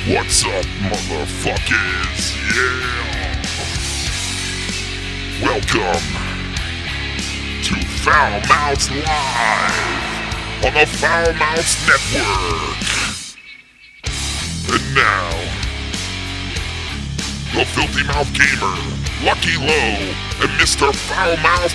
What's up, motherfuckers? Yeah! Welcome to Foul Mouths Live on the Foul Mouths Network. And now, the Filthy Mouth Gamer, Lucky Low, and Mr. Foul Mouth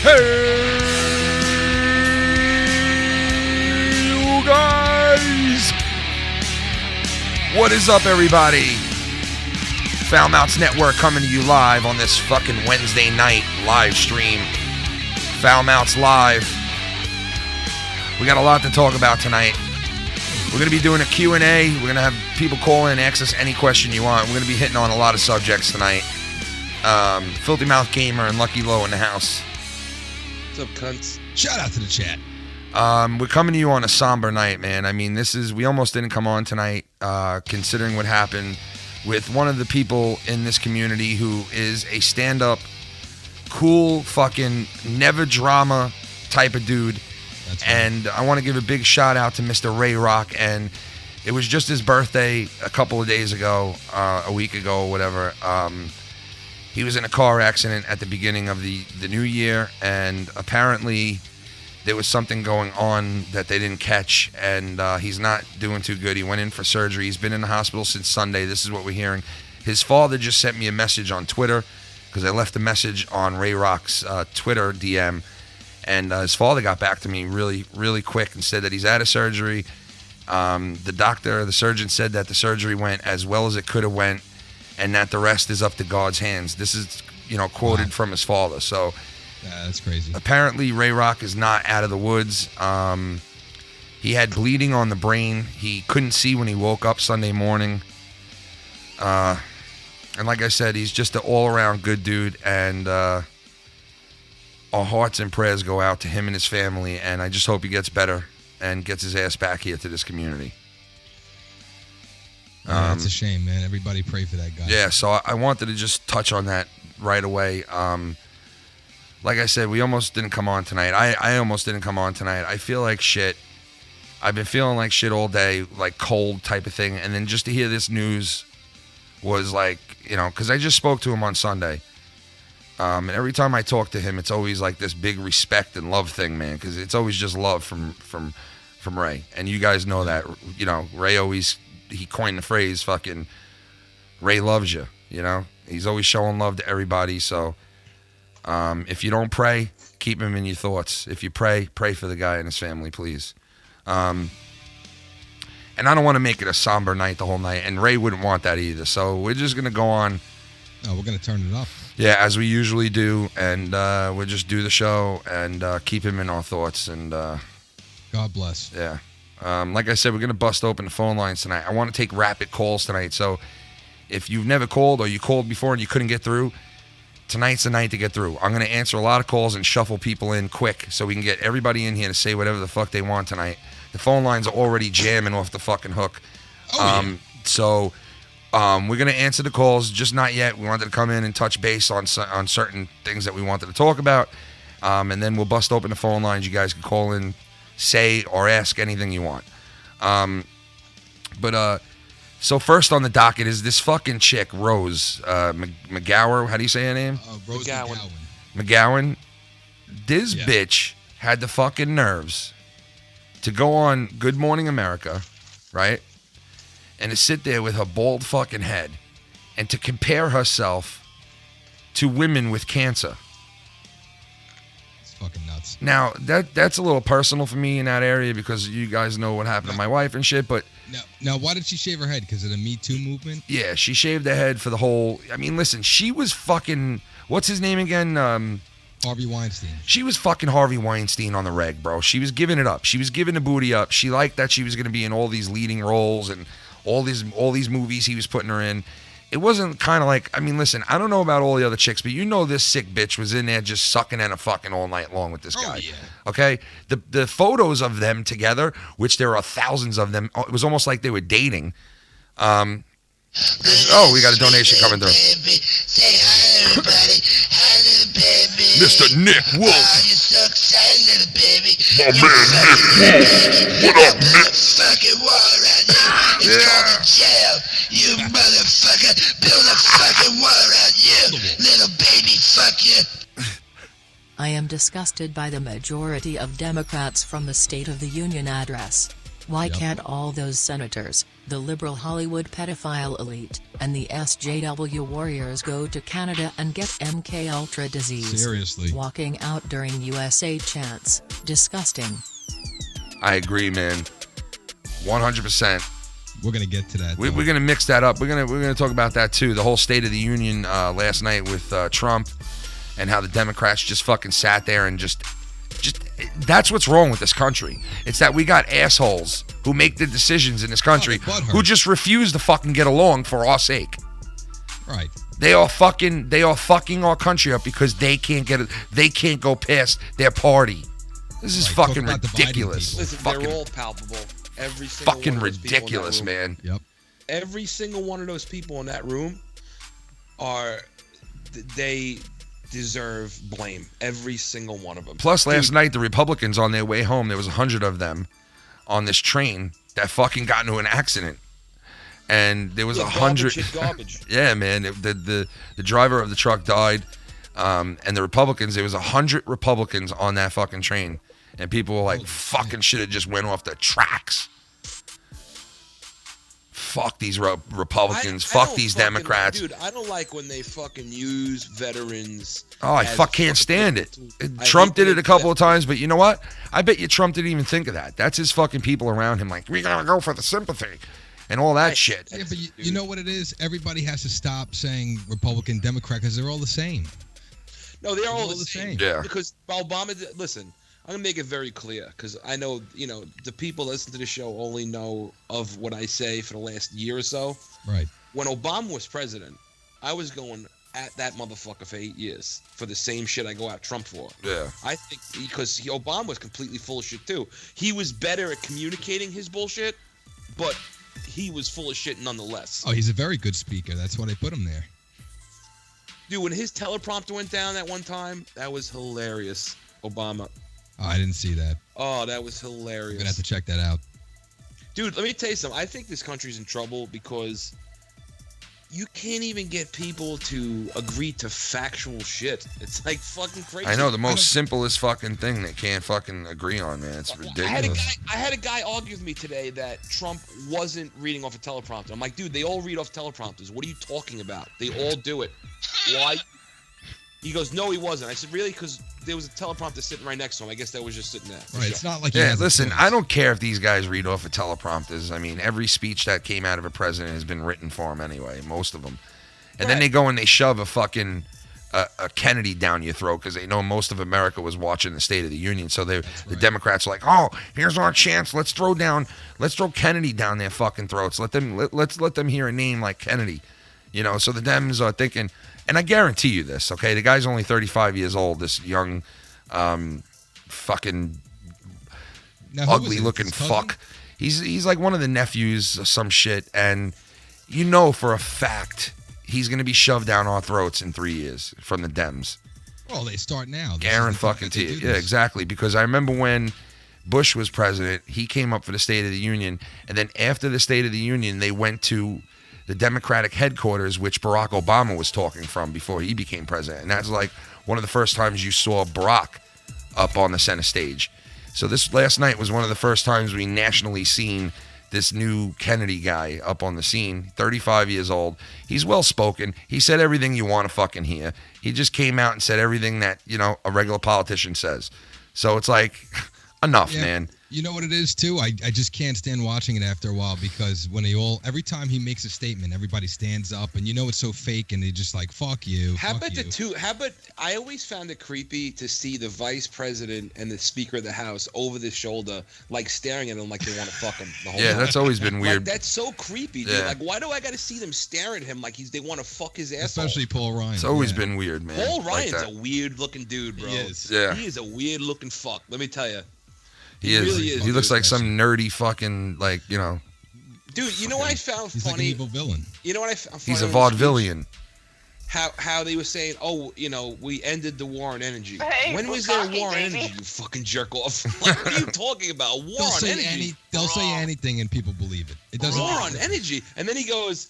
Hey, you guys! What is up, everybody? Foul Mouths Network coming to you live on this fucking Wednesday night live stream. Foul Mouths Live. We got a lot to talk about tonight. We're going to be doing a Q&A. We're going to have people call in and ask us any question you want. We're going to be hitting on a lot of subjects tonight. Filthy Mouth Gamer and Lucky Low in the house. What's up, cunts? Shout out to the chat. We're coming to you on a somber night, man. I mean, we almost didn't come on tonight, considering what happened with one of the people in this community who is a stand-up, cool, fucking, never drama type of dude. That's right. And I want to give a big shout out to Mr. Ryback. And it was just his birthday a couple of days ago, a week ago or whatever. He was in a car accident at the beginning of the new year, and apparently there was something going on that they didn't catch, and he's not doing too good. He went in for surgery. He's been in the hospital since Sunday. This is what we're hearing. His father just sent me a message on Twitter, because I left a message on Ray Rock's Twitter DM, and his father got back to me really, really quick and said that he's out of surgery. The surgeon said that the surgery went as well as it could have went, and that the rest is up to God's hands. This is, quoted from his father. So that's crazy. Apparently, Ray Rock is not out of the woods. He had bleeding on the brain. He couldn't see when he woke up Sunday morning. And like I said, he's just an all-around good dude, and our hearts and prayers go out to him and his family, and I just hope he gets better and gets his ass back here to this community. It's a shame, man. Everybody pray for that guy. Yeah, so I wanted to just touch on that right away. Like I said, we almost didn't come on tonight. I almost didn't come on tonight. I feel like shit. I've been feeling like shit all day, like cold type of thing, and then just to hear this news was like, because I just spoke to him on Sunday. And every time I talk to him, it's always like this big respect and love thing, man, because it's always just love from Ray. And you guys know that, Ray always, he coined the phrase, fucking, Ray loves you, He's always showing love to everybody, so if you don't pray, keep him in your thoughts. If you pray for the guy and his family, please. And I don't want to make it a somber night the whole night, and Ray wouldn't want that either, so we're just going to go on. Oh, we're going to turn it up. Yeah, as we usually do, and we'll just do the show and keep him in our thoughts. And God bless. Yeah. Like I said, we're going to bust open the phone lines tonight. I want to take rapid calls tonight, so if you've never called or you called before and you couldn't get through, tonight's the night to get through. I'm going to answer a lot of calls and shuffle people in quick so we can get everybody in here to say whatever the fuck they want tonight. The phone lines are already jamming off the fucking hook. Yeah. So we're going to answer the calls, just not yet. We wanted to come in and touch base on certain things that we wanted to talk about, and then we'll bust open the phone lines. You guys can call in, say, or ask anything you want. So first on the docket is this fucking chick, Rose McGowan. How do you say her name? Rose McGowan. McGowan. This bitch had the fucking nerves to go on Good Morning America, right? And to sit there with her bald fucking head and to compare herself to women with cancer. It's fucking nuts. Now, that's a little personal for me in that area because you guys know what happened to my wife and shit, but... Now, why did she shave her head? Because of the Me Too movement? Yeah, she shaved her head for the whole... I mean, listen, she was fucking... What's his name again? Harvey Weinstein. She was fucking Harvey Weinstein on the reg, bro. She was giving it up. She was giving the booty up. She liked that she was going to be in all these leading roles and all these movies he was putting her in. it wasn't kind of like, I mean, listen, I don't know about all the other chicks, but you know this sick bitch was in there just sucking and a fucking all night long with this guy. Yeah. Okay? The photos of them together, which there are thousands of them, it was almost like they were dating. Oh, we got a donation coming through. Say hi, everybody. Hi, little baby. Mr. Nick Wolf. Oh, you're so excited, little baby. My man Nick Wolf. What up, Nick? Fucking wall around you. It's called a jail. You motherfucker. Build a fucking wall around you. Little baby, fuck you. I am disgusted by the majority of Democrats from the State of the Union address. Why can't all those senators, the liberal Hollywood pedophile elite, and the SJW warriors go to Canada and get MK Ultra disease? Seriously. Walking out during USA chants. Disgusting. I agree, man. 100%. We're gonna get to that. We're gonna mix that up. We're gonna talk about that too. The whole State of the Union last night with Trump, and how the Democrats just fucking sat there and just that's what's wrong with this country. It's that we got assholes who make the decisions in this country who just refuse to fucking get along for our sake. Right. They are fucking our country up because they can't go past their party. This is Right, fucking talk about dividing ridiculous. people. Listen, Fucking, they're all palpable. Every single fucking one of those people in that ridiculous, room. man. Yep. Every single one of those people in that room they deserve blame. Every single one of them. Plus, last night, the Republicans on their way home, there was 100 of them on this train that fucking got into an accident. And there was 100. Garbage. Yeah, man. The driver of the truck died. And the Republicans, there was 100 Republicans on that fucking train. And people were like, fucking shit, it just went off the tracks. Fuck these Republicans. Fuck these Democrats. Dude, I don't like when they fucking use veterans. Oh, I can't stand it. Trump did it a couple of times, but you know what? I bet you Trump didn't even think of that. That's his fucking people around him like, we gotta go for the sympathy and all that shit. Yeah, but you know what it is? Everybody has to stop saying Republican, Democrat, because they're all the same. No, they're all the same. Yeah. Because Obama, listen, I'm going to make it very clear because I know, the people listen to the show only know of what I say for the last year or so. Right. When Obama was president, I was going at that motherfucker for 8 years for the same shit I go at Trump for. Yeah. I think because Obama was completely full of shit too. He was better at communicating his bullshit, but he was full of shit nonetheless. Oh, he's a very good speaker. That's why they put him there. Dude, when his teleprompter went down that one time, that was hilarious. Obama. Oh, I didn't see that. Oh, that was hilarious. I'm gonna have to check that out. Dude, let me tell you something. I think this country's in trouble because you can't even get people to agree to factual shit. It's like fucking crazy. I know, the most simplest fucking thing they can't fucking agree on, man. It's ridiculous. I had a guy argue with me today that Trump wasn't reading off a teleprompter. I'm like, dude, they all read off teleprompters. What are you talking about? They all do it. Why? He goes, no, he wasn't. I said, really? Because there was a teleprompter sitting right next to him. I guess that was just sitting there. Right. It's not like he Yeah, has a listen, choice. I don't care if these guys read off of teleprompters. I mean, every speech that came out of a president has been written for him anyway, most of them. And then they go and they shove a fucking a Kennedy down your throat because they know most of America was watching the State of the Union. So the Democrats are like, oh, here's our chance. Let's throw Kennedy down their fucking throats. Let's let them hear a name like Kennedy. So the Dems are thinking, and I guarantee you this, okay? The guy's only 35 years old, this young fucking Now, who was ugly it? looking His cousin? fuck. He's like one of the nephews or some shit, and for a fact he's gonna be shoved down our throats in 3 years from the Dems. Well, they start now. Guarantee fucking to you. Yeah, exactly. Because I remember when Bush was president, he came up for the State of the Union, and then after the State of the Union, they went to the Democratic headquarters, which Barack Obama was talking from before he became president. And that's like one of the first times you saw Barack up on the center stage. So this last night was one of the first times we nationally seen this new Kennedy guy up on the scene, 35 years old. He's well-spoken. He said everything you want to fucking hear. He just came out and said everything that, a regular politician says. So it's like, Enough, Yeah. man. You know what it is too? I just can't stand watching it after a while because when every time he makes a statement, everybody stands up and you know it's so fake and they just like fuck you. How fuck about you. I always found it creepy to see the vice president and the speaker of the house over the shoulder, like staring at him like they want to fuck him the whole Yeah, time. that's always been Like, weird. that's so creepy, dude. Yeah. Like, why do I got to see them stare at him like they want to fuck his asshole? Especially Paul Ryan. It's always yeah. been weird, man. Paul like Ryan's that. a weird looking dude, bro. He is. Yeah. He is a weird looking fuck. Let me tell you. He is. really is, He looks dude. like some nerdy fucking, like, you know. Dude, you know what I found He's like an funny? evil villain. You know what I found funny? He's a on the speech? vaudevillian. How they were saying, oh, you know, we ended the war on energy. Hey, When was there a Bukaki, war on baby. energy, you fucking jerk off? Like, what are you talking about? A war They'll on say energy? they'll say anything and people believe it. It doesn't War matter. on energy. And then he goes,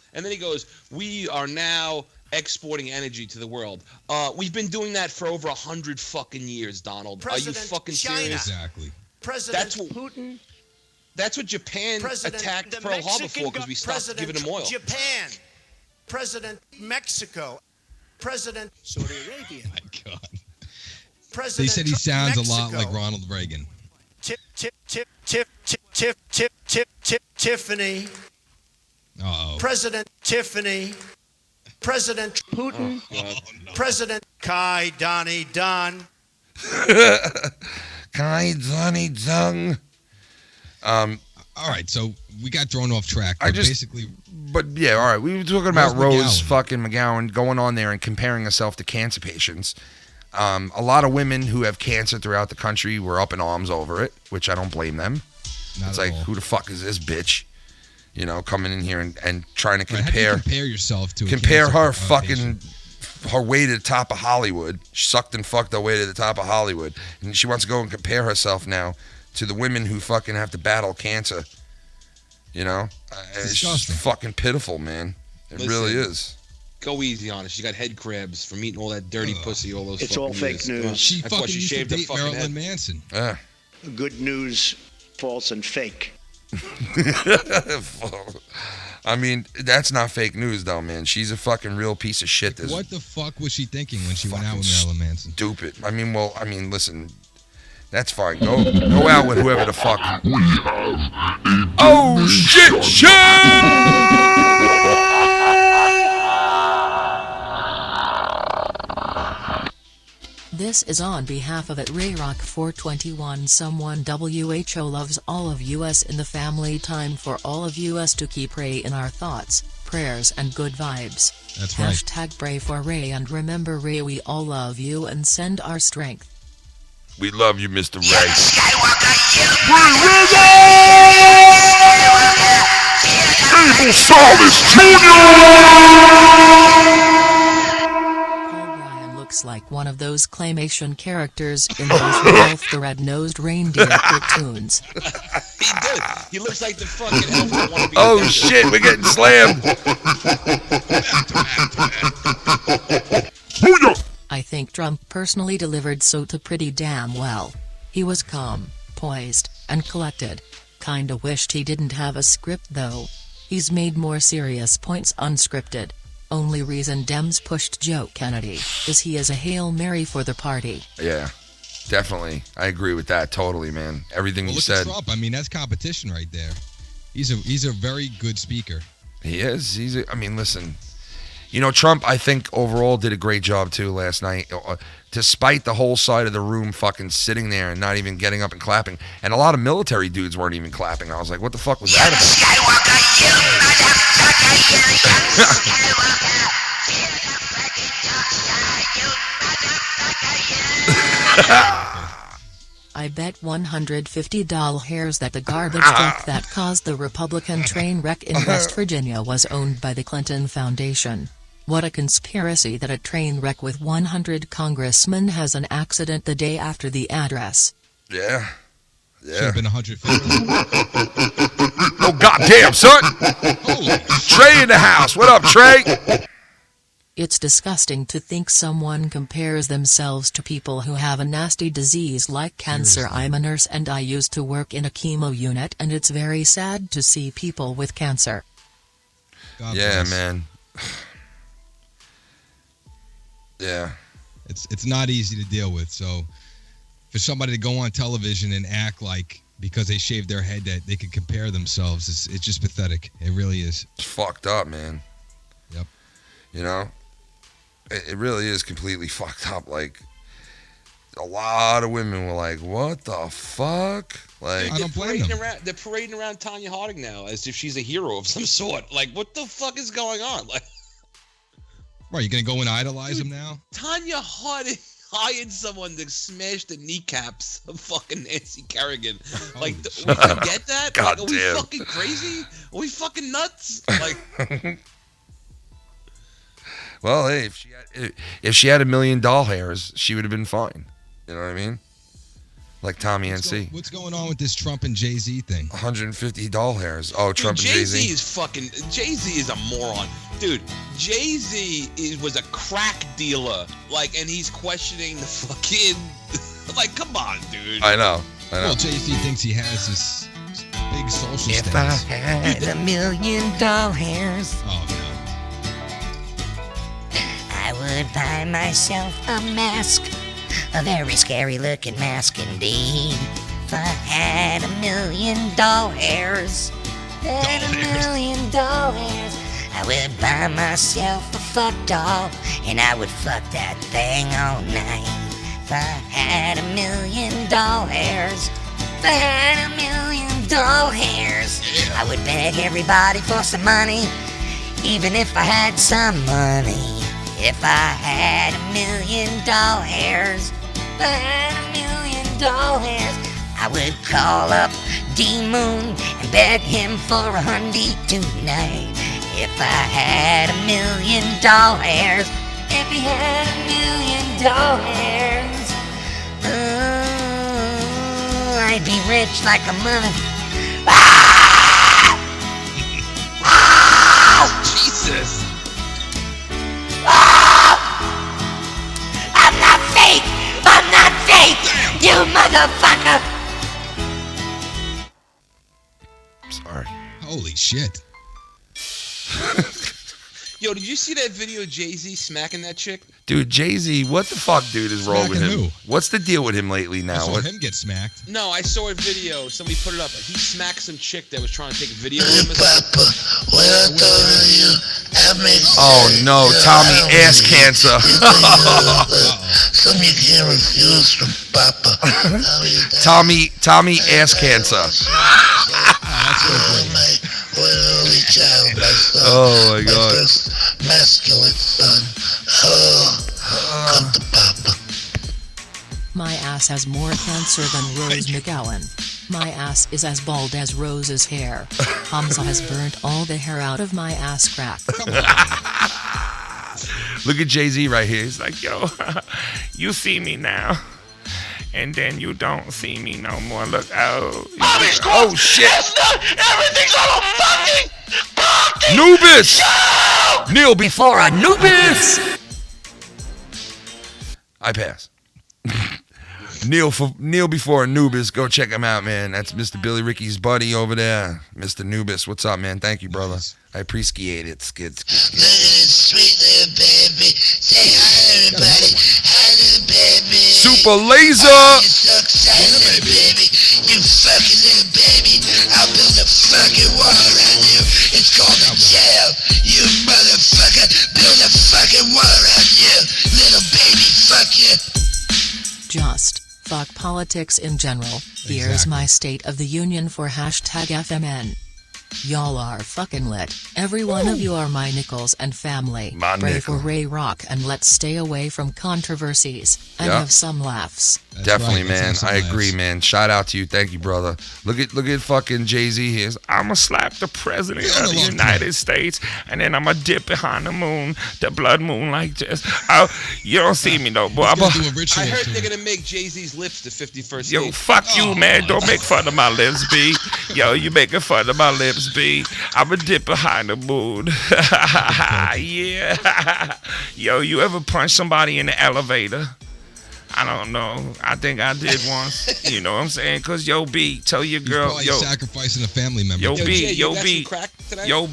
we are now exporting energy to the world. We've been doing that for over 100 fucking years, Donald. President are you fucking China. serious? Exactly. President That's what- Putin. That's what Japan President attacked the Pearl Harbor Mexican for, because we stopped President giving them oil. Japan. President Mexico. President Saudi Arabia. My God. President They said he sounds a lot Mexico. like Ronald Reagan. Tiffany. Uh-oh. President Tiffany. President Putin. President Kai Donnie Don. Kai Zani Zung. All right, so we got thrown off track. I But just- basically, But yeah, all right. We were talking about Where's Rose McGowan? fucking McGowan going on there and comparing herself to cancer patients. A lot of women who have cancer throughout the country were up in arms over it, which I don't blame them. not It's at like, all. who the fuck is this bitch? You know, coming in here and trying to Right, how do you compare compare yourself to a compare cancer her fucking patient? her way to the top of Hollywood. She sucked and fucked her way to the top of Hollywood, and she wants to go and compare herself now to the women who fucking have to battle cancer. You know, it's just disgusting. fucking pitiful, man. It Listen. really is. Go easy on her. She got head crabs from eating all that dirty pussy all those It's fucking all fake years. news. She That's why fucking she used to shaved her date fucking Marilyn head. Manson. Yeah. Good news, false and fake. I mean, that's not fake news, though, man. She's a fucking real piece of shit. This What the fuck was she thinking when she went out Fucking with Marilyn Manson? stupid. I mean, listen. That's fine. Go out with whoever the fuck. Oh shit! This is on behalf of at Rayrock 421 someone WHO loves all of us in the family. Time for all of us to keep Ray in our thoughts, prayers and good vibes. That's right. Hashtag pray for Ray and remember Ray, we all love you and send our strength. We love you, Mr. Ray. Skywalker, you Abel Salas Paul Ryan looks like one of those claymation characters in those Rudolph the Red-Nosed Reindeer cartoons. He did. He looks like the fucking elf that wanna be Oh a dentist. shit, we're getting slammed. Booyah! I think Trump personally delivered SOTA pretty damn well. He was calm, poised, and collected. Kinda wished he didn't have a script though. He's made more serious points unscripted. Only reason Dems pushed Joe Kennedy is he is a Hail Mary for the party. Yeah, definitely. I agree with that totally, man. Everything Well, you look said. at Trump. I mean, that's competition right there. He's a very good speaker. He is. I mean, listen. You know, Trump, I think, overall did a great job, too, last night. Despite the whole side of the room fucking sitting there and not even getting up and clapping. And a lot of military dudes weren't even clapping. I was like, what the fuck was that about? Skywalker, you motherfucker, you I bet $150 that the garbage truck that caused the Republican train wreck in West Virginia was owned by the Clinton Foundation. What a conspiracy that a train wreck with 100 congressmen has an accident the day after the address. Yeah. Should Yeah. have been 150. Oh, goddamn, son. Holy Trey in the house. What up, Trey? It's disgusting to think someone compares themselves to people who have a nasty disease like cancer. Seriously. I'm a nurse and I used to work in a chemo unit, and it's very sad to see people with cancer. God Yeah, bless. man. Yeah. It's not easy to deal with. So for somebody to go on television and act like because they shaved their head that they could compare themselves, it's just pathetic. It really is. It's fucked up, man. Yep. You know, it really is completely fucked up. Like, a lot of women were like, "What the fuck?" Like, I don't blame them. They're parading around Tanya Harding now as if she's a hero of some sort. Like, what the fuck is going on? Like, Right, you gonna go and idolize him now? Tanya Harding hired someone to smash the kneecaps of fucking Nancy Kerrigan. Like, we get that? God like, are we damn. fucking crazy? Are we fucking nuts? Like, well, hey, if she had $1 million hairs, she would have been fine. You know what I mean? Like Tommy NC. What's going on with this Trump and Jay-Z thing? 150 doll hairs. Oh, Trump and Jay-Z Jay-Z. is fucking. Jay-Z is a moron, dude. Jay-Z was a crack dealer, like, and he's questioning the fucking. Like, come on, dude. I know. Well, Jay-Z thinks he has this big social If status. I had $1 million hairs, Oh no. I would buy myself a mask. A very scary looking mask indeed. If I had $1 million hairs, I would buy myself a fuck doll, and I would fuck that thing all night. If I had $1 million hairs, I would beg everybody for some money, even if I had some money. If I had $1 million hairs, I would call up D-Moon and beg him for a hundy tonight. If I had $1 million hairs, if he had $1 million hairs, I'd be rich like a mother. Jesus. I'm not fake! I'm not fake! You motherfucker! Sorry. Holy shit. Yo, did you see that video of Jay-Z smacking that chick? Dude, Jay-Z, what the fuck, dude, is wrong with him? Smacking who? What's the deal with him lately I now? saw What? him get smacked. No, I saw a video. Somebody put it up. He smacked some chick that was trying to take a video of him. or something. Papa, when I thought of you, I made Oh no, Tommy ass cancer. Some you can't refuse from Papa. Tommy ass cancer. My one only child, my son. Oh my My God. first masculine son. Oh, come to Papa. My ass has more cancer than Rose McGowan. My ass is as bald as Rose's hair. Hamza has burnt all the hair out of my ass crack. Look at Jay-Z right here. He's like, yo, you see me now. And then you don't see me no more. Look, oh shit. Everything's all fucking party. Anubis! Kneel before Anubis! I pass. Kneel before Anubis. Go check him out, man. That's Mr. Billy Ricky's buddy over there. Mr. Anubis. What's up, man? Thank you, brother. I appreciate it. Skid. Look at this sweet little baby. Say hi, everybody. Hi, little baby. Super laser! You so excited, little baby. You fucking little baby. I'll build a fucking wall around you. It's called a jail. You motherfucker. Build a fucking wall around you. Little baby, fuck you. Just fuck politics in general. Here's Exactly. my State of the Union for hashtag FMN. Y'all are fucking lit. Every one of you are my nickels and family. My Pray nickel. for Ray Rock and let's stay away from controversies and Yeah. have some laughs. That's Definitely, right, let's man. have some I agree, laughs. man. Shout out to you. Thank you, brother. Look at fucking Jay-Z here. I'ma slap the president We on of the the long United time. States, and then I'ma dip behind the moon, the blood moon like this. You don't see me though, boy. He's gonna do a ritual I heard to they're him. gonna make Jay-Z's lips the 51st Yo, state. fuck you, Oh, man. Don't make fun of my lips, B. Yo, you making fun of my lips, B. I'ma dip behind the moon. Yeah. Yo, you ever punch somebody in the elevator? I don't know. I think I did once. You know what I'm saying? Cause yo B, tell your girl, He's sacrificing a family member. Yo Jay, B, you yo got B, some crack today? yo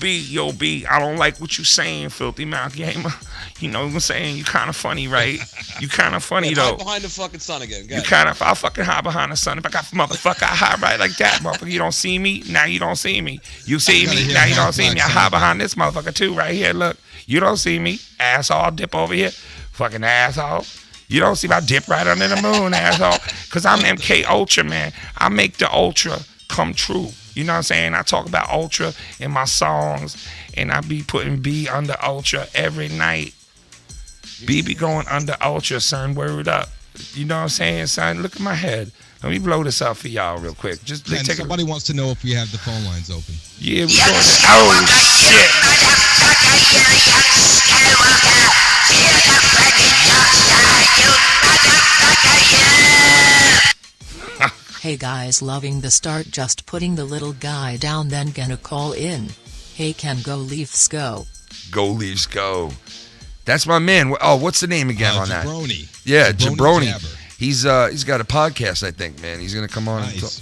B. I don't like what you saying, filthy mouth gamer. You know what I'm saying? You kind of funny, right? You kind of funny Hide though. behind the fucking sun again. Go You ahead. kind of, I'll fucking hide behind the sun. If I got motherfucker, I hide right like that, motherfucker. You don't see me, now you don't see me. You see gotta me, hear now you Half don't see me. I Black hide Sound behind this motherfucker too, right here. Look, you don't see me, asshole. Dip over here, fucking asshole. You don't see me. I dip right under the moon, asshole. Cause I'm MK Ultra, man. I make the ultra come true. You know what I'm saying? I talk about ultra in my songs, and I be putting B under ultra every night. B be going under ultra, son. Word up. You know what I'm saying, son? Look at my head. Let me blow this up for y'all real quick. Just Man, take somebody wants to know if we have the phone lines open. Yeah, we going. Oh shit! Hey guys, loving the start, just putting the little guy down, then gonna call in. Hey, can go Leafs go. Go Leafs, go. That's my man. Oh, what's the name again on that? Jabroni. Yeah, Jabroni. Jabber. He's got a podcast, I think, man. He's gonna come on. Nice.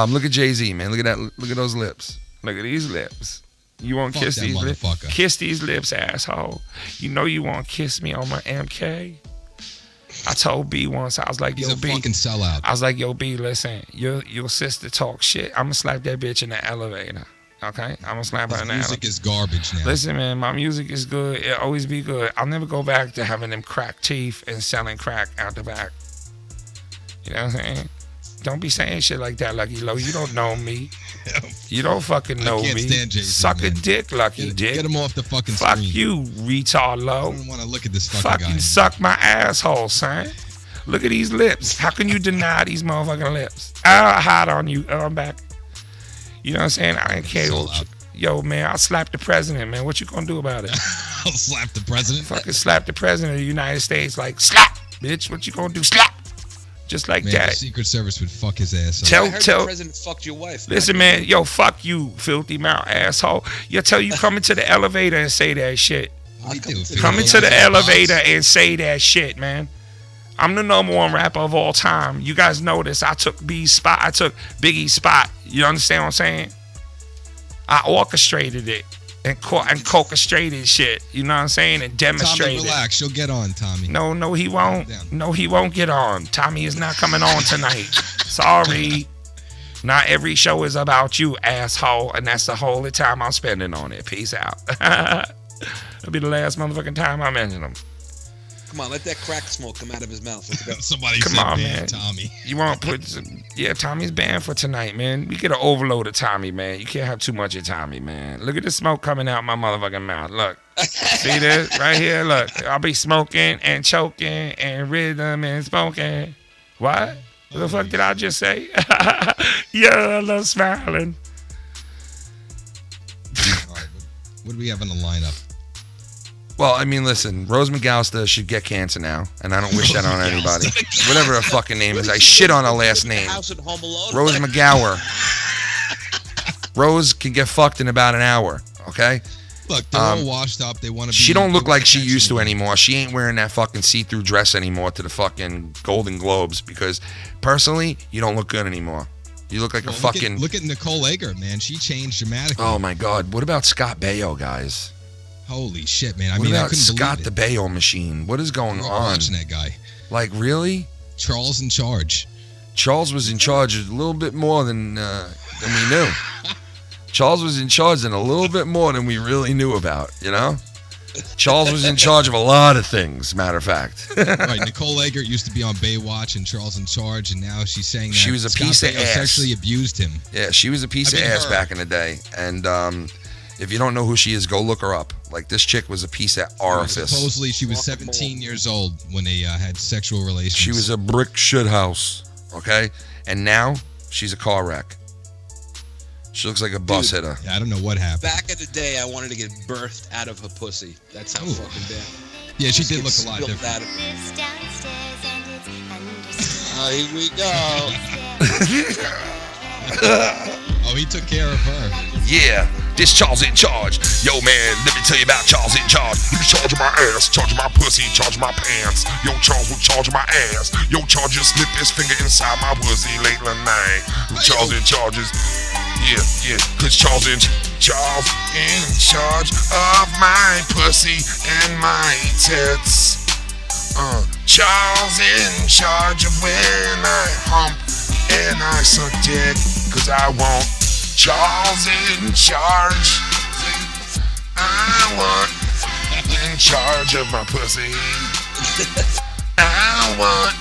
Look at Jay-Z, man. Look at that. Look at those lips. Look at these lips. You want to Fuck kiss that these lips? motherfucker. Kiss these lips, asshole. You know you want to kiss me on my MK. I told B once, I was like, He's yo, a B. fucking sellout. I was like, yo, B, listen, your sister talk shit. I'm going to slap that bitch in the elevator. Okay? I'm going to slap her His in the music elevator. is garbage now. Listen, man, my music is good. It'll always be good. I'll never go back to having them cracked teeth and selling crack out the back. You know what I'm saying? Don't be saying shit like that, Lucky Low. You don't know me. You don't fucking know I can't me. stand Jay-Z, Suck a man. dick, Lucky Dick. Get him off the fucking Fuck screen. you, retard I low. don't want to look at this fucking Fucking guy. suck my asshole, son. Look at these lips. How can you deny these motherfucking lips? I'll hide on you. I'm back. You know what I'm saying? I ain't care. So loud. Yo, man, I'll slap the president, man. What you gonna do about it? I'll slap the president. Fucking slap the president of the United States like, slap, bitch. What you gonna do? Slap. Just like Man, the that. Secret Service would fuck his ass up. Tell- I heard the president fucked your wife. Listen, man, yo, fuck you, filthy mouth asshole. You tell you come into the elevator and say that shit. What do you do? Come into the elevator and say that shit, man. I'm the number one rapper of all time. You guys know this. I took B's spot. I took Biggie's spot. You understand what I'm saying? I orchestrated it and co-orchestrated shit. You know what I'm saying? And Tommy, demonstrated. relax. You'll get on, Tommy. No, he won't. Down. No, he won't get on. Tommy is not coming on tonight. Sorry. Not every show is about you, asshole. And that's the whole time I'm spending on it. Peace out. It'll be the last motherfucking time I mention him. Come on, let that crack smoke come out of his mouth. Let's go. Somebody Come said on, ban man. Tommy. You want to put some... Yeah, Tommy's banned for tonight, man. We get an overload of Tommy, man. You can't have too much of Tommy, man. Look at the smoke coming out my motherfucking mouth. Look. See this? Right here, look. I'll be smoking and choking and rhythm and smoking. What? What the fuck did I just say? Yeah, I love smiling. All right, what do we have on the lineup? Well, I mean, listen, Rose McGowan should get cancer now, and I don't wish that on anybody. Whatever her fucking name is, I shit on her last name. House at Home Alone. Rose McGowan. Rose can get fucked in about an hour, okay? Look, they're all washed up. They want to be. She don't look like she attention used to anymore. anymore. She ain't wearing that fucking see-through dress anymore to the fucking Golden Globes because, personally, you don't look good anymore. You look like Well, a fucking... Look at Nicole Eger, man. She changed dramatically. Oh, my God. What about Scott Baio, guys? Holy shit, man. I What mean, I about couldn't Scott believe the it. Baio machine? What is going We're all on? watching that guy. Like, really? Charles in charge. Charles was in charge a little bit more than we knew. Charles was in charge and a little bit more than we really knew about, you know? Charles was in charge of a lot of things, matter of fact. Right, Nicole Eger used to be on Baywatch and Charles in charge, and now she's saying that She was a Scott piece of Baio ass. sexually abused him. Yeah, she was a piece I of mean, ass her. back in the day. And if you don't know who she is, go look her up. Like, this chick was a piece of orifice. Supposedly, she was 17 years old when they had sexual relations. She was a brick shit house, okay? And now, she's a car wreck. She looks like a bus hitter. Yeah, I don't know what happened. Back in the day, I wanted to get birthed out of her pussy. That's how Ooh. fucking bad. Yeah, she Just did get look a lot spilled different. out of- Here we go. Oh, he took care of her. Yeah, this Charles in charge. Yo, man, let me tell you about Charles in charge. He be charging my ass, charging my pussy, charging my pants. Yo, Charles was charging my ass. Yo, Charles just slipped his finger inside my pussy late in the night. Charles in charges. Yeah, cause Charles in charge of my pussy and my tits. Charles in charge of when I hump and I suck dick, cause I won't. Charles in charge. I want in charge of my pussy. I want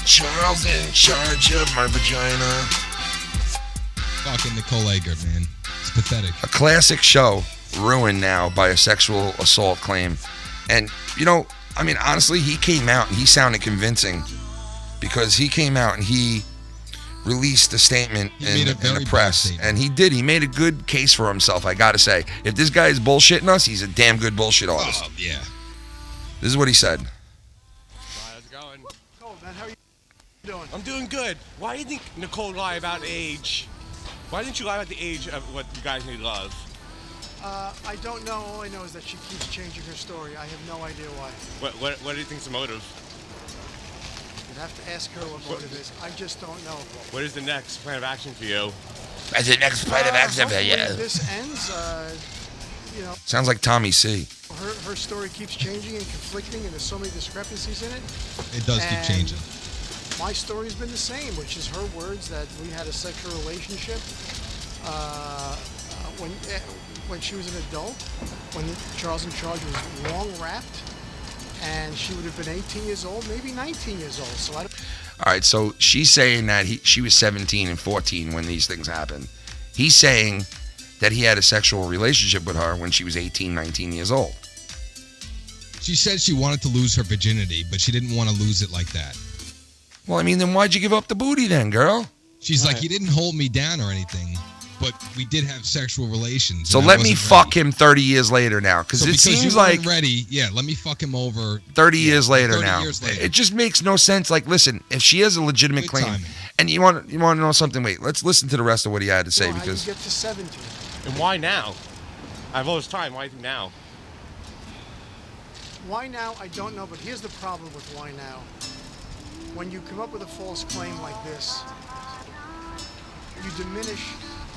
Charles in charge of my vagina. Fucking Nicole Eggert, man. It's pathetic. A classic show ruined now by a sexual assault claim. And, you know, I mean, honestly, he came out and he sounded convincing because he came out and he released a statement in the press. And he did. He made a good case for himself, I got to say. If this guy is bullshitting us, he's a damn good bullshit artist. Oh, yeah. This is what he said. How's it going? Oh, man, how are you doing? I'm doing good. Why do you think Nicole lied about age? Why didn't you lie about the age of what you guys need love? I don't know. All I know is that she keeps changing her story. I have no idea why. What do you think's the motive? You'd have to ask her what motive is. I just don't know. What is the next plan of action for you? That's the next plan of action for you. Hopefully this ends, you know. Sounds like Tommy C. Her story keeps changing and conflicting, and there's so many discrepancies in it. It does keep changing. My story's been the same, which is her words that we had a sexual relationship when she was an adult, when Charles in Charge was long wrapped, and she would have been 18 years old, maybe 19 years old. So I don't. All right, so she's saying that she was 17 and 14 when these things happened. He's saying that he had a sexual relationship with her when she was 18, 19 years old. She said she wanted to lose her virginity, but she didn't want to lose it like that. Well, I mean, then why'd you give up the booty then, girl? She's like, he didn't hold me down or anything, but we did have sexual relations. So let me fuck him 30 years later now, because it seems like ready. Yeah, let me fuck him over 30 years later 30 now. Years later. It just makes no sense. Like, listen, if she has a legitimate Good claim, timing. and you want to know something, wait, let's listen to the rest of what he had to say, How because you get to 17? And why now? I have all this time. Why do you think now? Why now? I don't know, but here's the problem with why now. When you come up with a false claim like this, you diminish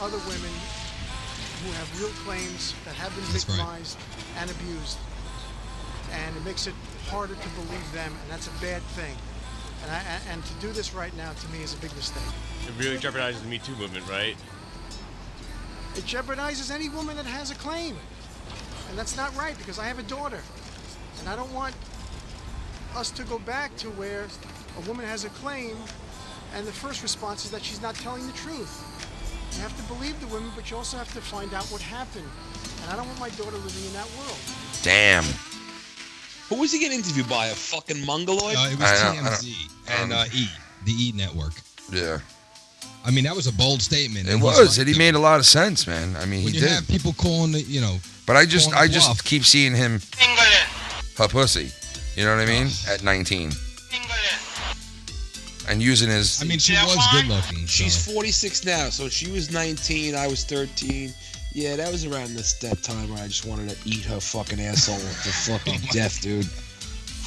other women who have real claims that have been victimized and abused, and it makes it harder to believe them, and that's a bad thing. And to do this right now, to me, is a big mistake. It really jeopardizes the Me Too movement, right? It jeopardizes any woman that has a claim, and that's not right, because I have a daughter, and I don't want us to go back to where a woman has a claim and the first response is that she's not telling the truth. You have to believe the women, but you also have to find out what happened, and I don't want my daughter living in that world. damn. Who was he getting interviewed by? A fucking mongoloid? It was TMZ and the E Network. Yeah. I mean, that was a bold statement. It and he's was. right, He though. made a lot of sense, man. I mean, When he you did. have people calling it, But I just calling it bluff. keep seeing him her pussy. You know what I mean? At 19. And using his. I mean, she was good looking. She's 46 now, so she was 19, I was 13. Yeah, that was around that time where I just wanted to eat her fucking asshole to fucking death, dude.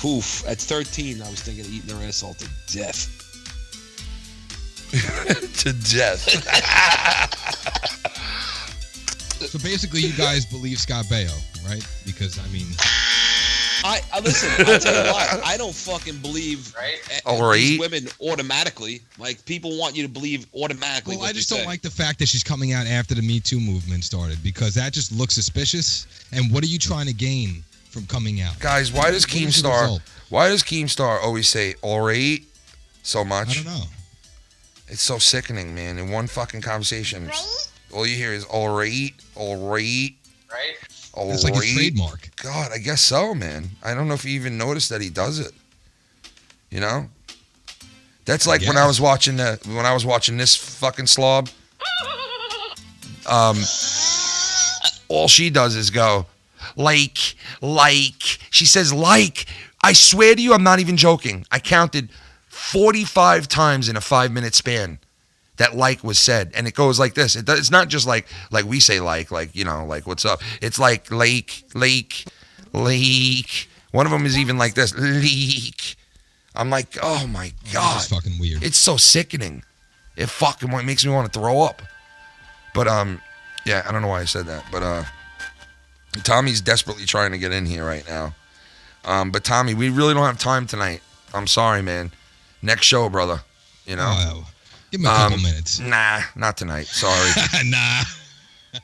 Oof. At 13, I was thinking of eating her asshole to death. to death. So basically, you guys believe Scott Baio, right? Because, I mean... I listen, I'll tell you what, I don't fucking believe these women automatically. Like, people want you to believe automatically. Well, I just don't like the fact that she's coming out after the Me Too movement started, because that just looks suspicious. And what are you trying to gain from coming out? Guys, why does Keemstar always say alright so much? I don't know. It's so sickening, man. In one fucking conversation, all you hear is alright. Right? It's like his trademark. God, I guess so, man. I don't know if you even noticed that he does it. You know? That's like when I was watching this fucking slob. All she does is go, like. She says, like. I swear to you, I'm not even joking. I counted 45 times in a 5-minute span that like was said, and it goes like this. It's not just like we say like what's up. It's like lake. One of them is even like this, leak. I'm like, oh my God. It's fucking weird. It's so sickening. It fucking makes me want to throw up. But yeah, I don't know why I said that. But Tommy's desperately trying to get in here right now. But Tommy, we really don't have time tonight. I'm sorry, man. Next show, brother. You know? Oh, give me a couple minutes. Nah, not tonight. Sorry. Nah.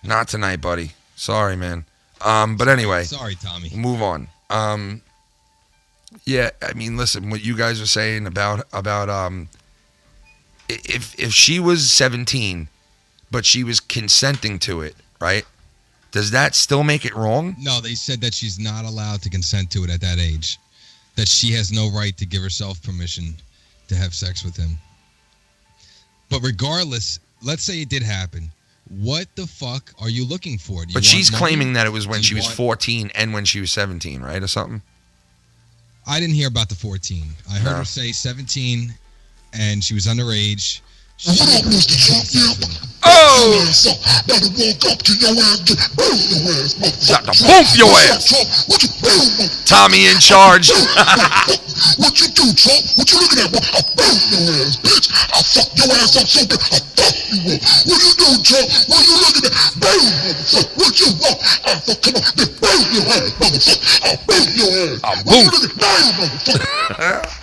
Not tonight, buddy. Sorry, man. But anyway. Sorry, Tommy. Move on. Yeah, I mean, listen, what you guys are saying about if she was 17, but she was consenting to it, right? Does that still make it wrong? No, they said that she's not allowed to consent to it at that age. That she has no right to give herself permission to have sex with him. But regardless, let's say it did happen. What the fuck are you looking for? But she's claiming that it was when she was 14 and when she was 17, right, or something? I didn't hear about the 14. I heard her say 17, and she was underage. Oh! Got to bump your ass. Tommy in charge. What you do, Trump? What you looking at? I'll burn your ass, bitch. I'll fuck your ass up so bad. I'll fuck you up. What you do, Trump? What you looking at? Burn, motherfucker. What you want? I'll fuck, come on. Burn your ass, motherfucker. I'll burn your ass. I'll boom. What you looking at? Burn, motherfucker.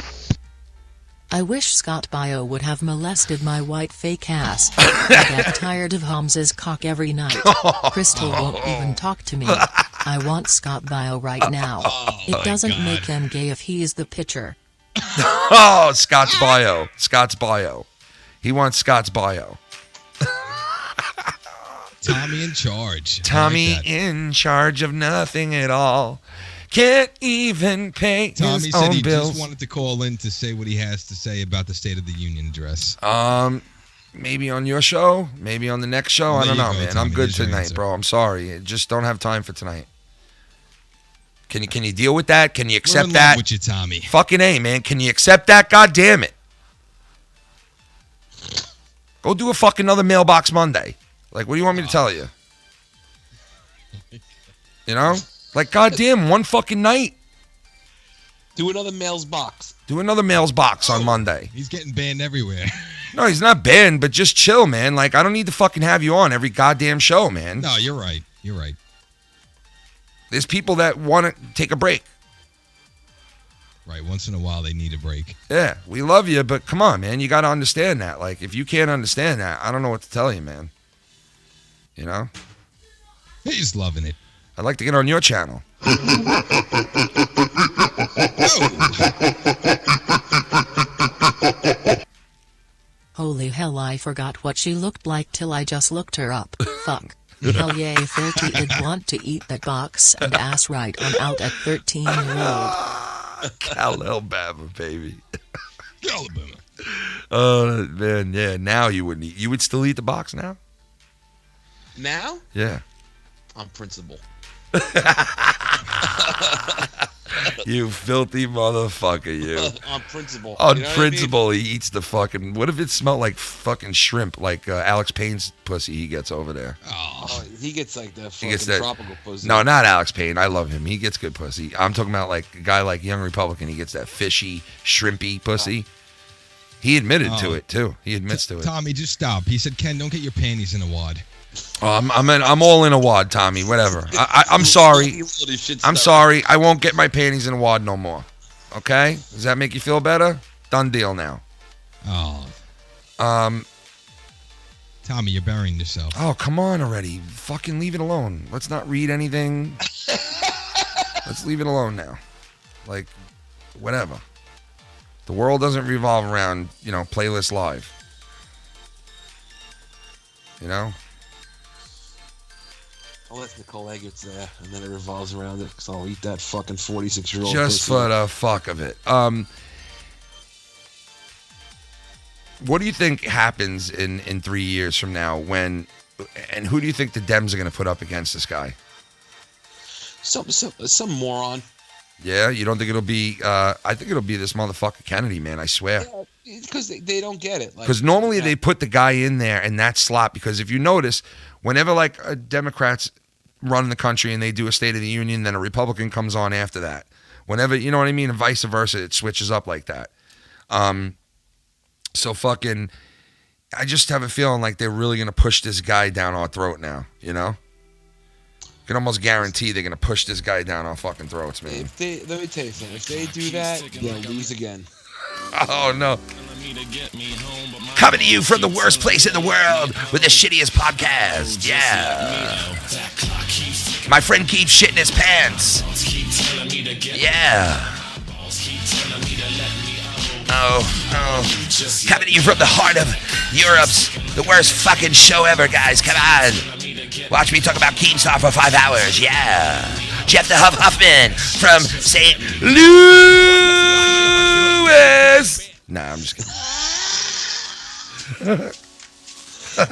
I wish Scott Bio would have molested my white fake ass. I get tired of Holmes's cock every night. Crystal won't even talk to me. I want Scott Bio right now. It doesn't make him gay if he's the pitcher. Oh, Scott's bio. Scott's bio. He wants Scott's bio. Tommy in charge. Tommy in charge of nothing at all. Can't even pay Tommy his said own he bills. just wanted to call in to say what he has to say about the State of the Union address. Maybe on your show, maybe on the next show. I don't know, man. Tommy. I'm good There's your tonight, answer. bro. I'm sorry. I just don't have time for tonight. Can you deal with that? Can you We're accept in that? love with you, Tommy. Fucking A, man. Can you accept that? God damn it. Go do a fucking another Mailbox Monday. Like, what do you want me to tell you? You know? Like, goddamn, one fucking night. Do another mail's box. Do another Mail's Box on Monday. He's getting banned everywhere. No, he's not banned, but just chill, man. Like, I don't need to fucking have you on every goddamn show, man. No, you're right. You're right. There's people that want to take a break. Right. Once in a while, they need a break. Yeah, we love you, but come on, man. You got to understand that. Like, if you can't understand that, I don't know what to tell you, man. You know? He's loving it. I'd like to get on your channel. Holy hell, I forgot what she looked like till I just looked her up. Fuck. Hell yeah, 30 I'd want to eat that box and ass right on out at 13-year-old. Alabama, baby. Alabama. Oh, man, yeah. Now you wouldn't eat. You would still eat the box now? Now? Yeah. On principle. You filthy motherfucker, you. On principle. On You know what I principle, he eats the fucking... What if it smelled like fucking shrimp, like Alex Payne's pussy he gets over there? Oh, he gets like the He fucking gets that... tropical pussy. No, not Alex Payne. I love him. He gets good pussy. I'm talking about like a guy like Young Republican. He gets that fishy, shrimpy pussy. He admitted to it, too. He admits to it. Tommy, just stop. He said, Ken, don't get your panties in a wad. Oh, I'm all in a wad, Tommy. Whatever. I'm sorry. I'm sorry. I won't get my panties in a wad no more. Okay? Does that make you feel better? Done deal now. Oh. Tommy, you're burying yourself. Oh, come on already. Fucking leave it alone. Let's not read anything. Let's leave it alone now. Like, whatever. The world doesn't revolve around, Playlist Live. You know? Unless Nicole Eggert's there, and then it revolves around it, because I'll eat that fucking 46-year-old Just pussy. for the fuck of it. What do you think happens in 3 years from now and who do you think the Dems are going to put up against this guy? Some moron. Yeah, you don't think it'll be? I think it'll be this motherfucker Kennedy, man. I swear. Because they don't get it. Because normally they put the guy in there in that slot. Because if you notice, whenever like Democrats run the country and they do a State of the Union, then a Republican comes on after that. Whenever, you know what I mean, and vice versa, it switches up like that. So fucking, I just have a feeling like they're really gonna push this guy down our throat now. You know, I can almost guarantee they're gonna push this guy down our fucking throats, man. Let me tell you something. If they do that, they'll lose again. Oh no. Coming to you from the worst place in the world with the shittiest podcast. Yeah. My friend keeps shitting his pants. Yeah. Oh. Coming to you from the heart of Europe's the worst fucking show ever, guys. Come on. Watch me talk about Keemstar for 5 hours. Yeah. Jeff the Huffman from St. Louis. Nah, I'm just kidding.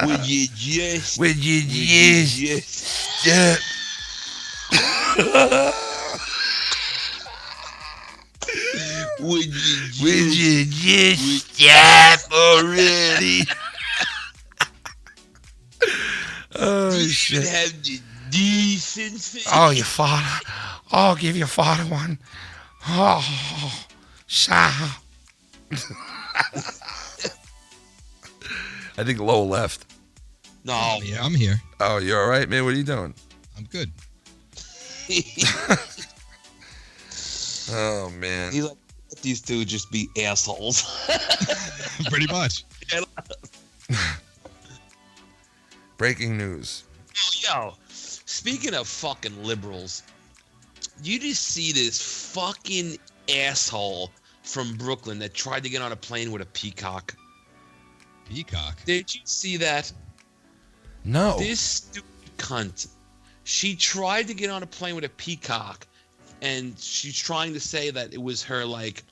Would you just? Yeah. Would you just stop already? Oh shit! Have the decency. Oh, your father. Oh, I'll give your father one. Oh, Sal. I think Lowell left. No. Yeah, I'm here. Oh, you're all right, man? What are you doing? I'm good. Oh, man. He's like, let these two just be assholes. Pretty much. Breaking news. Yo, speaking of fucking liberals, you just see this fucking asshole from Brooklyn that tried to get on a plane with a peacock. Peacock? Did you see that? No. This stupid cunt. She tried to get on a plane with a peacock, and she's trying to say that it was her, like,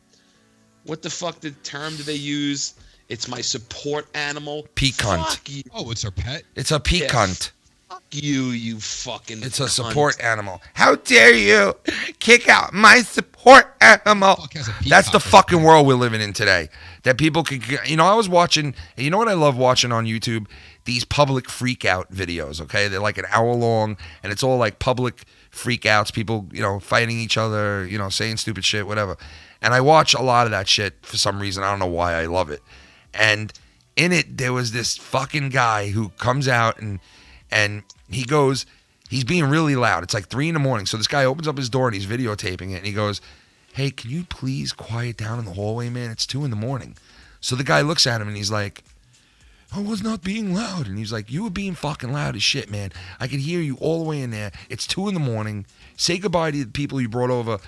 what the fuck the term do they use? It's my support animal. Peacunt. Fuck you. Oh, it's her pet? It's a peacunt. Fuck you, you fucking It's a cunt. support animal. How dare you kick out my support animal? That's the fucking world we're living in today. That people can, you know, I was watching, you know what I love watching on YouTube? These public freak out videos, okay? They're like an hour long, and it's all like public freak outs, people, you know, fighting each other, you know, saying stupid shit, whatever. And I watch a lot of that shit for some reason. I don't know why I love it. And in it, there was this fucking guy who comes out and he goes, he's being really loud. It's like 3 a.m. So this guy opens up his door and he's videotaping it. And he goes, hey, can you please quiet down in the hallway, man? It's 2 a.m. So the guy looks at him and he's like, I was not being loud. And he's like, you were being fucking loud as shit, man. I could hear you all the way in there. It's 2 a.m. Say goodbye to the people you brought over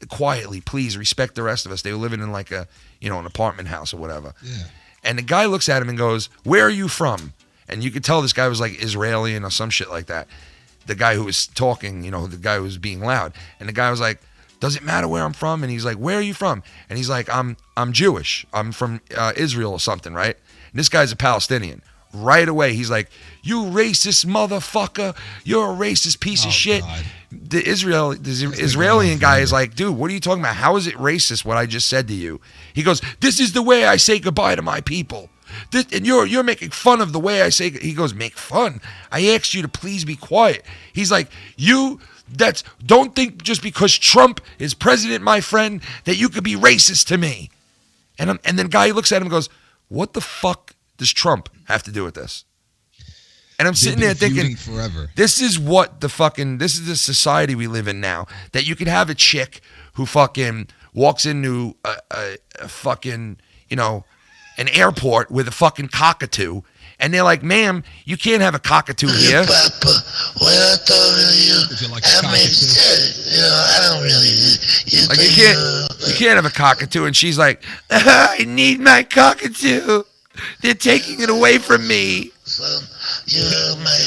quietly. Please respect the rest of us. They were living in like a, you know, an apartment house or whatever. Yeah. And the guy looks at him and goes, where are you from? And you could tell this guy was like Israeli or some shit like that. The guy who was talking, you know, the guy who was being loud. And the guy was like, does it matter where I'm from? And he's like, where are you from? And he's like, I'm Jewish. I'm from Israel or something, right? And this guy's a Palestinian. Right away, he's like, you racist motherfucker. You're a racist piece of shit. God. The Israeli guy is like, dude, what are you talking about? How is it racist what I just said to you? He goes, this is the way I say goodbye to my people. And you're making fun of the way I say. He goes, make fun? I asked you to please be quiet. He's like, don't think just because Trump is president, my friend, that you could be racist to me. And then guy looks at him and goes, what the fuck does Trump have to do with this? And I'm sitting there thinking, forever. this is the society we live in now. That you could have a chick who fucking walks into a fucking, you know, an airport with a fucking cockatoo, and they're like, ma'am, you can't have a cockatoo here. Papa, when I thought of you, I made sense. You know, I don't really. Like you can't have a cockatoo, and she's like, I need my cockatoo. They're taking it away from me. Son, you're my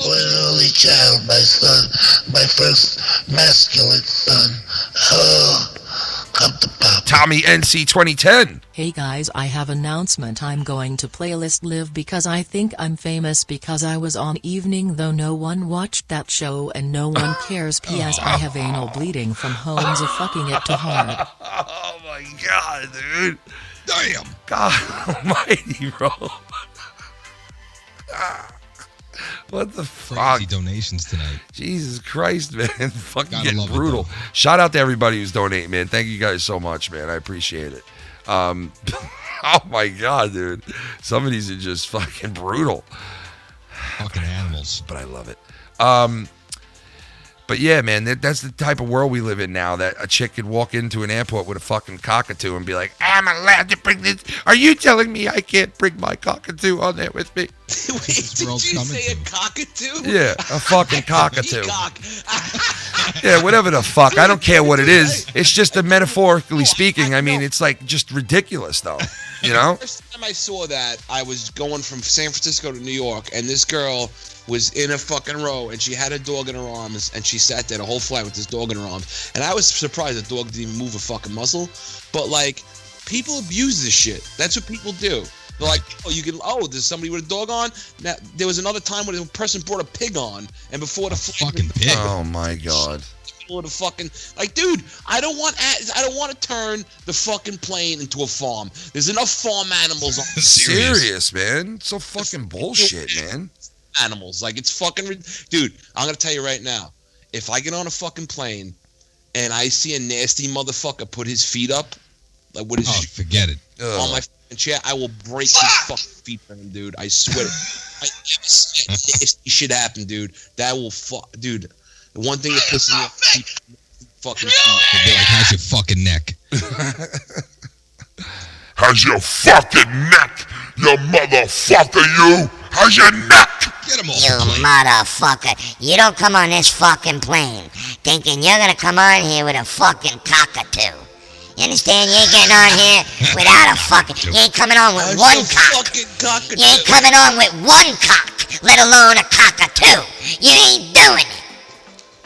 one and only child, my son, my first masculine son. Oh, come to Papa. Tommy NC 2010. Hey guys, I have announcement. I'm going to playlist live because I think I'm famous because I was on Evening though no one watched that show and no one cares. P.S. I have anal bleeding from homes of fucking it too hard. Oh my god, dude. Damn. God almighty, bro. What the fuck? Crazy donations tonight. Jesus Christ, man. Fucking Gotta getting love it, brutal. though. Shout out to everybody who's donating, man. Thank you guys so much, man. I appreciate it. Oh my god, dude. Some of these are just fucking brutal. Fucking animals. But I love it. But yeah, man, that's the type of world we live in now, that a chick could walk into an airport with a fucking cockatoo and be like, I'm allowed to bring this. Are you telling me I can't bring my cockatoo on there with me? Wait, did you say a cockatoo? Yeah, a fucking cockatoo. Peacock. Yeah, whatever the fuck. I don't care what it is. It's just a metaphorically speaking. I mean, it's like just ridiculous, though. You know? First time I saw that, I was going from San Francisco to New York, and this girl was in a fucking row, and she had a dog in her arms, and she sat there the whole flight with this dog in her arms. And I was surprised the dog didn't even move a fucking muscle. But like, people abuse this shit. That's what people do. They're like, there's somebody with a dog on. Now there was another time when a person brought a pig on, and before the flight, fucking pig. Oh my god. The fucking, like, dude, I don't want to turn the fucking plane into a farm. There's enough farm animals on. Serious, man. So fucking bullshit, man. Animals, like, it's fucking, dude. I'm gonna tell you right now, if I get on a fucking plane and I see a nasty motherfucker put his feet up, like what is forget it. On my fucking chair, I will break his fucking feet for him, dude. I swear. This shit happen, dude. That will dude. The one thing that pisses me off, fucking feet. They'll be like, how's your fucking neck? How's your fucking neck, you motherfucker, you? How's your neck? Get him off You the plane. motherfucker. You don't come on this fucking plane thinking you're gonna come on here with a fucking cockatoo. You understand? You ain't getting on here without a fucking... You ain't coming on with one cock. You ain't coming on with one cock, let alone a cockatoo. You ain't doing it.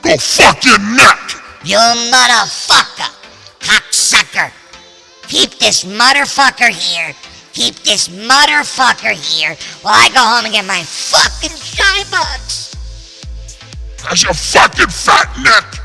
Go fuck your neck! You motherfucker. Cocksucker. Keep this motherfucker here. Keep this motherfucker here while I go home and get my fucking Skybox. How's your fucking fat neck?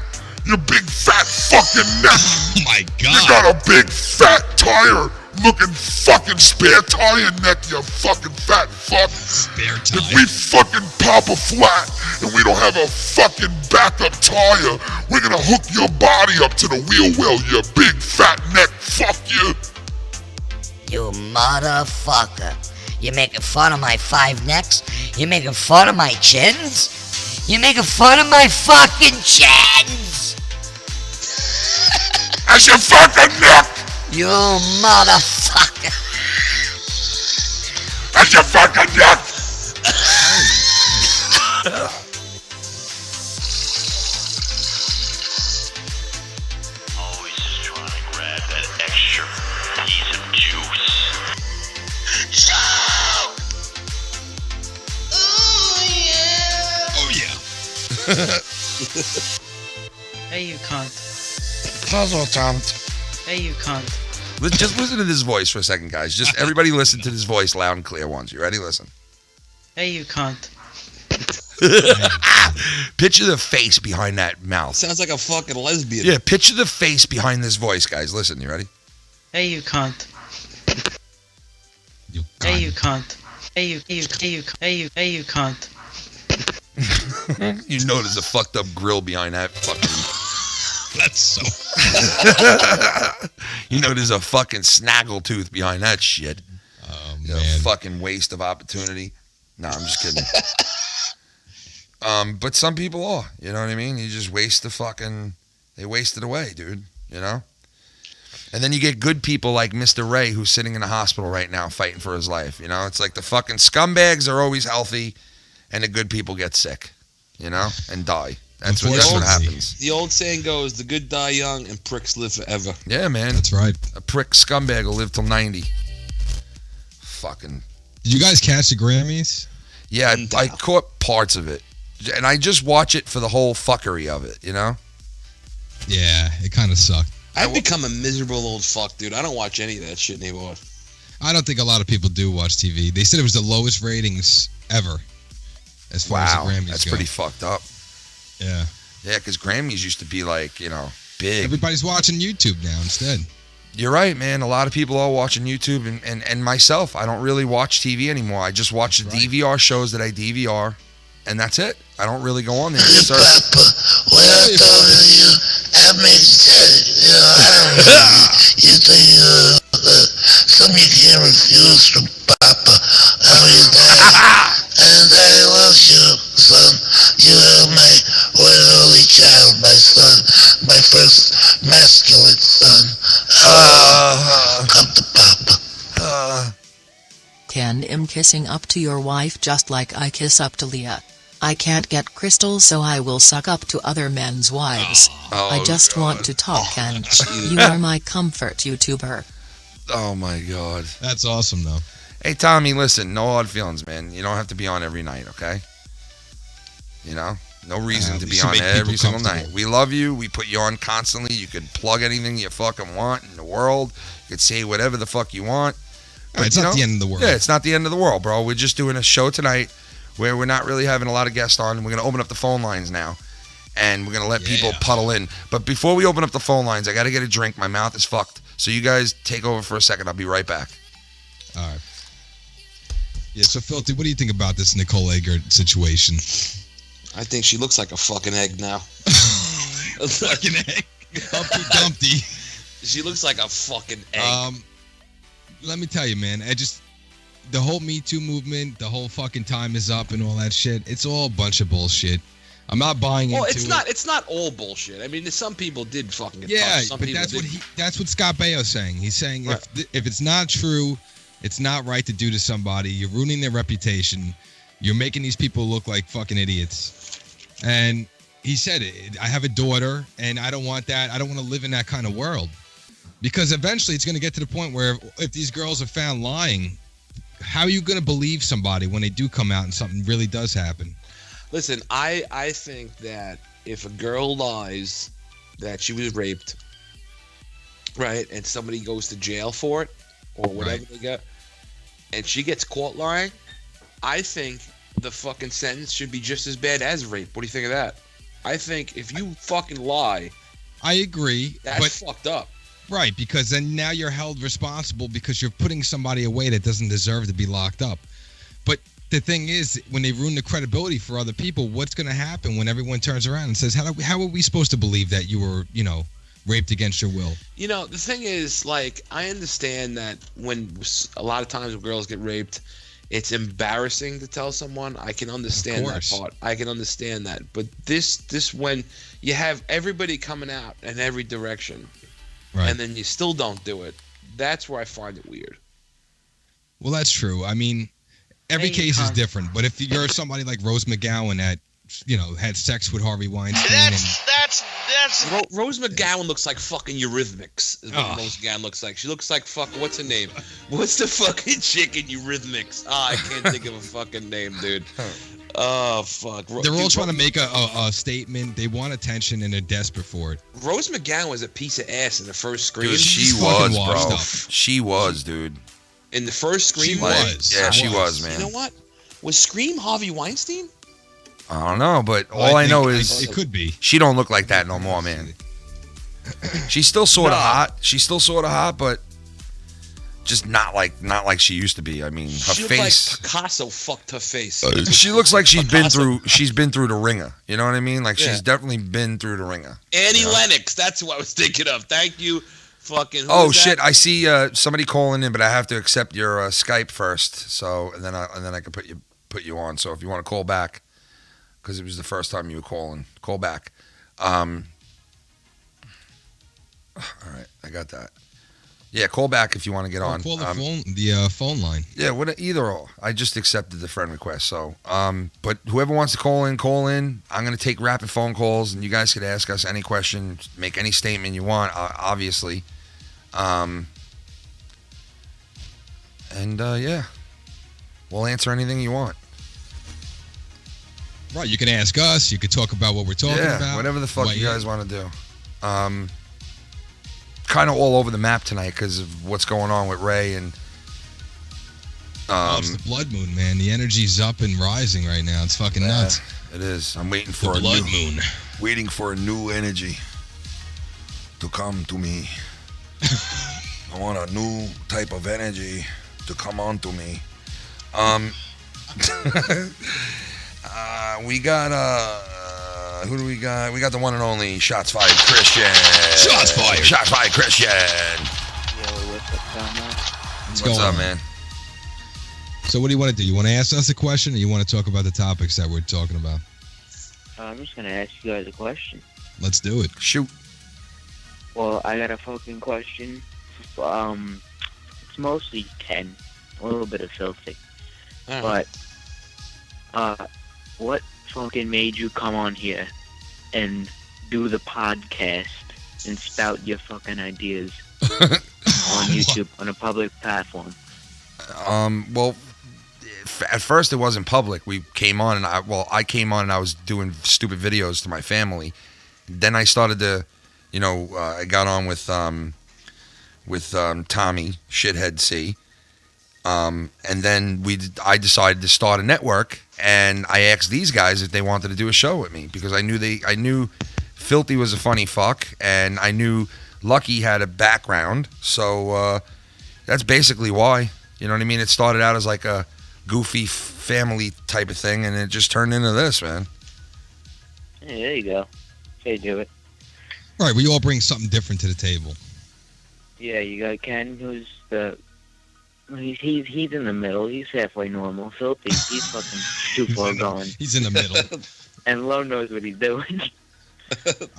Your big fat fucking neck. Oh my You god. got a big fat tire looking fucking spare tire neck, you fucking fat fuck. Spare If we fucking pop a flat and we don't have a fucking backup tire, we're gonna hook your body up to the wheel well, you big fat neck. Fuck you. You motherfucker. You making fun of my 5 necks? You making fun of my chins? You making fun of my fucking chins? How's your fucking neck? You motherfucker. How's your fucking neck? Always just trying to grab that extra piece of juice. Oh yeah. Hey, you cunt. Puzzle attempt. Hey, you cunt. Just listen to this voice for a second, guys. Just everybody listen to this voice loud and clear once. You ready? Listen. Hey, you cunt. Picture the face behind that mouth. Sounds like a fucking lesbian. Yeah, picture the face behind this voice, guys. Listen, you ready? Hey, you cunt. You Hey, cunt. you cunt. Hey, you cunt. You know there's a fucked up grill behind that fucking... That's so. You know there's a fucking snaggle tooth behind that shit. Oh You know, man. fucking waste of opportunity. No, I'm just kidding. But some people are. You know what I mean? You just waste they waste it away, dude. You know? And then you get good people like Mr. Ray, who's sitting in the hospital right now fighting for his life. You know? It's like the fucking scumbags are always healthy, and the good people get sick. You know? And die. That's what Unfortunately. happens. The old saying goes, the good die young and pricks live forever. Yeah, man. That's right. A prick scumbag will live till 90. Fucking... Did you guys catch the Grammys? Yeah, I caught parts of it. And I just watch it for the whole fuckery of it, you know? Yeah, it kind of sucked. I've become a miserable old fuck, dude. I don't watch any of that shit anymore. I don't think a lot of people do watch TV. They said it was the lowest ratings ever, as far as the Grammys that's go. pretty fucked up. Yeah. Yeah, because Grammys used to be like, big. Everybody's watching YouTube now instead. You're right, man. A lot of people are watching YouTube, and myself, I don't really watch TV anymore. I just watch the DVR shows that I DVR, and that's it. I don't really go on there. Hey, Sir. Papa, when I thought of you, I made sense. I don't know. You think some you can't refuse from Papa. I mean, Daddy loves you, son. You are my one and only child, my son, my first masculine son. Come to Papa. Ken, I'm kissing up to your wife just like I kiss up to Leah. I can't get Crystal, so I will suck up to other men's wives. I just want to talk, Ken. You are my comfort YouTuber. Oh my God. That's awesome, though. Hey, Tommy, listen, no hard feelings, man. You don't have to be on every night, okay? No reason to you be should on make every people single comfortable. night. We love you. We put you on constantly. You could plug anything you fucking want in the world. You could say whatever the fuck you want. But, It's not the end of the world. Yeah, it's not the end of the world, bro. We're just doing a show tonight where we're not really having a lot of guests on. We're going to open up the phone lines now, and we're going to let people puddle in. But before we open up the phone lines, I got to get a drink. My mouth is fucked. So you guys take over for a second. I'll be right back. All right. Yeah, so Filthy, what do you think about this Nicole Eggert situation? I think she looks like a fucking egg now. A fucking egg. Humpty Dumpty. She looks like a fucking egg. Let me tell you, man. The whole Me Too movement, the whole fucking time is up and all that shit. It's all a bunch of bullshit. I'm not buying into it. It's not all bullshit. I mean, some people did fucking get Yeah, touched. Some but people that's what Scott Baio's saying. He's saying Right. if it's not true, it's not right to do to somebody. You're ruining their reputation. You're making these people look like fucking idiots. And he said it. I have a daughter, and I don't want that. I don't want to live in that kind of world. Because eventually it's going to get to the point where if these girls are found lying, how are you going to believe somebody when they do come out and something really does happen? Listen, I think that if a girl lies that she was raped, right, and somebody goes to jail for it, or whatever they got, and she gets caught lying, I think the fucking sentence should be just as bad as rape. What do you think of that? I think if you fucking lie, I agree. that's fucked up. Right, because then now you're held responsible because you're putting somebody away that doesn't deserve to be locked up. But the thing is, when they ruin the credibility for other people, what's going to happen when everyone turns around and says, how are we supposed to believe that you were, raped against your will? The thing is, like, I understand that when a lot of times when girls get raped, it's embarrassing to tell someone. I can understand that part. I can understand that. But this when you have everybody coming out in every direction, right, and then you still don't do it, that's where I find it weird. Well, that's true. I mean, every case is different. But if you're somebody like Rose McGowan that, had sex with Harvey Weinstein. That's Rose McGowan looks like fucking Eurythmics. Is what Rose McGowan looks like. She looks like what's her name? What's the fucking chick in Eurythmics? I can't think of a fucking name, dude. Oh fuck. They're all trying to make a statement. They want attention and they're desperate for it. Rose McGowan was a piece of ass in the first Scream. Dude, she was, bro. She was, dude. In the first Scream, she was. Yeah, she was, man. You know what? Was Scream Harvey Weinstein? I don't know, but all I know is it could be. She don't look like that no more, man. She's still sort of hot. She's still sort of hot, but just not like she used to be. I mean, her she face. Like Picasso fucked her face. She looks like she's been through the ringer. You know what I mean? Like she's definitely been through the ringer. Annie Lennox. That's who I was thinking of. Thank you. Fucking. Oh shit! I see somebody calling in, but I have to accept your Skype first. So and then I can put you on. So if you want to call back, because it was the first time you were calling, call back. All right, I got that. Yeah, call back if you want to get on. Call the phone line. Yeah, either or. I just accepted the friend request. So, but whoever wants to call in, call in. I'm going to take rapid phone calls, and you guys could ask us any question, make any statement you want, obviously. Yeah, we'll answer anything you want. Right, you can ask us. You could talk about what we're talking about. Whatever the fuck you guys want to do. kind of all over the map tonight because of what's going on with Ray and. It's the blood moon, man. The energy's up and rising right now. It's fucking nuts. It is. I'm waiting for the blood moon. Waiting for a new energy to come to me. I want a new type of energy to come on to me. We got who do we got? We got the one and only Shots Fired Christian. Shots fired. Shots Fired Christian. What's up, man? So what do you want to do? You want to ask us a question, or you want to talk about the topics that we're talking about? I'm just gonna ask you guys a question. Let's do it. Shoot. Well, I got a fucking question. It's mostly Ken, a little bit of filthy. But, what fucking made you come on here and do the podcast and spout your fucking ideas on YouTube on a public platform? Well, at first it wasn't public. We came on and I came on and I was doing stupid videos to my family. Then I started to, I got on with Tommy, Shithead C. And then I decided to start a network, and I asked these guys if they wanted to do a show with me because I knew Filthy was a funny fuck, and I knew Lucky had a background. So that's basically why. You know what I mean? It started out as like a goofy family type of thing, and it just turned into this, man. Yeah, there you go. Okay, do it. All right, we all bring something different to the table. Yeah, you got Ken, who's he's in the middle. He's halfway normal. Filthy, he's fucking too far gone. He's in the middle. And Lo knows what he's doing.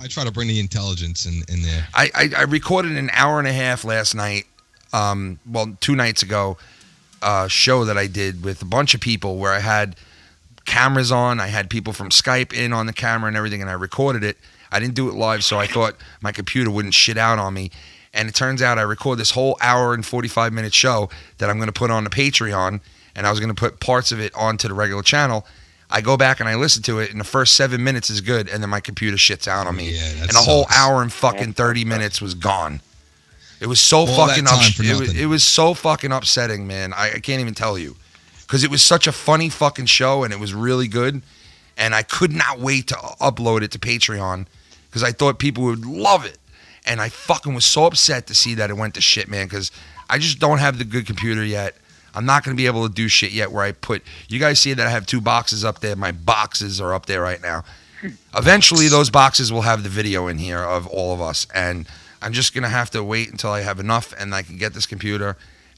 I try to bring the intelligence in there. I recorded an hour and a half last night, 2 nights ago, show that I did with a bunch of people where I had cameras on. I had people from Skype in on the camera and everything, and I recorded it. I didn't do it live, so I thought my computer wouldn't shit out on me. And it turns out I record this whole hour and 45-minute show that I'm going to put on the Patreon, and I was going to put parts of it onto the regular channel. I go back and I listen to it, and the first 7 minutes is good, and then my computer shits out on me. Yeah, and the whole hour and fucking 30 minutes was gone. It was so fucking it was so fucking upsetting, man. I can't even tell you. Because it was such a funny fucking show, and it was really good, and I could not wait to upload it to Patreon because I thought people would love it. And I fucking was so upset to see that it went to shit, man, because I just don't have the good computer yet. I'm not going to be able to do shit yet where I put... You guys see that I have 2 boxes up there. My boxes are up there right now. Eventually, those boxes will have the video in here of all of us. And I'm just going to have to wait until I have enough and I can get this computer,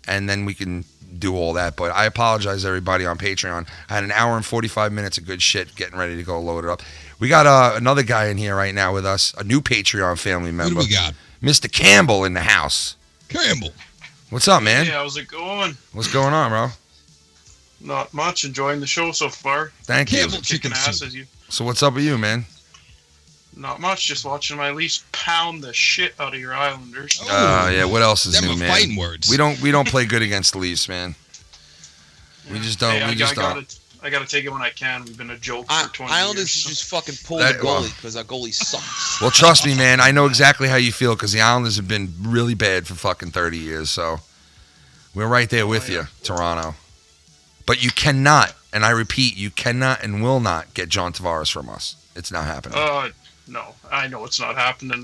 and then we can do all that. But I apologize to everybody on Patreon. I had an hour and 45 minutes of good shit getting ready to go load it up. We got another guy in here right now with us, a new Patreon family member. What do we got? Mr. Campbell in the house. Campbell. What's up, man? Hey, how's it going? What's going on, bro? Not much. Enjoying the show so far. Thank you. Campbell chicken ass soup. as you. So what's up with you, man? Not much. Just watching my Leafs pound the shit out of your Islanders. Yeah. What else is Them new, are man? fighting words. We don't play good against the Leafs, man. We just don't. Hey, I gotta take it when I can. We've been a joke for 20 Islanders years. just fucking pull That- the goalie because our goalie sucks. Well, trust me, man. I know exactly how you feel because the Islanders have been really bad for fucking 30 years. So we're right there with you, Toronto. But you cannot, and I repeat, you cannot and will not get John Tavares from us. It's not happening. No, I know it's not happening.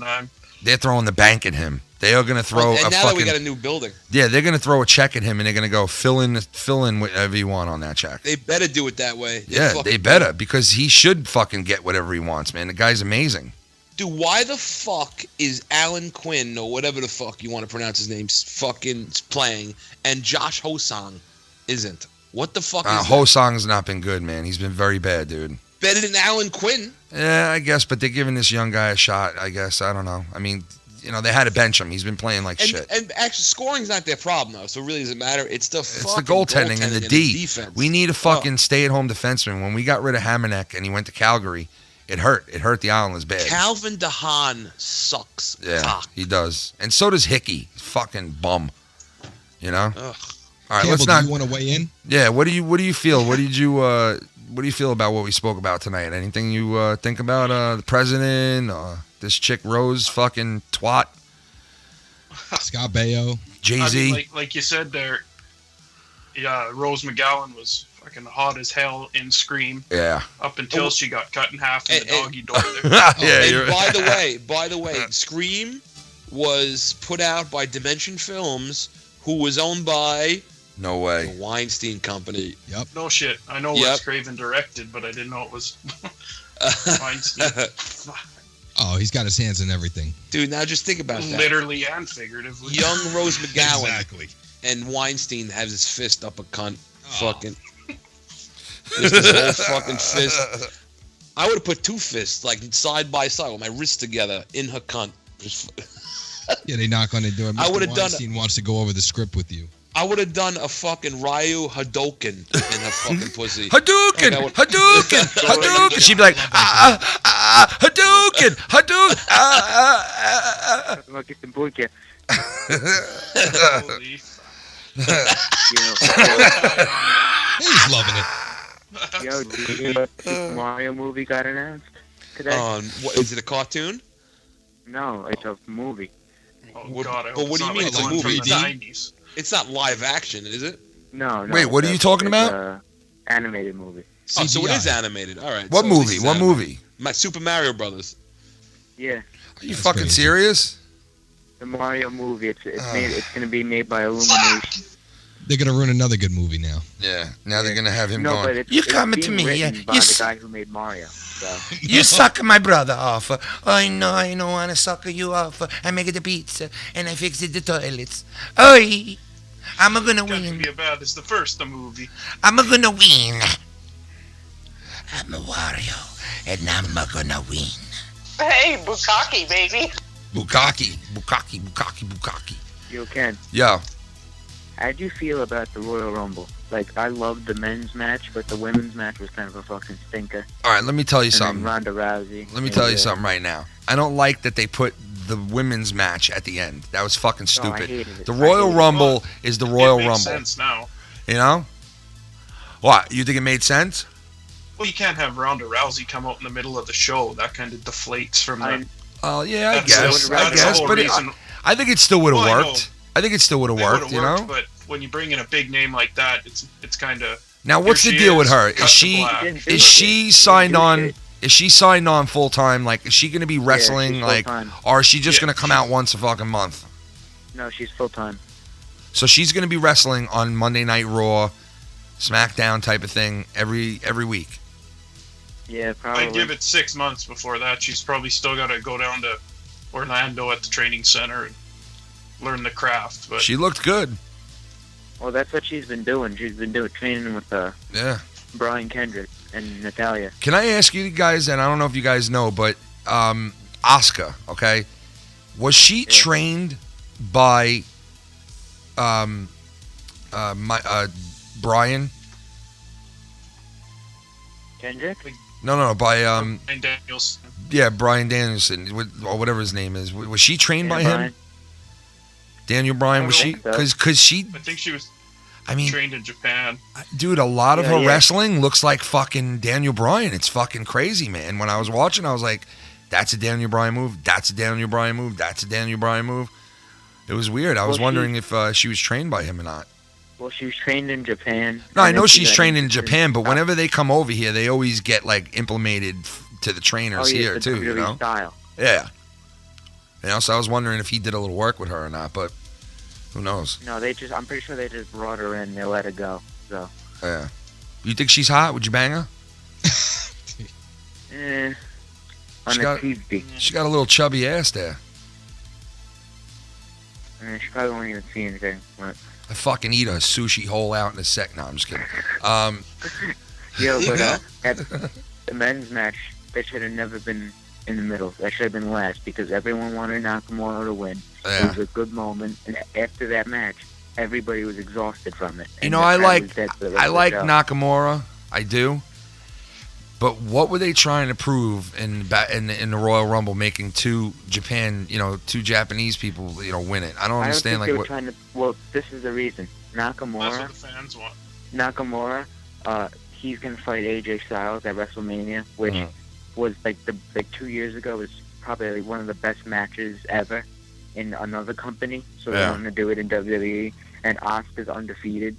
They're throwing the bank at him. They are going to throw and a now fucking... that we got a new building, Yeah, they're going to throw a check at him, and they're going to go fill in whatever you want on that check. they better do it that way. Yeah, they better, because he should fucking get whatever he wants, man. The guy's amazing. Dude, why the fuck is Alan Quinn, or whatever the fuck you want to pronounce his name, fucking playing, and Josh Hosang isn't? What the fuck is that? Hosang's not been good, man. He's been very bad, dude. Better than Alan Quinn? Yeah, I guess, but they're giving this young guy a shot, I guess. I don't know. I mean, they had to bench him. He's been playing like shit. And actually, scoring's not their problem, though, so it really doesn't matter. It's the goaltending and the D. defense. We need a fucking stay-at-home defenseman. When we got rid of Hamernick and he went to Calgary, it hurt. It hurt the Islanders bad. Calvin DeHaan sucks. Yeah, cock. he does. And so does Hickey. Fucking bum. Ugh. All right, Campbell, let's not... do you want to weigh in? Yeah, what do you feel? What do you feel about what we spoke about tonight? Anything you think about the president, this chick Rose fucking twat? Scott Baio. Jay-Z. I mean, like you said there, yeah, Rose McGowan was fucking hot as hell in Scream. Yeah. Up until she got cut in half in the doggy door there. Yeah, And by the way, Scream was put out by Dimension Films, who was owned by No way. the Weinstein Company. Yep. No shit. I know Yep. Wes Craven directed, but I didn't know it was Weinstein. Oh, he's got his hands in everything. Dude, now just think about that. Literally and figuratively. Young Rose McGowan Exactly. and Weinstein has his fist up a cunt. Fucking. Just his whole fucking fist. I would have put two fists, like side by side, with my wrists together in her cunt. Yeah, they knock on the door. I Mr. would've done- Weinstein wants to go over the script with you. I would have done a fucking Ryu Hadouken in her fucking pussy. Hadouken! Like, I would- Hadouken! Hadouken! She'd be like, Hadouken! Hadouken! Look at the boy, yeah. Holy He's loving it. Yo, did you hear the Super Mario movie got announced today? What, is it a cartoon? No, it's a movie. Oh god, I But hope what it's do you not mean like it's a one movie? from It's the not- 90s. It's not live action, is it? No. Wait, what are you talking about? Animated movie. Oh, so it CGI. is animated. All right. What so movie? this is What animated. movie? My Super Mario Brothers. Yeah, Are you That's fucking crazy. serious? the Mario movie. It's gonna be made by Illumination. They're gonna ruin another good movie now. Yeah. Now they're gonna have him No, but going. it's, You it's coming being to me? written Yeah. by You, the guy who made Mario. So you suck my brother off. I know I don't want to suck you off. I make the pizza and I fix the toilets. Oi, I'm gonna Can't win. be as bad as the first movie. I'm gonna win. I'm a Wario and I'm gonna win. Hey, Bukkake, baby. Bukaki. Yo, Ken, Yo, how'd you feel about the Royal Rumble? Like, I loved the men's match, but the women's match was kind of a fucking stinker. all right. Let me tell you And something. then Ronda Rousey. Let me tell you something right now. I don't like that they put the women's match at the end. That was fucking No, I stupid. hated it. The I Royal hated it. Rumble is the Royal it makes Rumble. sense now. You know? What? You think it made sense? Well, you can't have Ronda Rousey come out in the middle of the show. That kind of deflates from the. Oh yeah, I That's guess. the- I that's the guess, whole but reason. I think it still would have Well, I know. worked. I think it still would have It worked. would've You worked, know? But when you bring in a big name like that, it's kind of. Now, what's the deal with her? Is she signed on? Is she signed on full time? Like, is she going to be wrestling? she's Like, full-time. or is she just Yeah, going to come out once a fucking month? No, she's full time. So she's going to be wrestling on Monday Night Raw, SmackDown type of thing every week. Yeah, probably. I'd give it 6 months before that. She's probably still got to go down to Orlando at the training center and learn the craft. But She looked good. Well, that's what she's been doing. She's been training with Yeah. Brian Kendrick and Natalia. Can I ask you guys, and I don't know if you guys know, but Asuka, okay, was she trained by Brian? Kendrick? No, by and Danielson. yeah, Brian Danielson, or whatever his name is. Was she trained by Brian. him? Daniel Bryan, was she? think so. Because she, I think she was I mean, trained in Japan. dude, a lot of Yeah, her yeah. wrestling looks like fucking Daniel Bryan. It's fucking crazy, man. When I was watching, I was like, that's a Daniel Bryan move. That's a Daniel Bryan move. That's a Daniel Bryan move. It was weird. I was Well, wondering if she was trained by him or not. Well, she was trained in Japan. No, I and know then she she's got trained in into- Japan, but whenever they come over here, they always get like implemented to the trainers Oh, yeah, here the too. You WWE know? style. Yeah. You know, so I was wondering if he did a little work with her or not, but who knows? No, I'm pretty sure they just brought her in. They let her go. So, Yeah. You think she's hot? Would you bang her? on She a got- Tuesday. She got a little chubby ass there. She probably won't even see anything. But, I fucking eat a sushi hole out in a sec. No, I'm just kidding. yo, but at the men's match, that should have never been in the middle. That should have been last because everyone wanted Nakamura to win. It Yeah. was a good moment, and after that match, everybody was exhausted from it. You And know, the I crowd like was dead for the rest I of the like show. Nakamura. I do. But what were they trying to prove in the Royal Rumble, making two Japanese people, win it? I don't I understand. don't think they were Like, trying to. Well, this is the reason. That's what Nakamura, the fans want. he's gonna fight AJ Styles at WrestleMania, which was like 2 years ago was probably one of the best matches ever. in another company, so they Yeah. want to do it in WWE. And Asuka's undefeated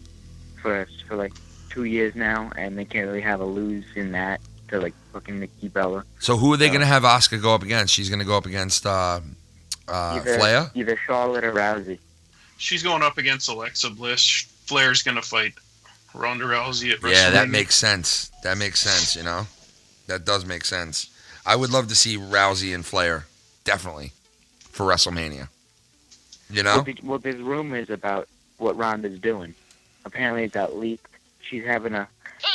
for like 2 years now, and they can't really have a lose in that to like fucking Nikki Bella. So who are they gonna have Asuka go up against? She's gonna go up against Flair. Either Charlotte or Rousey. She's going up against Alexa Bliss. Flair's gonna fight Ronda Rousey at WrestleMania. Yeah, that makes sense. That makes sense. You know, that does make sense. I would love to see Rousey and Flair, definitely, for WrestleMania. You know? Well, there's rumors about what Ronda's doing. Apparently, it got leaked. She's having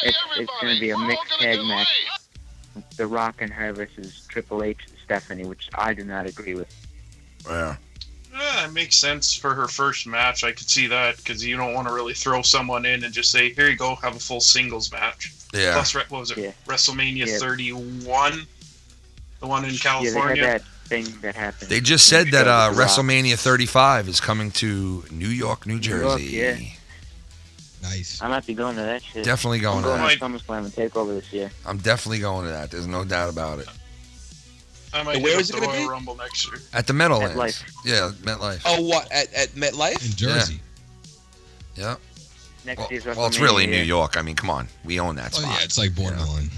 it's going to be a mixed tag match. The Rock and her versus Triple H and Stephanie, which I do not agree with. Yeah. Yeah, it makes sense for her first match. I could see that because you don't want to really throw someone in and just say, "Here you go, have a full singles match." Yeah. Plus, what was it? Yeah. WrestleMania 31, the one in Yeah, California. they had that thing that happened. They just said that The Rock. WrestleMania 35 is coming to New York, New Jersey. yeah. Nice. I might be going to that shit. Definitely going I'm to going that. to SummerSlam and TakeOver this year. I'm definitely going to that. There's no doubt about it. I might Where hit is up it the gonna Royal be? Rumble next year. At the Meadowlands. MetLife. Yeah, MetLife. Oh, what at MetLife? In Jersey. Yeah. Next year's Well, it's really WrestleMania. New York. I mean, come on. We own that Oh spot. yeah, it's like borderline.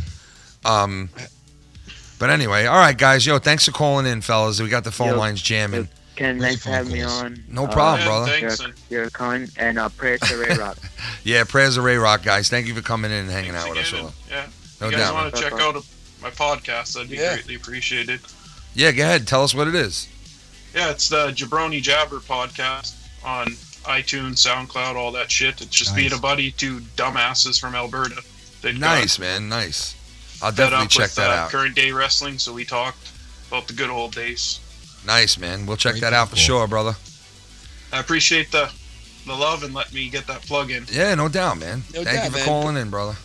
But anyway, all right, guys. Yo, thanks for calling in, fellas. We got the phone Yo, lines jamming. Ken, Great thanks for phone having me calls. on. No problem, Yeah, brother. thanks. You're a con, and prayers to Ray Rock. Yeah, prayers of Ray Rock, guys. Thank you for coming in and hanging Thanks out with us. again, All. yeah. No If you guys doubt. want to check out my podcast, that'd be Yeah. greatly appreciated. Yeah, go ahead. Tell us what it is. Yeah, it's the Jabroni Jabber podcast on iTunes, SoundCloud, all that shit. It's just Nice. being a buddy to dumbasses from Alberta. That Nice, man. Nice. I'll got fed definitely up check with, that out. Current day wrestling, so we talked about the good old days. Nice, man. We'll check Great that out for phone call. sure, brother. I appreciate the love and let me get that plug in. Yeah, no doubt, man. No Thank doubt, you for man. calling in, brother.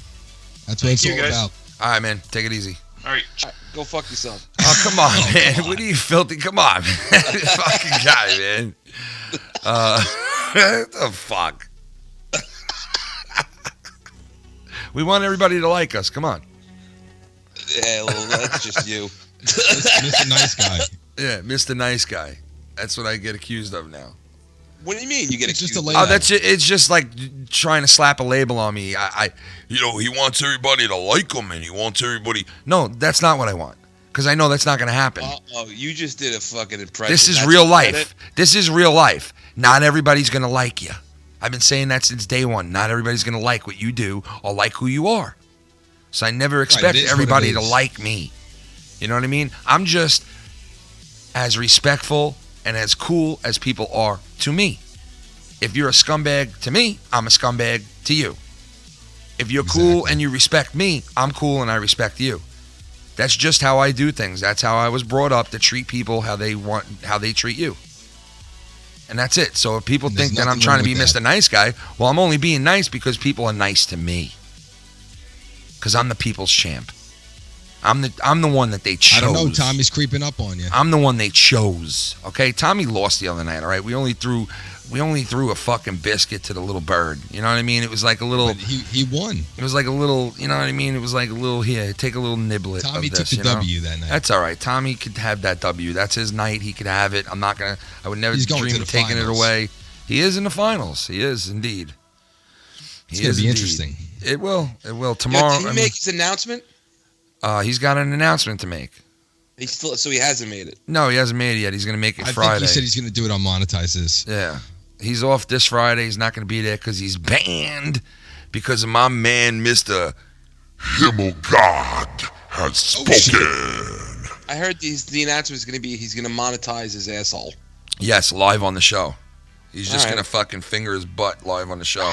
That's what Thank it's you, all guys. about. All right, man. Take it easy. All right. All right, go fuck yourself. Oh, come on, man. What are you filthy? Come on, man. Fucking guy, man. What the fuck? We want everybody to like us. Come on. Yeah, well, that's just you. Mr. Nice Guy. Yeah, Mr. Nice Guy. That's what I get accused of now. What do you mean? You get It's just accused? a Oh, layout. that's it. It's just like trying to slap a label on me. He wants everybody to like him, and he wants everybody. No, that's not what I want. Because I know that's not going to happen. Oh, you just did a fucking impression. This is That's real it? life. This is real life. Not everybody's going to like you. I've been saying that since day one. Not everybody's going to like what you do or like who you are. So I never expect it is what it everybody to is. like me. You know what I mean? I'm just as respectful and as cool as people are to me. If you're a scumbag to me, I'm a scumbag to you. If you're cool Exactly. and you respect me, I'm cool and I respect you. That's just how I do things. That's how I was brought up, to treat people how they treat you. And that's it. So if people And there's think that I'm nothing trying to wrong be with Mr. Nice Guy, well, I'm only being nice because people are nice to me. Because I'm the people's champ. I'm the one that they chose. I don't know. Tommy's creeping up on you. I'm the one they chose. Okay, Tommy lost the other night. All right, we only threw a fucking biscuit to the little bird. You know what I mean? It was like a little. But he won. It was like a little. You know what I mean? It was like a little. Here, take a little niblet. Tommy of took this, the you know? W that night. That's all right. Tommy could have that W. That's his night. He could have it. I'm not gonna. I would never He's going dream to of the taking finals. it away. He is in the finals. He is indeed. It's going to be interesting. It will. It will. Yo, Tomorrow. did he make his announcement? He's got an announcement to make. So he hasn't made it. No, he hasn't made it yet. He's gonna make it I Friday. think he said he's going to do it on Monetizes. Yeah. He's off this Friday. He's not going to be there because he's banned because of my man, Mr. Himmelgard has spoken. I heard the announcement is going to be he's going to monetize his asshole. Yes, live on the show. He's just All right. going to fucking finger his butt live on the show.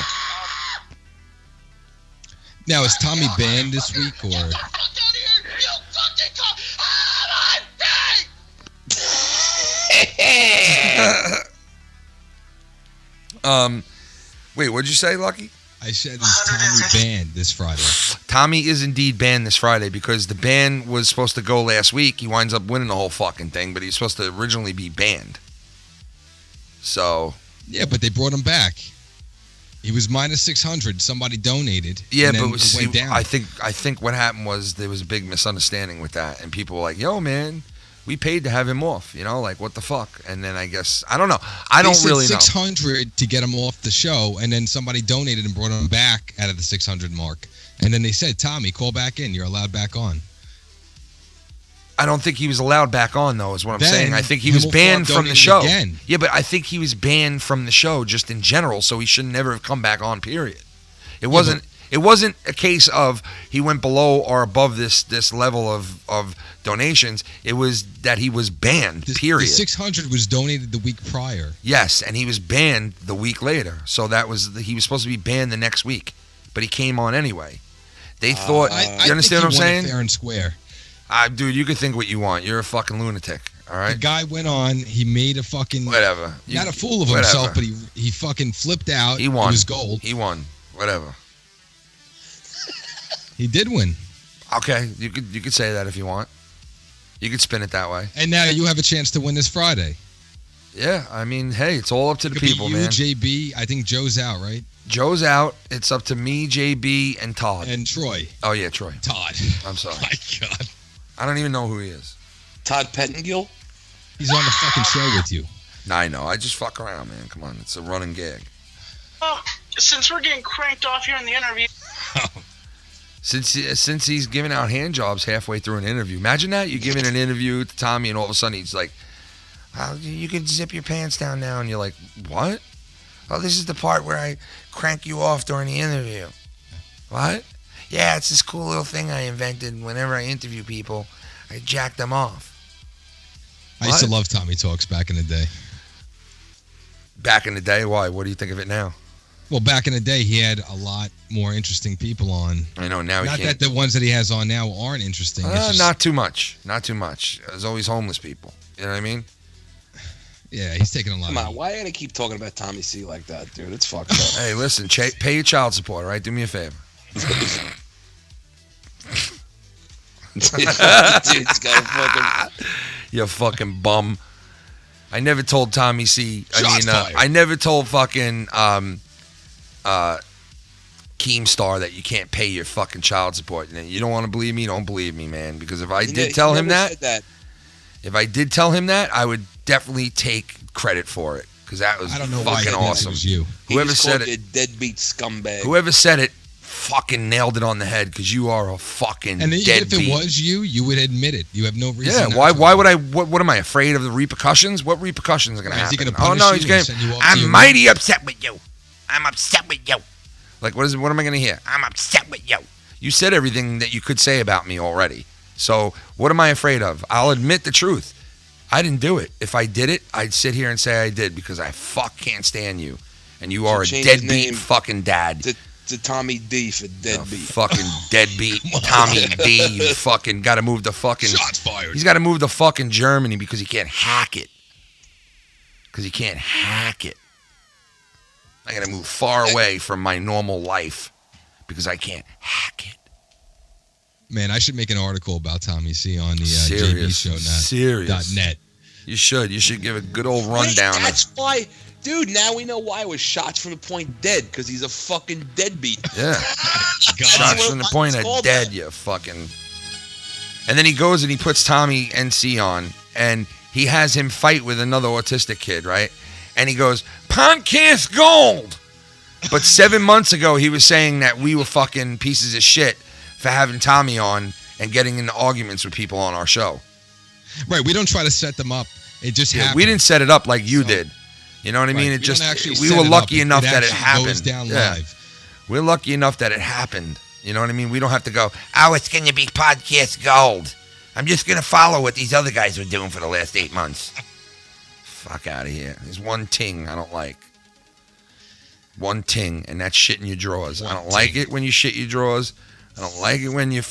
Now, is Tommy banned this week or? Wait, what'd you say, Lucky? I said, is Tommy banned this Friday? Tommy is indeed banned this Friday because the ban was supposed to go last week. He winds up winning the whole fucking thing, but he's supposed to originally be banned. So. Yeah, but they brought him back. He was minus 600. Somebody donated. Yeah, and then but it went down. I think what happened was there was a big misunderstanding with that, and people were like, "Yo, man, We paid to have him off, like what the fuck? And then I guess I don't know. I don't really know. 600 to get him off the show, and then somebody donated and brought him back out of the 600 mark. And then they said, Tommy, call back in. You're allowed back on. I don't think he was allowed back on, though, is what I'm Then saying. I think he was banned from the donated show. again. Yeah, but I think he was banned from the show just in general, so he should never have come back on, period. It wasn't a case of he went below or above this level of donations. It was that he was banned, period. The 600 was donated the week prior. Yes, and he was banned the week later. So he was supposed to be banned the next week, but he came on anyway. They thought, you understand what I'm saying? Fair and square. Dude, you can think what you want. You're a fucking lunatic, all right? The guy went on. He made a fucking... Whatever. Not a fool of himself, but he fucking flipped out. He won. It was gold. He won. Whatever. He did win. Okay, you could say that if you want. You could spin it that way. And now you have a chance to win this Friday. Yeah, I mean, hey, it's all up to the people, you, man. JB, I think Joe's out, right? Joe's out. It's up to me, JB, and Todd. And Troy. Oh, yeah, Troy. Todd. I'm sorry. My God. I don't even know who he is. Todd Pettingill? He's on the fucking show with you. Nah, I know. I just fuck around, man. Come on. It's a running gag. Oh, since we're getting cranked off here in the interview. Since he's giving out hand jobs halfway through an interview. Imagine that. You're giving an interview to Tommy, and all of a sudden he's like, oh, you can zip your pants down now. And you're like, what? Oh, this is the part where I crank you off during the interview. What? Yeah, it's this cool little thing I invented. Whenever I interview people, I jack them off. I used to love Tommy Talks back in the day. Back in the day? Why? What do you think of it now? Well, back in the day, he had a lot more interesting people on. I know, now he can't. Not that the ones that he has on now aren't interesting. Not too much. Not too much. There's always homeless people. You know what I mean? Yeah, he's taking a lot. Come on, why gotta keep talking about Tommy C like that, dude? It's fucked up. Hey, listen, pay your child support, all right? Do me a favor. Dude's got a fucking... You fucking bum. I never told Tommy C. Fired. I never told fucking Keemstar that you can't pay your fucking child support. You don't want to believe me? Don't believe me, man. Because if I did tell him that, if I did tell him that, I would definitely take credit for it. Because that was fucking awesome. It was you. Whoever said you it, a deadbeat scumbag. whoever said it, fucking nailed it on the head. Because you are a fucking And deadbeat. even if it was you, you would admit it. You have no reason. Yeah, why would I? What am I afraid of the repercussions? What repercussions are going to happen? Is he gonna punish he's you going and send you off to I'm your mighty upset with you. I'm upset with you. Like, what am I going to hear? I'm upset with you. You said everything that you could say about me already. So what am I afraid of? I'll admit the truth. I didn't do it. If I did it, I'd sit here and say I did because I can't stand you. And you are a deadbeat fucking dad. To Tommy D for deadbeat. Fucking deadbeat Tommy D. You fucking got to move the fucking... Shots fired. He's got to move to fucking Germany because he can't hack it. Because he can't hack it. I got to move far away from my normal life because I can't hack it. Man, I should make an article about Tommy C on the Serious. JBShow.net. You should. You should give a good old rundown. That's why... Dude, now we know why it was shots from the point dead, because he's a fucking deadbeat. Yeah. Shots from the point of dead, you fucking... And then he goes and he puts Tommy NC on, and he has him fight with another autistic kid, right? And he goes, podcast gold! But 7 months ago, he was saying that we were fucking pieces of shit for having Tommy on and getting into arguments with people on our show. Right, we don't try to set them up. It just happens. We didn't set it up like you did. You know what I mean? It just we were lucky enough that it happened. Goes down live. We're lucky enough that it happened. You know what I mean? We don't have to go, oh, it's going to be podcast gold. I'm just going to follow what these other guys were doing for the last 8 months. Fuck out of here. There's one ting I don't like. One ting, and that's shit in your drawers. I don't like it when you shit your drawers. I don't like it when you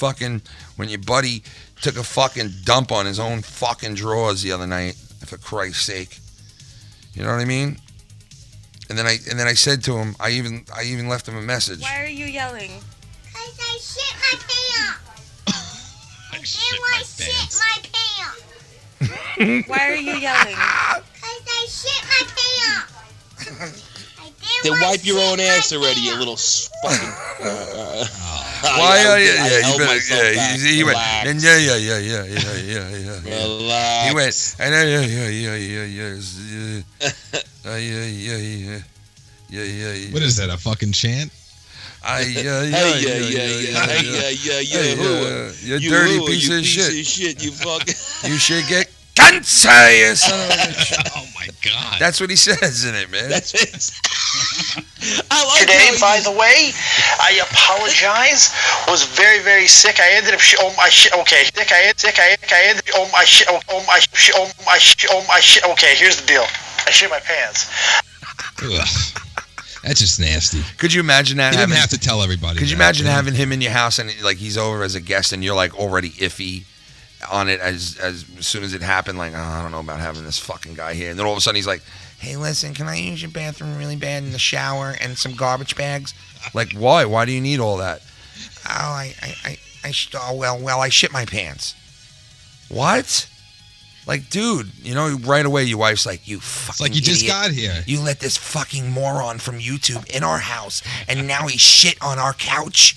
when your buddy took a fucking dump on his own fucking drawers the other night, for Christ's sake. You know what I mean? And then I said to him, I even left him a message. Why are you yelling? Cause I shit my pants. I shit my pants. Why are you yelling? Cause I shit my pants. Then wipe your own ass already, you little fucking... Why are you? I Yeah, held you better. myself Yeah, back. he went. Relax. And yeah. Relax. He went. And yeah. What is that? A fucking chant? Yeah. You dirty who? piece You of shit. You fucking. You should get cancer, you son of a bitch. Oh my god. That's what he says in it, man. That's it. I like Today, by the way, I apologize. Was very, very sick. I ended up oh my shit. Okay, sick. I ended oh my shit. Oh my shit. Oh my shit. Oh my shit. Okay, here's the deal. I shit my pants. Ugh. That's just nasty. Could you imagine that? You didn't have to tell everybody. Could you that, imagine man. having him in your house and like he's over as a guest and you're like already iffy on it as soon as it happened? Like, oh, I don't know about having this fucking guy here. And then all of a sudden he's like, hey, listen, can I use your bathroom really bad in the shower and some garbage bags? Like, why? Why do you need all that? Oh, I shit my pants. What? Like, dude, you know, right away your wife's like, you fucking It's like you just idiot. got here. You let this fucking moron from YouTube in our house, and now he shit on our couch.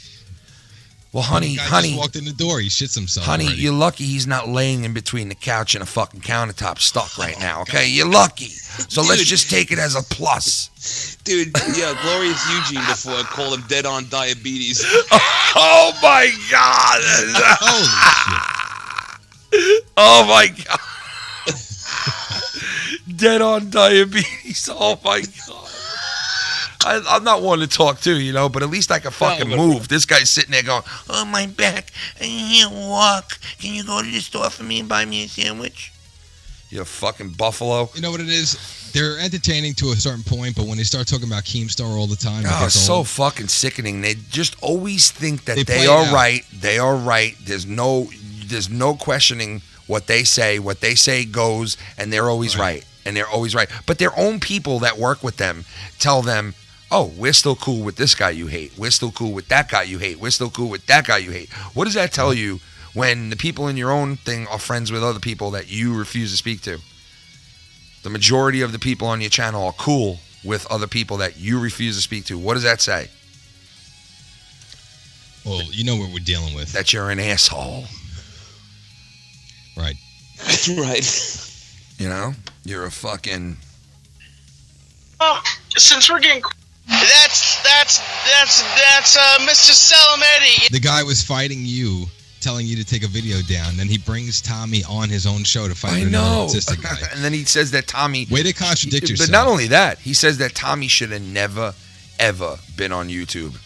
Well, honey, just walked in the door. He shits himself. honey, already. you're lucky he's not laying in between the couch and a fucking countertop stuck right now, okay? You're lucky. So let's just take it as a plus. Dude, yeah, Glorious Eugene before I called him dead on diabetes. Oh, my God. Holy Oh, my God. Dead on diabetes. Oh, my God. I'm not one to talk to, you know, but at least I can fucking move. This guy's sitting there going, oh, my back, I can't walk. Can you go to the store for me and buy me a sandwich? You fucking buffalo. You know what it is? They're entertaining to a certain point, but when they start talking about Keemstar all the time, it Oh, gets so old. fucking sickening. They just always think that They they play are it out. right. They are right. There's no questioning what they say. What they say goes, and they're always right. And they're always right. But their own people that work with them tell them, oh, we're still cool with this guy you hate. We're still cool with that guy you hate. We're still cool with that guy you hate. What does that tell you when the people in your own thing are friends with other people that you refuse to speak to? The majority of the people on your channel are cool with other people that you refuse to speak to. What does that say? Well, you know what we're dealing with. That you're an asshole. Right. Right. You know? You're a fucking... Oh, since we're getting... That's Mr. Salametti. The guy was fighting you, telling you to take a video down. Then he brings Tommy on his own show to fight I another know. autistic guy. And then he says that Tommy... Way to contradict yourself. But not only that, he says that Tommy should have never, ever been on YouTube.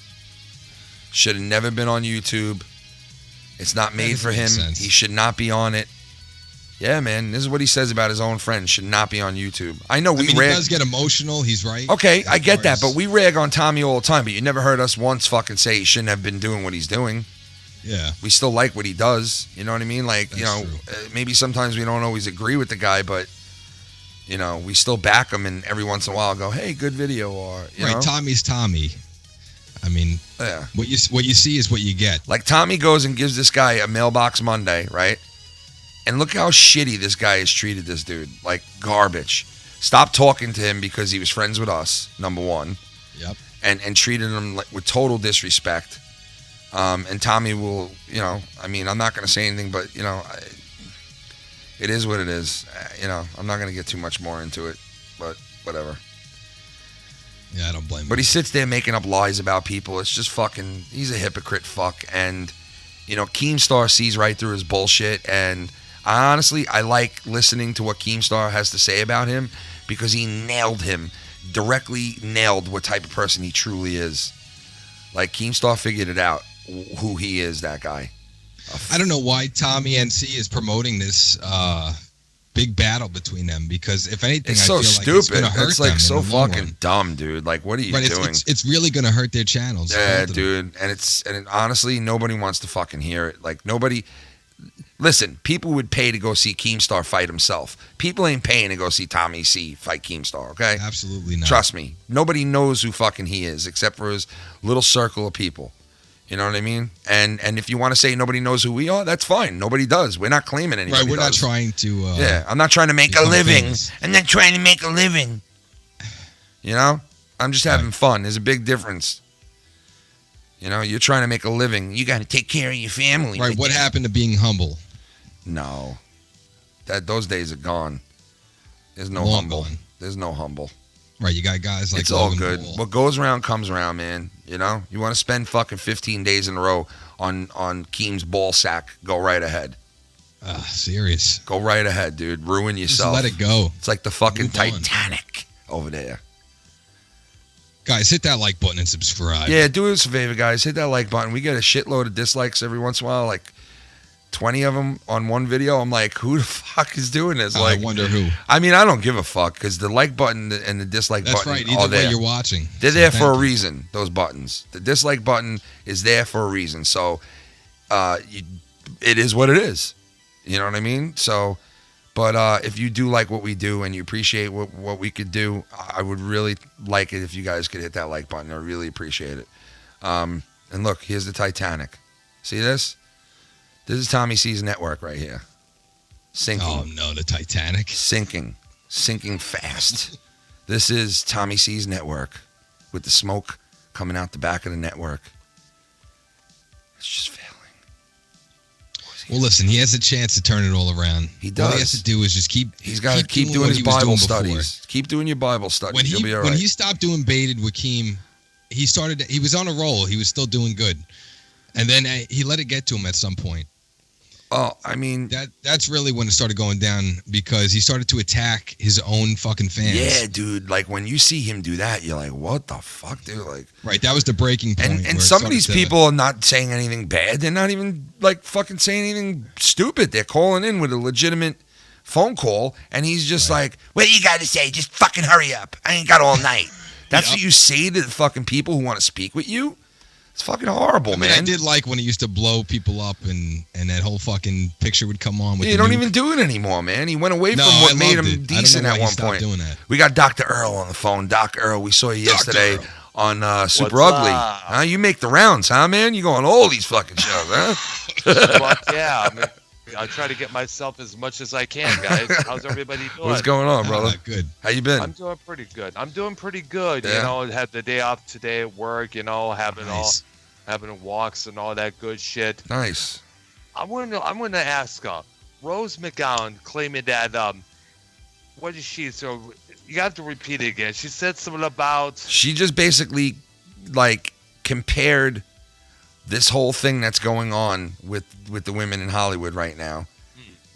Should have never been on YouTube. It's not made for him. make sense. He should not be on it. Yeah, man. This is what he says about his own friends. Should not be on YouTube. I know he does get emotional. He's right. Okay, I get that, but we rag on Tommy all the time. But you never heard us once fucking say he shouldn't have been doing what he's doing. Yeah. We still like what he does. You know what I mean? Like, That's you know, true. maybe sometimes we don't always agree with the guy, but, you know, we still back him and every once in a while go, hey, good video, or, you know. Tommy's Tommy. I mean, Yeah. what you see is what you get. Like, Tommy goes and gives this guy a mailbox Monday, right? And look how shitty this guy has treated this dude. Like, garbage. Stop talking to him because he was friends with us, number one. Yep. And treated him like, with total disrespect. And Tommy will, you know, I mean, I'm not going to say anything, but, you know, it is what it is. You know, I'm not going to get too much more into it, but whatever. Yeah, I don't blame him. But he sits there making up lies about people. It's just fucking, he's a hypocrite fuck. And, you know, Keemstar sees right through his bullshit. And I like listening to what Keemstar has to say about him because he directly nailed what type of person he truly is. Like, Keemstar figured it out, who he is, that guy. I don't know why Tommy NC is promoting this big battle between them because if anything, It's I so feel stupid. like it's going to hurt It's like them so in the long fucking run. dumb, dude. Like, what are you Right, doing? it's really going to hurt their channels. Yeah, both of them. dude. And honestly, nobody wants to fucking hear it. Like, nobody. Listen, people would pay to go see Keemstar fight himself. People ain't paying to go see Tommy C fight Keemstar, okay? Absolutely not. Trust me. Nobody knows who fucking he is except for his little circle of people. You know what I mean? And if you want to say nobody knows who we are, that's fine. Nobody does. We're not claiming anybody. Right, we're not does. trying to. Yeah, I'm not trying to make a become living. famous. I'm not trying to make a living. You know? I'm just having fun. There's a big difference. You know, you're trying to make a living. You got to take care of your family. Right. What happened to being humble? No. Those days are gone. There's no Long humble. gone. There's no humble. Right. You got guys like it's all Logan good. Paul. What goes around comes around, man. You know, you want to spend fucking 15 days in a row on Keem's ball sack? Go right ahead. Serious. Go right ahead, dude. Ruin yourself. Just let it go. It's like the fucking Move on. Titanic over there. Guys, hit that like button and subscribe. Yeah, do us a favor, guys. Hit that like button. We get a shitload of dislikes every once in a while, like 20 of them on one video. I'm like, who the fuck is doing this? Like, I wonder who. I mean, I don't give a fuck because the like button and the dislike That's button right. are Either way there. you're watching. They're So there for a thank you. reason, those buttons. The dislike button is there for a reason. So it is what it is. You know what I mean? So, but if you do like what we do and you appreciate what we could do, I would really like it if you guys could hit that like button. I really appreciate it. And look, here's the Titanic. See this? This is Tommy C's network right here. Sinking. Oh, no, the Titanic. Sinking fast. This is Tommy C's network with the smoke coming out the back of the network. It's just failing. Well, listen, he has a chance to turn it all around. He does. All he has to do is just keep. He's got to keep doing what his he was Bible doing before. studies. Keep doing your Bible studies. You'll be all right. When he stopped doing Baited with Keem, he was on a roll. He was still doing good. And then he let it get to him at some point. Oh, I mean, that's really when it started going down because he started to attack his own fucking fans. Yeah, dude. Like when you see him do that, you're like, what the fuck, dude? Like, right, that was the breaking point. And where it some of these started to- people are not saying anything bad. They're not even like fucking saying anything stupid. They're calling in with a legitimate phone call, and he's just like, "What do you got to say? Just fucking hurry up. I ain't got all night." That's what you say to the fucking people who want to speak with you. It's fucking horrible, I mean, man. I did like when he used to blow people up and that whole fucking picture would come on with You the don't nuke. even do it anymore, man. He went away No, from what I made loved him it. I don't know decent why at he one stopped point. doing that. We got Dr. Earl on the phone. Doc Earl, we saw you yesterday Earl. on Super What's Ugly. up? Huh? You make the rounds, huh, man? You go on all these fucking shows, huh? Fuck yeah. I try to get myself as much as I can, guys. How's everybody doing? What's going on, brother? Good. How you been? I'm doing pretty good. You Yeah. know, had the day off today at work, you know, having walks and all that good shit. Nice. I'm gonna ask Rose McGowan claiming that what is she? So you have to repeat it again. She said something about She just basically like compared this whole thing that's going on with the women in Hollywood right now.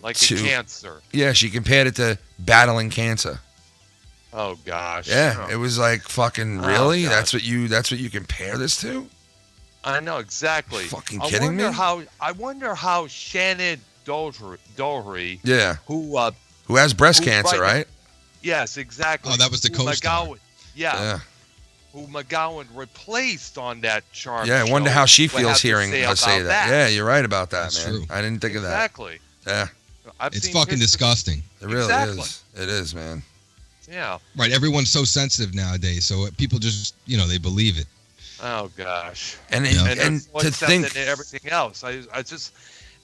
like to- a cancer. Yeah, she compared it to battling cancer. Oh gosh. Yeah, it was like fucking really. God. That's what you compare this to? I know exactly. Fucking kidding me? I wonder how Shannon Doherty, Yeah. who has breast who- cancer, right? Yes, exactly. Oh, that was the Who co-star. McGowan, yeah. Yeah. Who McGowan replaced on that charm. Yeah, I wonder show how she would have feels to hearing say us say about that. Yeah, you're right about that, That's man. true. I didn't think of that. Exactly. Yeah. I've It's seen fucking pictures- disgusting. It really Exactly. is. It is, man. Yeah. Right, everyone's so sensitive nowadays, so people just, they believe it. Oh gosh. And Yeah. and they're so to accepting think and everything else. I just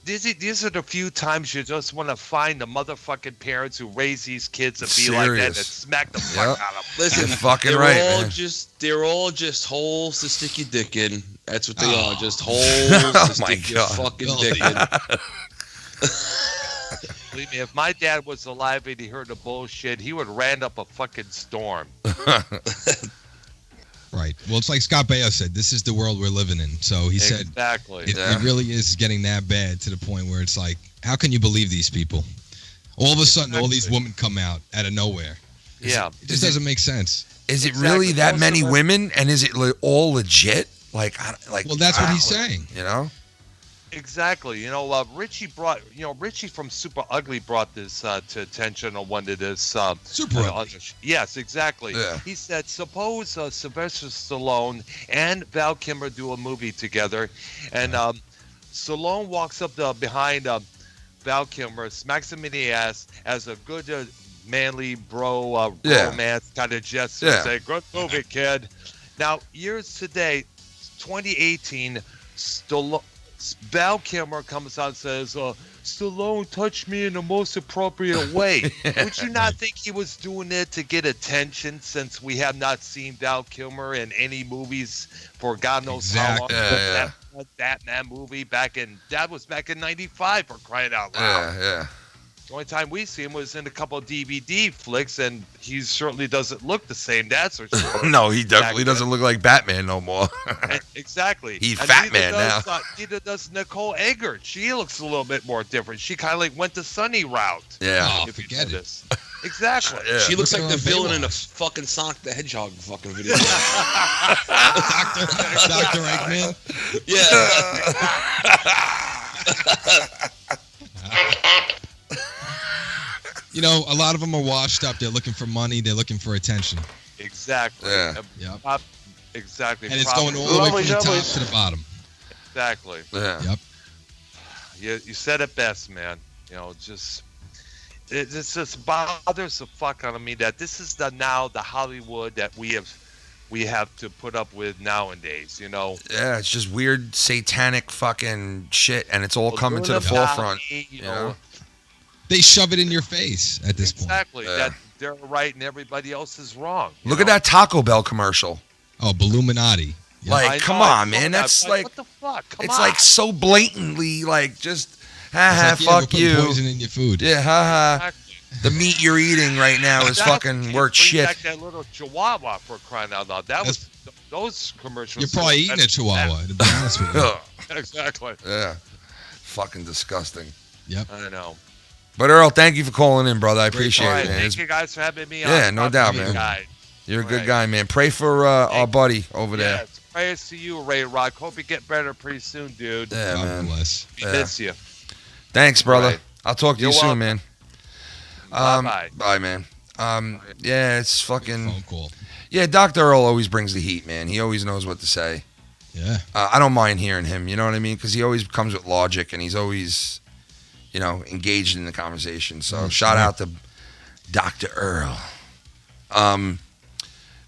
these are the few times you just want to find the motherfucking parents who raise these kids and be like that and Serious. smack the Yep. fuck out of them. Listen, You're fucking they're right, all man. they're all just holes to stick your dick in. That's what they Oh. are, just holes Oh to my stick your God. fucking Oh, dick yeah. in. Believe me, if my dad was alive and he heard the bullshit, he would ran up a fucking storm. Right. Well, it's like Scott Baio said, this is the world we're living in. So he said, Exactly. it really is getting that bad to the point where it's like, how can you believe these people? All of a sudden, all these women come out of nowhere. Yeah. It just doesn't make sense. Is it Exactly. really that Most many of them- women? And is it all legit? Like, Well, that's what he's wow. saying. You know? Exactly. Richie from Super Ugly brought this to attention on one of this. Super Ugly. Yes, exactly. Yeah. He said, suppose Sylvester Stallone and Val Kilmer do a movie together, and Stallone walks up behind Val Kilmer, smacks him in the ass as a good manly bro Yeah. romance kind of gesture, Yeah. say, "Good movie, kid." Now, years today, 2018, Val Kilmer comes out and says, Stallone touched me in the most appropriate way. Would you not think he was doing it to get attention, since we have not seen Val Kilmer in any movies for God knows how long? Yeah. That movie that was back in '95, for crying out loud. Yeah. The only time we see him was in a couple of DVD flicks, and he certainly doesn't look the same. That's for sure. No, he definitely doesn't look like Batman no more. Exactly. He's And Fat neither Man now. Neither does Nicole Eggert. She looks a little bit more different. She kind of like went the Sunny route. Yeah. If you know this. Exactly. Yeah. She looks like the villain in a fucking Sonic the Hedgehog fucking video. Dr. Eggman? You know, a lot of them are washed up. They're looking for money. They're looking for attention. Exactly. Yeah. Yep. Exactly. And it's going all the way from the top to the bottom. Exactly. Yeah. Yep. You said it best, man. You know, it just bothers the fuck out of me that this is the Hollywood that we have to put up with nowadays. You know. Yeah, it's just weird satanic fucking shit, and it's all coming to the forefront. You know. They shove it in your face at this point. Exactly. That they're right and everybody else is wrong. Look at that Taco Bell commercial. Oh, Balluminati. Yeah. Like, come on, man. That's like, what the fuck? It's like so blatantly, like, just, It's like, fuck we're you. putting poison in your food. Yeah, The meat you're eating right now is fucking worth Bring shit. back that little Chihuahua, for crying out loud. Those commercials. You're probably eating a Chihuahua, to be honest with you. Exactly. Yeah. Fucking disgusting. Yep. I know. But Earl, thank you for calling in, brother. I appreciate All it, right, man. thank you guys for having me on. Yeah, no doubt, Fucking man. guy. You're a All good right. guy, man. Pray for our buddy over there. Yes, prayers to you, Ray Rock. Hope you get better pretty soon, dude. Yeah, God man. bless. We Yeah. miss you. Thanks, brother. All right. I'll talk to you You're soon, welcome. man. Bye-bye. Bye, man. Yeah, it's fucking. Phone call. Yeah, Dr. Earl always brings the heat, man. He always knows what to say. Yeah. I don't mind hearing him, you know what I mean? Because he always comes with logic, and he's always, engaged in the conversation. So shout out to Dr. Earl.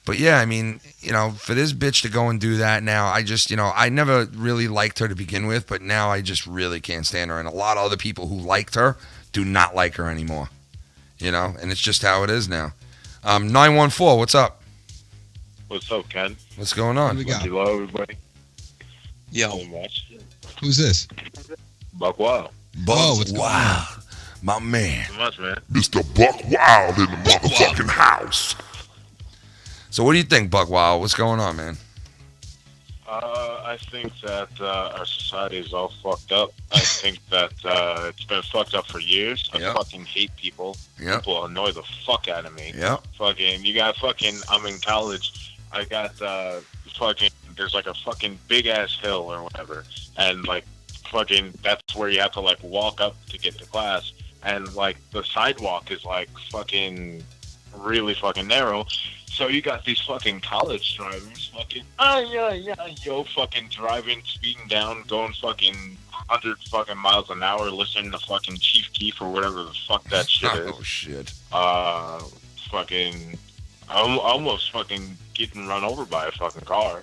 But yeah, I mean, for this bitch to go and do that now, I just, I never really liked her to begin with, but now I just really can't stand her. And a lot of other people who liked her do not like her anymore, and it's just how it is now. 914, what's up? What's up, Ken? What's going on? What do we got? Hello, everybody. Yo. Who's this? Buck Wild. What's going on? My man. So much, man. Mr. Buck Wild in the motherfucking house. So what do you think, Buck Wild? What's going on, man? I think that our society is all fucked up. I think that it's been fucked up for years. I fucking hate people. Yep. People annoy the fuck out of me. Yep. I'm in college. I got there's like a fucking big ass hill or whatever. And like fucking, that's where you have to like walk up to get to class. And like the sidewalk is like fucking really fucking narrow. So you got these fucking college drivers fucking, fucking driving, speeding down, going fucking 100 fucking miles an hour, listening to fucking Chief Keef or whatever the fuck that shit is. Oh, shit. Fucking, almost fucking getting run over by a fucking car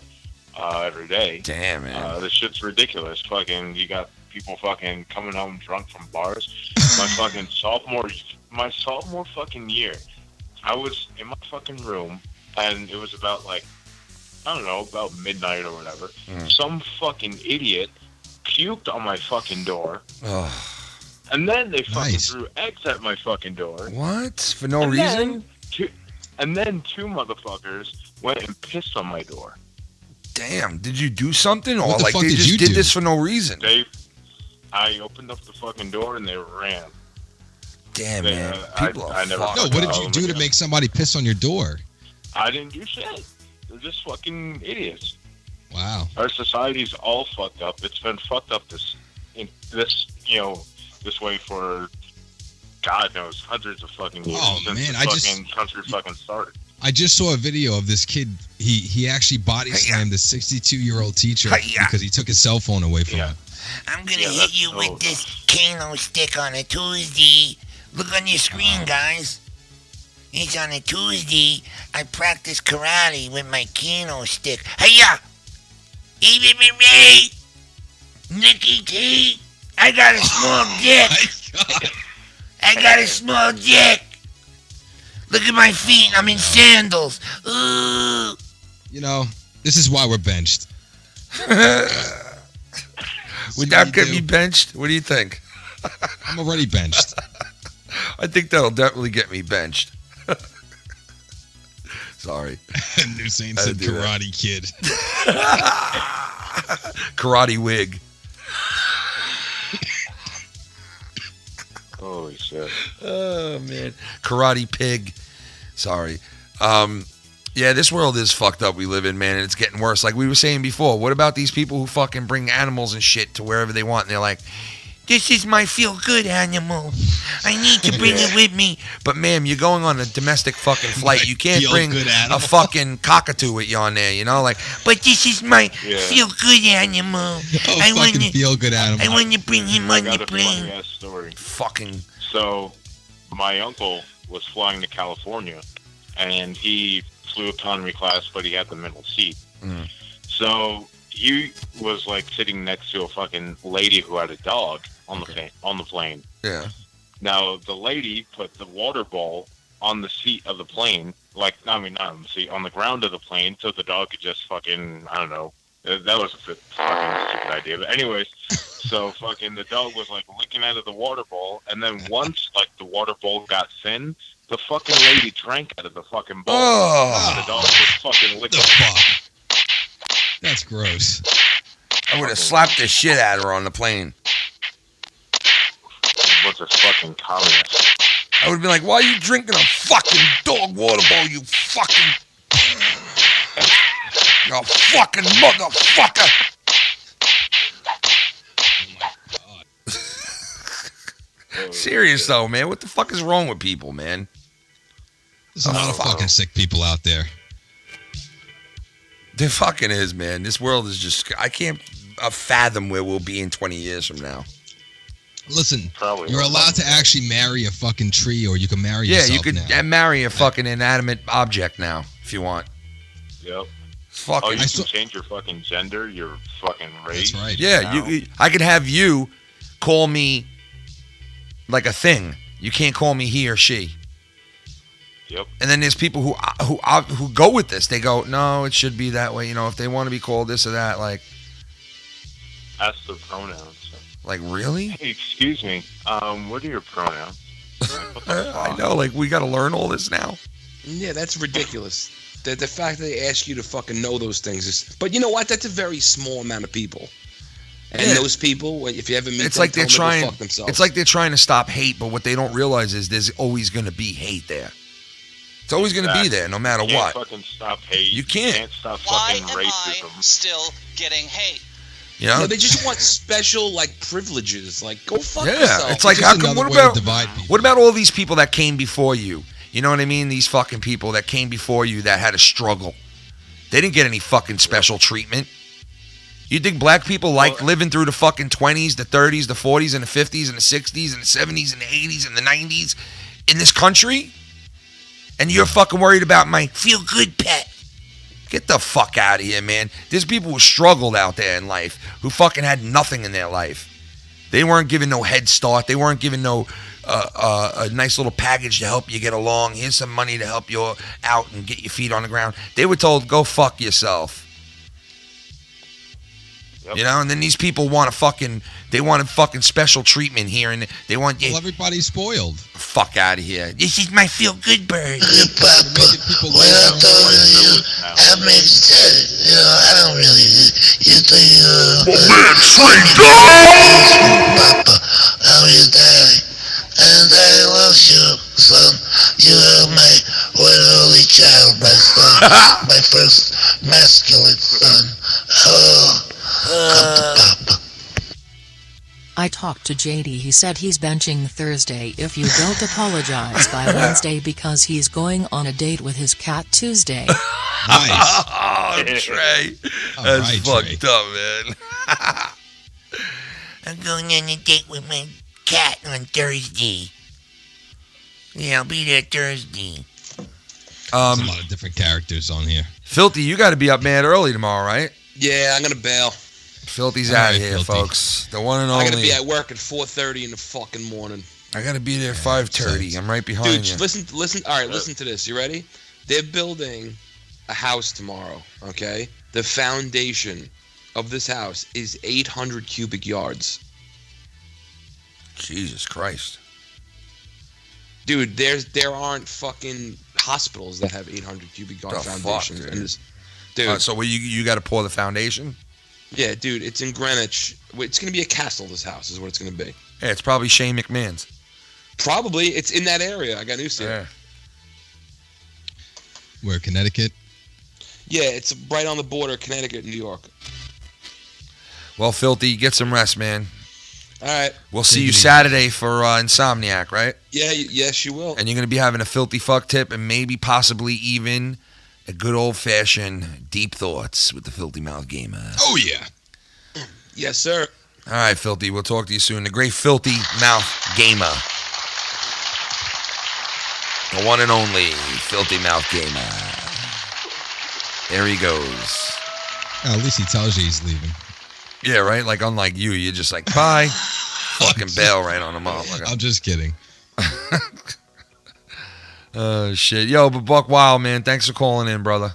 every day. Damn, man. This shit's ridiculous. Fucking, you got people fucking coming home drunk from bars. My sophomore fucking year, I was in my fucking room, and it was about like, I don't know, about midnight or whatever. Some fucking idiot puked on my fucking door. And then they fucking threw eggs at my fucking door. What? For no reason? And then two motherfuckers went and pissed on my door. Damn. Did you do something? Or What the like fuck they did just you did do? this for no reason? I opened up the fucking door and they ran. Damn, man. I People are never fucked. No, what did you do to make somebody piss on your door? I didn't do shit. They're just fucking idiots. Wow. Our society's all fucked up. It's been fucked up this way for God knows hundreds of fucking years since man, the fucking country fucking started. I just saw a video of this kid. He actually body slammed a 62-year-old teacher because he took his cell phone away from him. I'm gonna hit you with this Kano stick on a Tuesday. Look on your screen, guys. It's on a Tuesday. I practice karate with my Kano stick. Hiya! Even me, Ray! Nikki T, I got a small dick. I got a small dick. Look at my feet. I'm in sandals. Ooh. You know, this is why we're benched. Would that get me benched? What do you think? I'm already benched. I think that'll definitely get me benched. Sorry. New Saint said Karate Kid. Karate wig. Holy shit. Oh, man. Karate pig. Sorry. Yeah, this world is fucked up we live in, man, and it's getting worse. Like we were saying before, what about these people who fucking bring animals and shit to wherever they want, and they're like, this is my feel-good animal. I need to bring it with me. But, ma'am, you're going on a domestic fucking flight. You can't bring a fucking cockatoo with you on there, you know? Like, but this is my feel-good animal. I want to feel-good animal. I want to bring him on the got a plane. funny-ass story. Fucking. So, my uncle was flying to California, and he flew economy class, but he had the middle seat. Mm. So, he was, like, sitting next to a fucking lady who had a dog on the plane. Yeah. Now, the lady put the water bowl on the seat of the plane, not on the seat, on the ground of the plane, so the dog could just fucking, I don't know. That was a fucking stupid idea. But anyways, so fucking the dog was, like, licking out of the water bowl, and then once, like, the water bowl got thin, the fucking lady drank out of the fucking bowl. Oh. The dog was fucking licking. That's gross. I would have slapped the shit out of her on the plane. What's a fucking communist? I would have been like, why are you drinking a fucking dog water bowl, you fucking... You fucking motherfucker! Serious though, man. What the fuck is wrong with people, man? There's a lot of fucking sick people out there. There fucking is, man. This world is just... I can't fathom where we'll be in 20 years from now. Listen, you're allowed to actually marry a fucking tree, or you can marry yourself. Yeah, you could marry a fucking inanimate object now, if you want. Yep. Fucking. You can change your fucking gender, your fucking race. That's right. Yeah, I could have you call me like a thing. You can't call me he or she. Yep. And then there's people who go with this. They go, no, it should be that way. You know, if they want to be called this or that, like. That's the pronouns. Like, really? Hey, excuse me. What are your pronouns? I know, like, we got to learn all this now. Yeah, that's ridiculous. The fact that they ask you to fucking know those things is... But you know what? That's a very small amount of people. And those people, if you ever meet them, like tell them to go fuck themselves. It's like they're trying to stop hate, but what they don't realize is there's always going to be hate there. It's always going to be there, no matter you can't what. Fucking stop hate. You can't. You can't stop Why fucking am racism. I still getting hate? You know? No, they just want special, like, privileges. Like, go fuck Yeah, yourself. it's like, how come? What about all these people that came before you? You know what I mean? These fucking people that came before you that had a struggle. They didn't get any fucking special treatment. You think black people like living through the fucking 20s, the 30s, the 40s, and the 50s, and the 60s, and the 70s, and the 80s, and the 90s in this country? And you're fucking worried about my feel-good pet. Get the fuck out of here, man. There's people who struggled out there in life, who fucking had nothing in their life. They weren't given no head start. They weren't given no a nice little package to help you get along. Here's some money to help you out and get your feet on the ground. They were told, go fuck yourself. You know, and then these people want fucking special treatment here, and they want... Well, everybody's spoiled. Fuck out of here. This is my feel-good bird. Papa, when I told you, I made sense. You know, I don't really... You think, Papa, I'm your daddy. And daddy loves you, son. You are my one and only child, my son. My first masculine son. Oh... I talked to JD. He said he's benching Thursday if you don't apologize by Wednesday because he's going on a date with his cat Tuesday. Nice. Oh, Trey. That's fucked up, man. I'm going on a date with my cat on Thursday. Yeah, I'll be there Thursday. There's a lot of different characters on here. Filthy, you got to be up mad early tomorrow, right? Yeah, I'm going to bail. Filthy's All out right, of here, Filthy. folks. The one and I only. gotta be at work at 4:30 in the fucking morning. I gotta be there 5:30. I'm right behind Dude, you. listen. All right, listen to this. You ready? They're building a house tomorrow. Okay, the foundation of this house is 800 cubic yards. Jesus Christ. Dude, there aren't fucking hospitals that have 800 cubic yard The foundations. fuck, And dude? this, dude. So you got to pour the foundation? Yeah, dude, it's in Greenwich. It's gonna be a castle. This house is what it's gonna be. Yeah, it's probably Shane McMahon's. Probably, it's in that area. I got news to you. Yeah. Where, Connecticut? Yeah, it's right on the border of Connecticut and New York. Well, Filthy, get some rest, man. All right. We'll see you Saturday for Insomniac, right? Yeah, yes, you will. And you're going to be having a Filthy Fuck tip and maybe possibly even a good old-fashioned Deep Thoughts with the Filthy Mouth Gamer. Oh, yeah. Yes, sir. All right, Filthy. We'll talk to you soon. The great Filthy Mouth Gamer. The one and only Filthy Mouth Gamer. There he goes. Oh, at least he tells you he's leaving. Yeah, right? Like, unlike you, you're just like, bye. Fucking bail right on him up. I'm just kidding. Oh, shit. Yo, but Buck Wild, man, thanks for calling in, brother.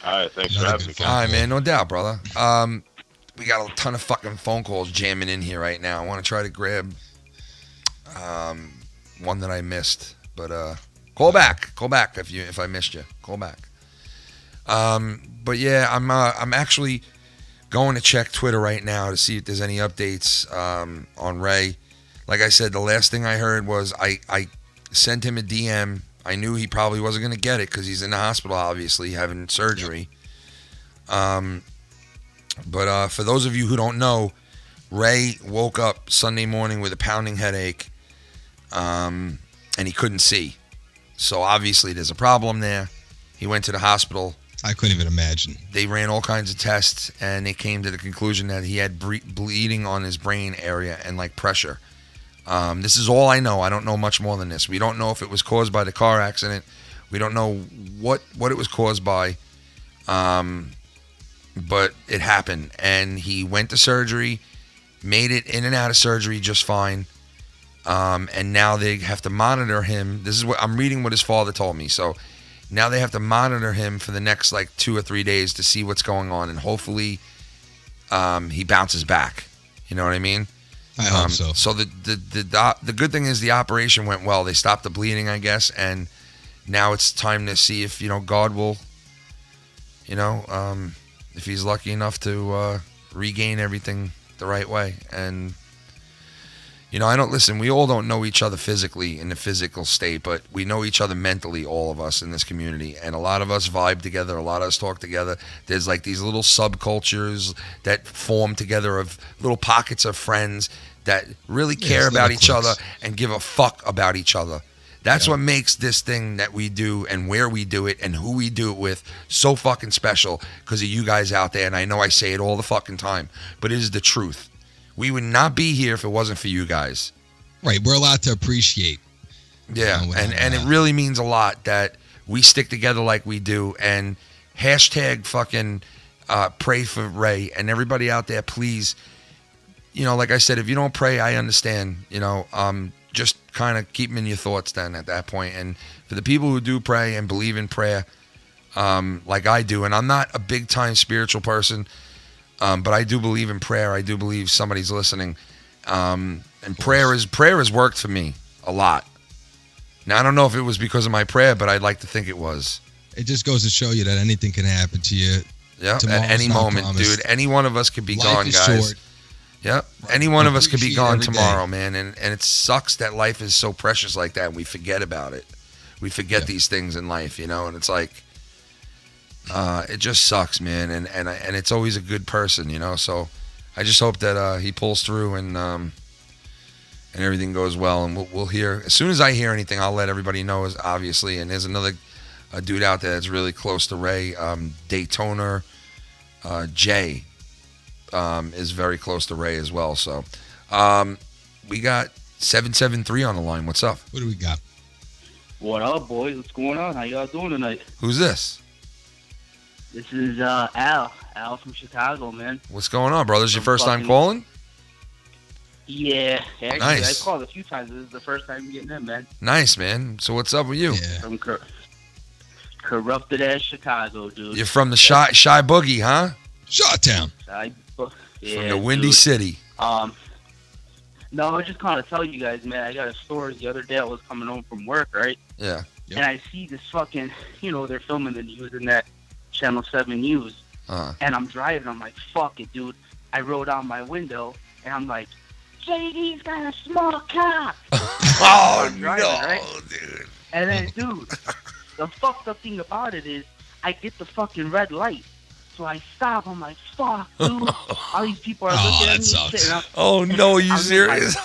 All right, thanks for having me. All right, man, no doubt, brother. We got a ton of fucking phone calls jamming in here right now. I want to try to grab one that I missed, but call back if I missed you. Call back. But yeah, I'm actually going to check Twitter right now to see if there's any updates on Ray. Like I said, the last thing I heard was I sent him a DM. I knew he probably wasn't going to get it because he's in the hospital, obviously, having surgery. But for those of you who don't know, Ray woke up Sunday morning with a pounding headache, and he couldn't see. So obviously there's a problem there. He went to the hospital. I couldn't even imagine. They ran all kinds of tests, and they came to the conclusion that he had bleeding on his brain area and like pressure. This is all I know. I don't know much more than this. We don't know if it was caused by the car accident. We don't know what it was caused by. But it happened, and he went to surgery, made it in and out of surgery just fine. And now they have to monitor him. This is what I'm reading what his father told me. So now they have to monitor him for the next like 2 or 3 days to see what's going on, and hopefully he bounces back. You know what I mean? I hope so. So the good thing is the operation went well. They stopped the bleeding, I guess, and now it's time to see if God will, if he's lucky enough to regain everything the right way. And we all don't know each other physically in the physical state, but we know each other mentally, all of us in this community. And a lot of us vibe together, a lot of us talk together. There's like these little subcultures that form together of little pockets of friends that really care about each other and give a fuck about each other. That's what makes this thing that we do and where we do it and who we do it with so fucking special, because of you guys out there. And I know I say it all the fucking time, but it is the truth. We would not be here if it wasn't for you guys. Right. We're allowed to appreciate. Yeah. And it really means a lot that we stick together like we do. And hashtag fucking pray for Ray. And everybody out there, please, like I said, if you don't pray, I understand, just kind of keep them in your thoughts then at that point. And for the people who do pray and believe in prayer, like I do, and I'm not a big time spiritual person, but I do believe in prayer. I do believe somebody's listening. And prayer has worked for me a lot. Now, I don't know if it was because of my prayer, but I'd like to think it was. It just goes to show you that anything can happen to you. Yeah, at Tomorrow's any not moment, promised. dude. Any one of us could be Life gone, is guys. short. Yep. Any one of us could be Appreciate gone every tomorrow, day. man. And it sucks that life is so precious like that, and we forget about it. We forget these things in life, and it's like, it just sucks, man. And it's always a good person, So I just hope that he pulls through and everything goes well. And we'll hear as soon as I hear anything. I'll let everybody know, obviously. And there's another dude out there that's really close to Ray, Daytona Jay. Is very close to Ray as well. So we got 773 on the line. What's up? What do we got? What up, boys? What's going on? How y'all doing tonight? Who's this? This is Al Al from Chicago, man. What's going on, brother? Is your first time fucking- calling? Yeah, actually, Nice. I called a few times. This is the first time getting in, man. Nice, man. So what's up with you? From corrupted ass Chicago, dude. You're from the Shy Boogie, huh? Shawtown. Yeah, From the Windy dude. City. No, I was just calling to tell you guys, man. I got a story the other day. I was coming home from work, right? Yeah. And I see this fucking, they're filming the news in that Channel 7 News. And I'm driving. I'm like, fuck it, dude. I roll down my window, and I'm like, JD's got a small cock. Oh, I'm driving, no, right? dude. And then, dude, the fucked up thing about it is I get the fucking red light. So I stop. I'm like, fuck, dude. All these people are looking at me. And shit, and Oh, no, you I'm in serious?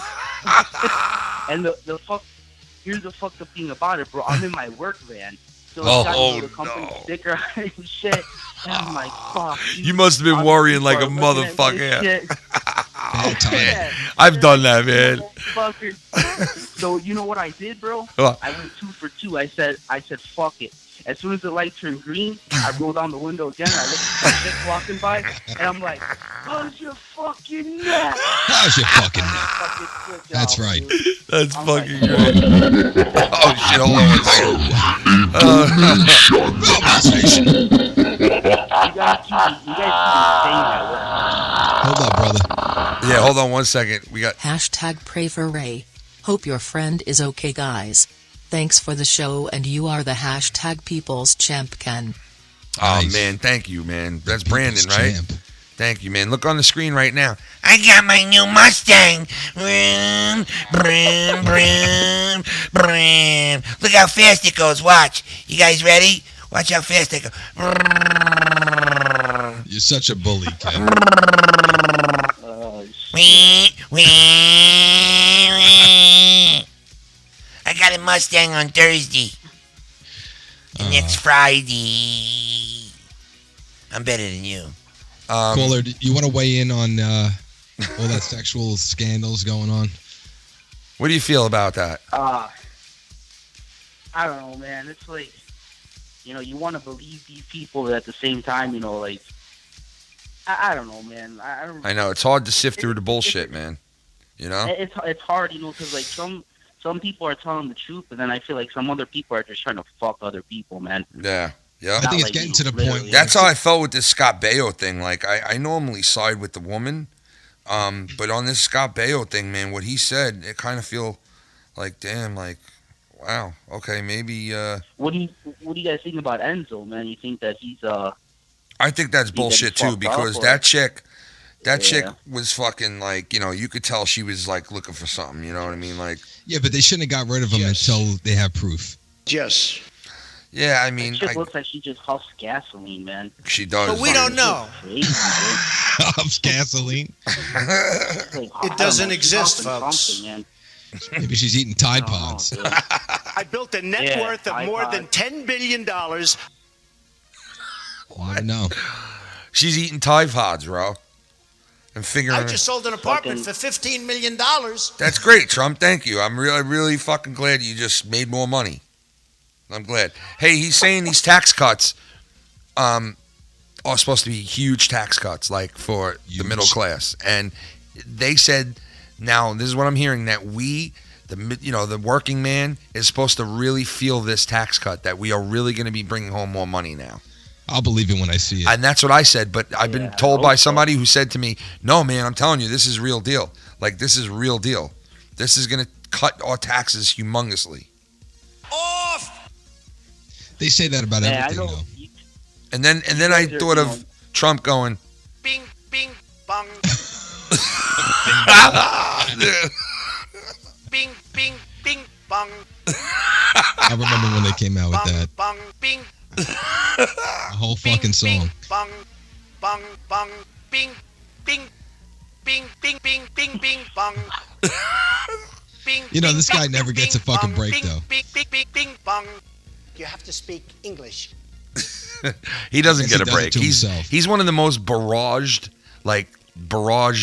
and the fuck, here's the fucked up thing about it, bro. I'm in my work van. So Oh, it's got oh, the company sticker and shit. And I'm like, fuck. You must have been worrying like a people are looking at motherfucker. this shit. Yeah. I've done that, man. Motherfucker. So you know what I did, bro? What? I went 2 for 2. I said, fuck it. As soon as the light turned green, I rolled down the window again. I looked at the chick walking by, and I'm like, how's your fucking neck? How's your fucking neck? That's right. That's fucking great. Oh, shit, hold on one second. You guys keep saying that word. Hold up, brother. Yeah, hold on 1 second. We got Hashtag pray for Ray. Hope your friend is okay, guys. Thanks for the show, and you are the hashtag people's champ, Ken. Oh, man, thank you, man. That's Brandon, right? champ. Thank you, man. Look on the screen right now. I got my new Mustang. Vroom, vroom, vroom, vroom. Look how fast it goes. Watch. You guys ready? Watch how fast it goes. You're such a bully, Ken. Wee, wee, wee. I got a Mustang on Thursday. And next Friday. I'm better than you. Caller, do you want to weigh in on all that sexual scandals going on? What do you feel about that? I don't know, man. It's like, you want to believe these people, but at the same time, like, I don't know, man. I don't. I know. It's hard to sift through the bullshit, man. You know? It's hard, because like some people are telling the truth, but then I feel like some other people are just trying to fuck other people, man. Yeah. Yeah. I think it's getting to the point where That's how I felt with this Scott Baio thing. Like, I normally side with the woman, but on this Scott Baio thing, man, what he said, it kind of feel like, damn, like, wow, okay, maybe. What do you guys think about Enzo, man? You think that he's I think that's bullshit too, because that chick was fucking like, you could tell she was like looking for something. You know what I mean? Like, yeah, but they shouldn't have got rid of him until they have proof. Yes. Yeah, I mean, that chick looks like she just huffs gasoline, man. She does. But we don't know. Huffs gasoline. It doesn't exist, folks. Maybe she's eating Tide Pods. I built a net worth of more than $10 billion. What? No. She's eating Tide Pods, bro. And figuring. I just sold an apartment for $15 million. That's great, Trump. Thank you. I'm really fucking glad you just made more money. I'm glad. Hey, he's saying these tax cuts are supposed to be huge tax cuts, like for the middle class. And they said, now this is what I'm hearing, that the working man is supposed to really feel this tax cut, that we are really going to be bringing home more money now. I'll believe it when I see it. And that's what I said, but I've been told by somebody who said to me, no, man, I'm telling you, this is real deal. Like, this is real deal. This is going to cut our taxes humongously. They say that about everything, though. And then I thought of Trump going, Bing, bing, bong. Bing, bing, bing, bong. I remember when they came out with that. Bong, bing. A whole fucking song. Bong, bong, bong, bing, bing, bing, bing, bing, bing, bing, bong. Bing, This guy never gets a fucking break, though. bing, bing, bing, bing, bong. You have to speak English. he doesn't Guess get he a does it break. to himself. He's one of the most barrage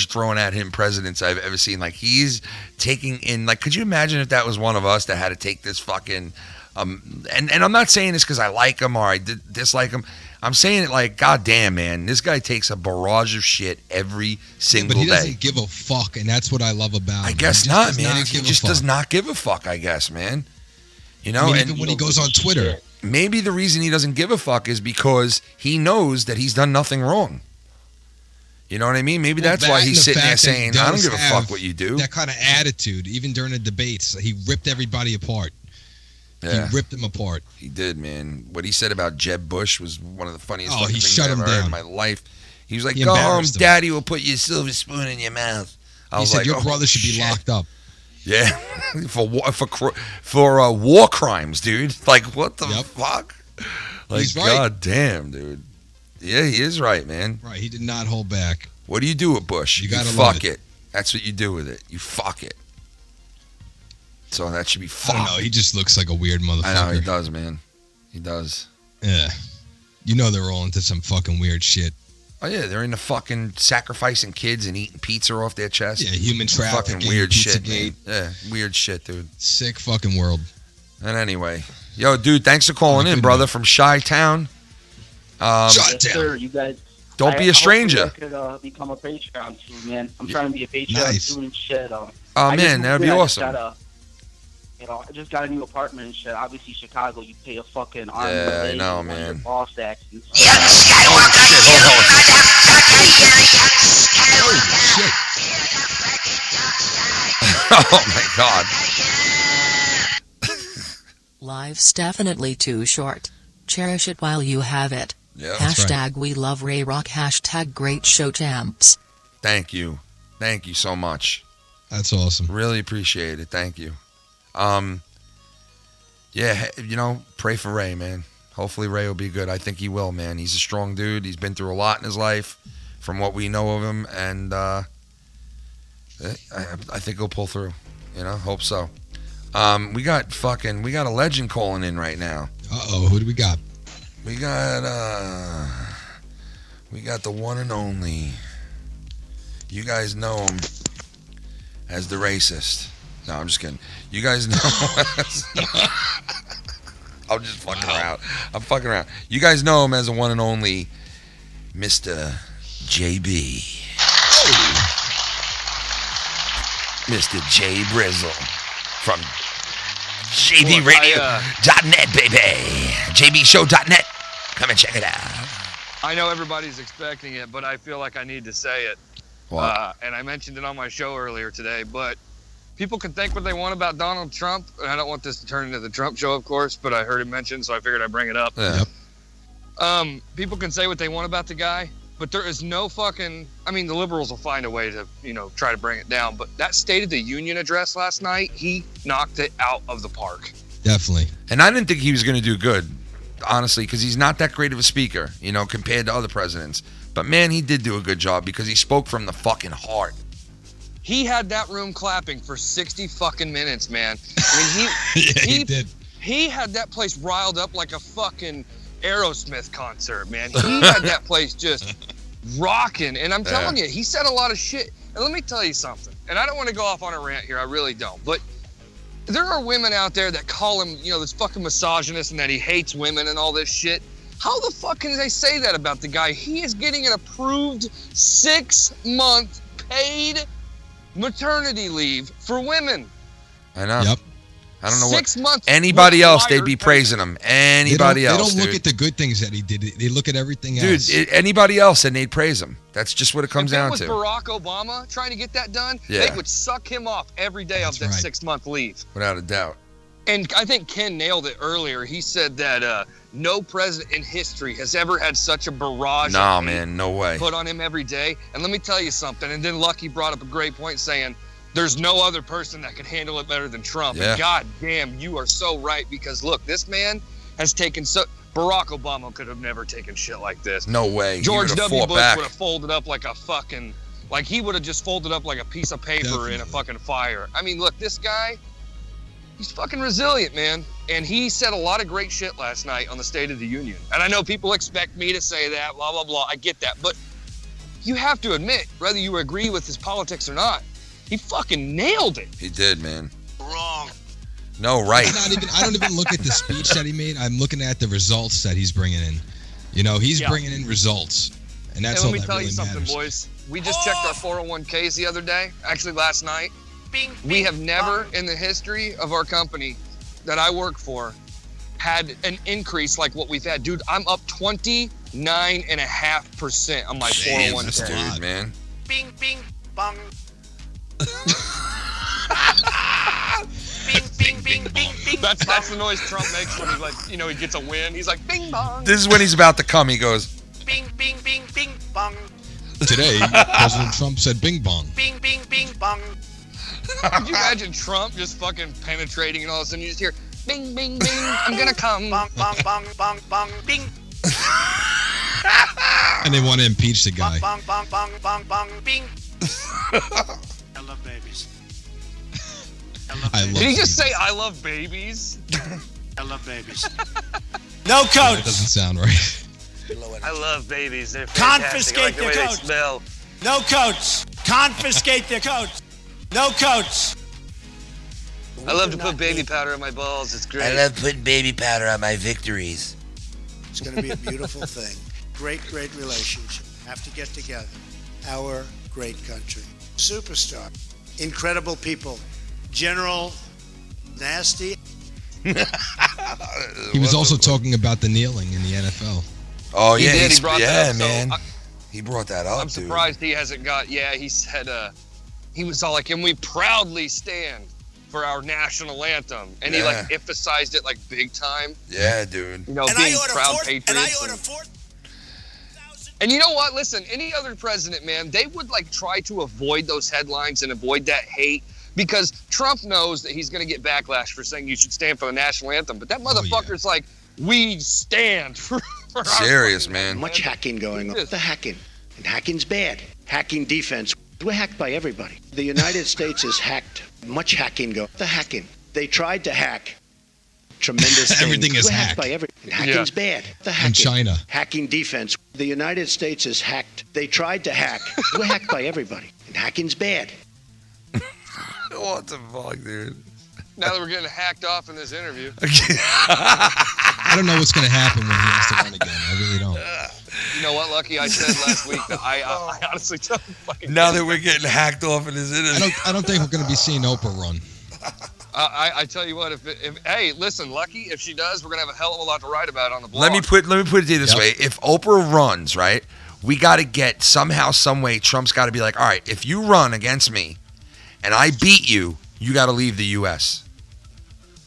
thrown at him presidents I've ever seen. Like, he's taking in, like, could you imagine if that was one of us that had to take this fucking And I'm not saying this because I like him or I dislike him. I'm saying it like, goddamn, man, this guy takes a barrage of shit every single but he day. doesn't give a fuck, and that's what I love about him. I guess He not, just man. does He not just give a does fuck. not give a fuck, I guess, man. You know, I mean, and even when he goes on Twitter. maybe the reason he doesn't give a fuck is because he knows that he's done nothing wrong. You know what I mean? Maybe Well, that's that why and he's the sitting there fact that he saying, I don't does give a have fuck what you do. That kind of attitude, even during the debates, he ripped everybody apart. Yeah. He ripped them apart. He did, man. What he said about Jeb Bush was one of the funniest Oh, fucking he things shut I've him ever heard down. in my life. He was like, He go home, embarrassed him. daddy will put your silver spoon in your mouth. I He was said like, your oh, brother should be shit. locked up. Yeah, for war crimes, dude. Like, what the fuck? Like, He's right. god damn, dude. Yeah, he is right, man. Right, he did not hold back. What do you do with Bush? You gotta love fuck it. That's what you do with it. You fuck it. So that should be I fucked. don't know. He just looks like a weird motherfucker. I know he does, man. He does. Yeah. You know they're all into some fucking weird shit. Oh yeah, they're into fucking sacrificing kids and eating pizza off their chest. Yeah, human trafficking, Fucking weird shit, Pizzagate. man. Yeah, weird shit, dude. Sick fucking world. And anyway, yo, dude, thanks for calling in, brother, from Chi-Town. Yes, sir. You guys. Don't be a stranger. Hopefully I could become a Patreon soon, man. I'm trying to be a Patreon soon and shit. Oh, I just man, that'd moved be in. I just awesome. I just got a new apartment and shit. Obviously, Chicago, you pay a fucking arm and a Yeah, I leg know, and run your man. ball sacks and stuff. Oh my god. Life's definitely too short. Cherish it while you have it. Yeah, that's Hashtag we love Ray Rock. Hashtag great show champs. Thank you. Thank you so much. That's awesome. Really appreciate it. Thank you. Yeah, you know, pray for Ray, man. Hopefully Ray will be good. I think he will, man. He's a strong dude. He's been through a lot in his life from what we know of him, and I think he'll pull through. You know, hope so. We got a legend calling in right now. Uh-oh, who do we got? We got the one and only. You guys know him as the racist. No, I'm just kidding. You guys know him as... I'm just fucking around. I'm fucking around. You guys know him as the one and only Mr. JB. Mr. J Brizzle from JBRadio.net, baby. JBShow.net. Come and check it out. I know everybody's expecting it, but I feel like I need to say it. What? And I mentioned it on my show earlier today, but people can think what they want about Donald Trump, and I don't want this to turn into the Trump show, of course, but I heard it mentioned, so I figured I'd bring it up. Yeah. People can say what they want about the guy, but there is no fucking... I mean, the liberals will find a way to, try to bring it down, but that State of the Union address last night, he knocked it out of the park. Definitely. And I didn't think he was going to do good, honestly, because he's not that great of a speaker, compared to other presidents. But, man, he did do a good job because he spoke from the fucking heart. He had that room clapping for 60 fucking minutes, man. I mean, he did. He had that place riled up like a fucking Aerosmith concert, man. He had that place just rocking. And I'm telling you, he said a lot of shit. And let me tell you something. And I don't want to go off on a rant here. I really don't. But there are women out there that call him, this fucking misogynist and that he hates women and all this shit. How the fuck can they say that about the guy? He is getting an approved 6-month paid maternity leave for women. I know. Yep. I don't know 6 months. Anybody else, they'd required be praising him. Anybody else, They don't look dude. at the good things that he did. They look at everything Dude, else. anybody else, and they'd praise him. That's just what it comes If it down was to. Barack Obama trying to get that done, Yeah. they would suck him off every day of that 6-month leave. Without a doubt. And I think Ken nailed it earlier. He said that no president in history has ever had such a barrage Nah, of hate man, no way. put on him every day. And let me tell you something. And then Lucky brought up a great point saying, there's no other person that could handle it better than Trump. Yeah. And God damn, you are so right. Because look, this man has taken Barack Obama could have never taken shit like this. No way. He George would've W. fought Bush back. would have folded up like a fucking... Like, he would have just folded up like a piece of paper in a fucking fire. I mean, look, this guy, he's fucking resilient, man. And he said a lot of great shit last night on the State of the Union. And I know people expect me to say that, blah, blah, blah. I get that. But you have to admit, whether you agree with his politics or not, he fucking nailed it. He did, man. Wrong. No, right. I don't even look at the speech that he made. I'm looking at the results that he's bringing in. You know, he's bringing in results, and that's all that really matters. Let me tell you something, boys. We just checked our 401ks the other day. Actually, last night. We have never in the history of our company that I work for had an increase like what we've had. Dude, I'm up 29.5% on my 401k. Dude, man. Bing, bing, bong. Bing, bing, bing, bing, bing. That's the noise Trump makes when he he gets a win. He's like, bing bong. This is when he's about to come. He goes, bing, bing, bing, bing, bong. Today, President Trump said bing bong. Bing, bing, bing, bong. Could you imagine Trump just fucking penetrating and all of a sudden you just hear bing, bing, bing, I'm gonna come. Bong, bong, bong, bong, bong, bing. And they want to impeach the guy. Bong, bong, bong, bong, bong, bing. I love babies. Did he just say I love babies? I love babies. No coats. That doesn't sound right. I love babies. They're fantastic. I like Confiscate the their way coats. they smell. No coats. Confiscate their coats. No coats. I love to put baby powder on my balls. It's great. I love putting baby powder on my victories. It's going to be a beautiful thing. Great, great relationship. Have to get together. Our great country. Superstar. Incredible people. General Nasty. He was also talking about the kneeling in the NFL. "Oh He yeah, did, he brought that up, so man. He brought that up, I'm surprised he hasn't got. Yeah, he said. He was all like, "And we proudly stand for our national anthem," and he like emphasized it like big time. Yeah, dude. You know, being proud patriots. And you know what? Listen, any other president, man, they would like try to avoid those headlines and avoid that hate because Trump knows that he's going to get backlash for saying you should stand for the national anthem. But that motherfucker's like, we stand for our serious, man. Much hacking going on. The hacking. And hacking's bad. Hacking defense. We're hacked by everybody. The United States is hacked. Much hacking going. The hacking. They tried to hack. Tremendous things. Everything is We're hacked hacked. by everything. And hacking's bad. The hacking. In China. Hacking defense. The United States is hacked. They tried to hack. We're hacked by everybody. And hacking's bad. What the fuck, dude? Now that we're getting hacked off in this interview. I don't know what's going to happen when he has to run again. I really don't. You know what, Lucky? I said last week that I honestly don't fucking. Now that we're getting hacked off in his interview. I don't think we're going to be seeing Oprah run. I tell you what, if hey, listen, Lucky, if she does, we're gonna have a hell of a lot to write about on the blog. Let me put it to you this way: if Oprah runs, right, we got to get somehow, some way. Trump's got to be like, all right, if you run against me, and I beat you, you got to leave the U.S.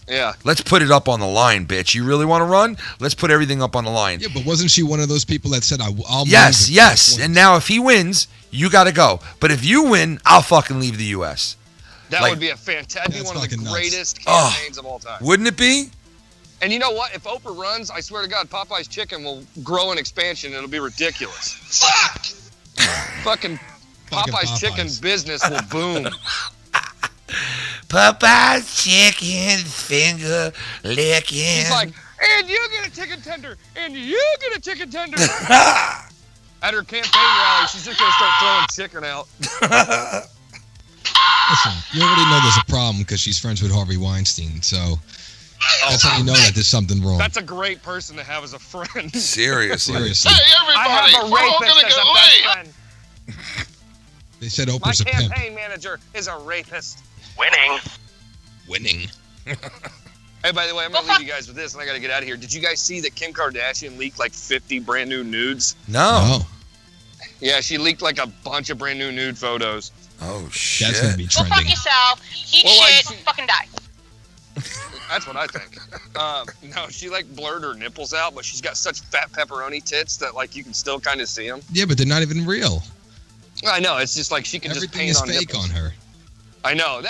Yeah. Let's put it up on the line, bitch. You really want to run? Let's put everything up on the line. Yeah, but wasn't she one of those people that said, I'll Yes, move yes. And now if he wins, you got to go. But if you win, I'll fucking leave the U.S. That would be a fantastic, one of the greatest campaigns of all time. Wouldn't it be? And you know what? If Oprah runs, I swear to God, Popeye's chicken will grow in expansion. It'll be ridiculous. Fuck! Fucking Popeye's chicken business will boom. Popeye's chicken finger licking. He's like, and you get a chicken tender, and you get a chicken tender. At her campaign rally, she's just gonna start throwing chicken out. Listen, you already know there's a problem because she's friends with Harvey Weinstein, so that's how you know that there's something wrong. That's a great person to have as a friend. Seriously. Hey, everybody, I have a rapist as a best friend. They said My Oprah's a pimp. campaign manager is a rapist. Winning. Hey, by the way, I'm going to leave you guys with this, and I got to get out of here. Did you guys see that Kim Kardashian leaked like 50 brand new nudes? No. Yeah, she leaked like a bunch of brand new nude photos. Oh, shit. That's going to be Go fuck trending. yourself, eat shit, fucking die. That's what I think. No, she like blurred her nipples out, but she's got such fat pepperoni tits that like you can still kind of see them. Yeah, but they're not even real. I know, it's just like she can Everything just is paint on fake nipples. on her. I know.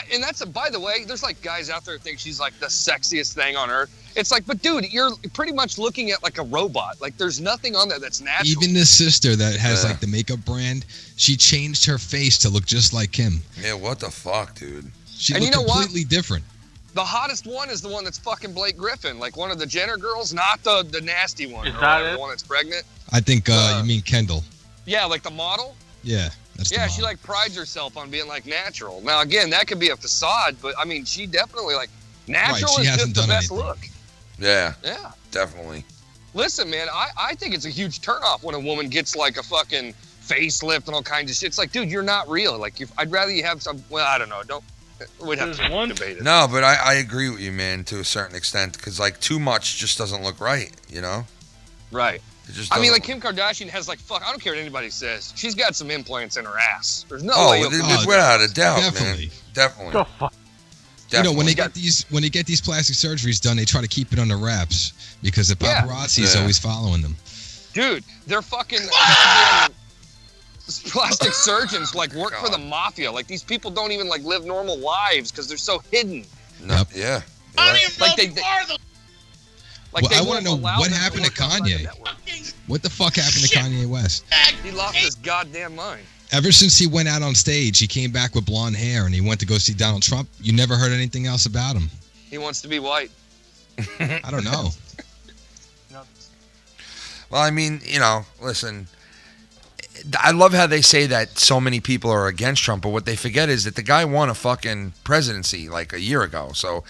By the way, there's like guys out there that think she's like the sexiest thing on earth. It's like, but dude, you're pretty much looking at like a robot. Like there's nothing on there that's natural. Even the sister that has like the makeup brand, she changed her face to look just like Kim. Yeah, what the fuck, dude? She And looked you know what? completely different. The hottest one is the one that's fucking Blake Griffin, like one of the Jenner girls, not the nasty one. Is or that whatever, it? the one that's pregnant. I think you mean Kendall. Yeah, like the model. Yeah, that's the Yeah, model. she like prides herself on being like natural. Now again, that could be a facade, but I mean, she definitely like Natural she is hasn't just the done best anything. look. Yeah. Yeah. Definitely. Listen, man, I think it's a huge turnoff when a woman gets like a fucking facelift and all kinds of shit. It's like, dude, you're not real. Like, I'd rather you have some. Well, I don't know. We'd have to debate it. No, but I agree with you, man, to a certain extent, because like too much just doesn't look right, you know? Right. It just I mean, doesn't- like Kim Kardashian has like I don't care what anybody says. She's got some implants in her ass. There's no Oh, way. you'll come out- without a doubt, Definitely. man. Definitely. The fuck? You know, when they Definitely. get these plastic surgeries done, they try to keep it under wraps because the Yeah. paparazzi is Yeah. always following them. Dude, they're fucking plastic surgeons like work for the mafia. Like these people don't even like live normal lives because they're so hidden. No, yeah. Like they Well, they I won't want to know allow what them to happened to work outside the Kanye. network. What the fuck happened to Kanye West? He lost his goddamn mind. Ever since he went out on stage, he came back with blonde hair and he went to go see Donald Trump. You never heard anything else about him. He wants to be white. I don't know. Well, I mean, you know, listen, I love how they say that so many people are against Trump, but what they forget is that the guy won a fucking presidency like a year ago. So,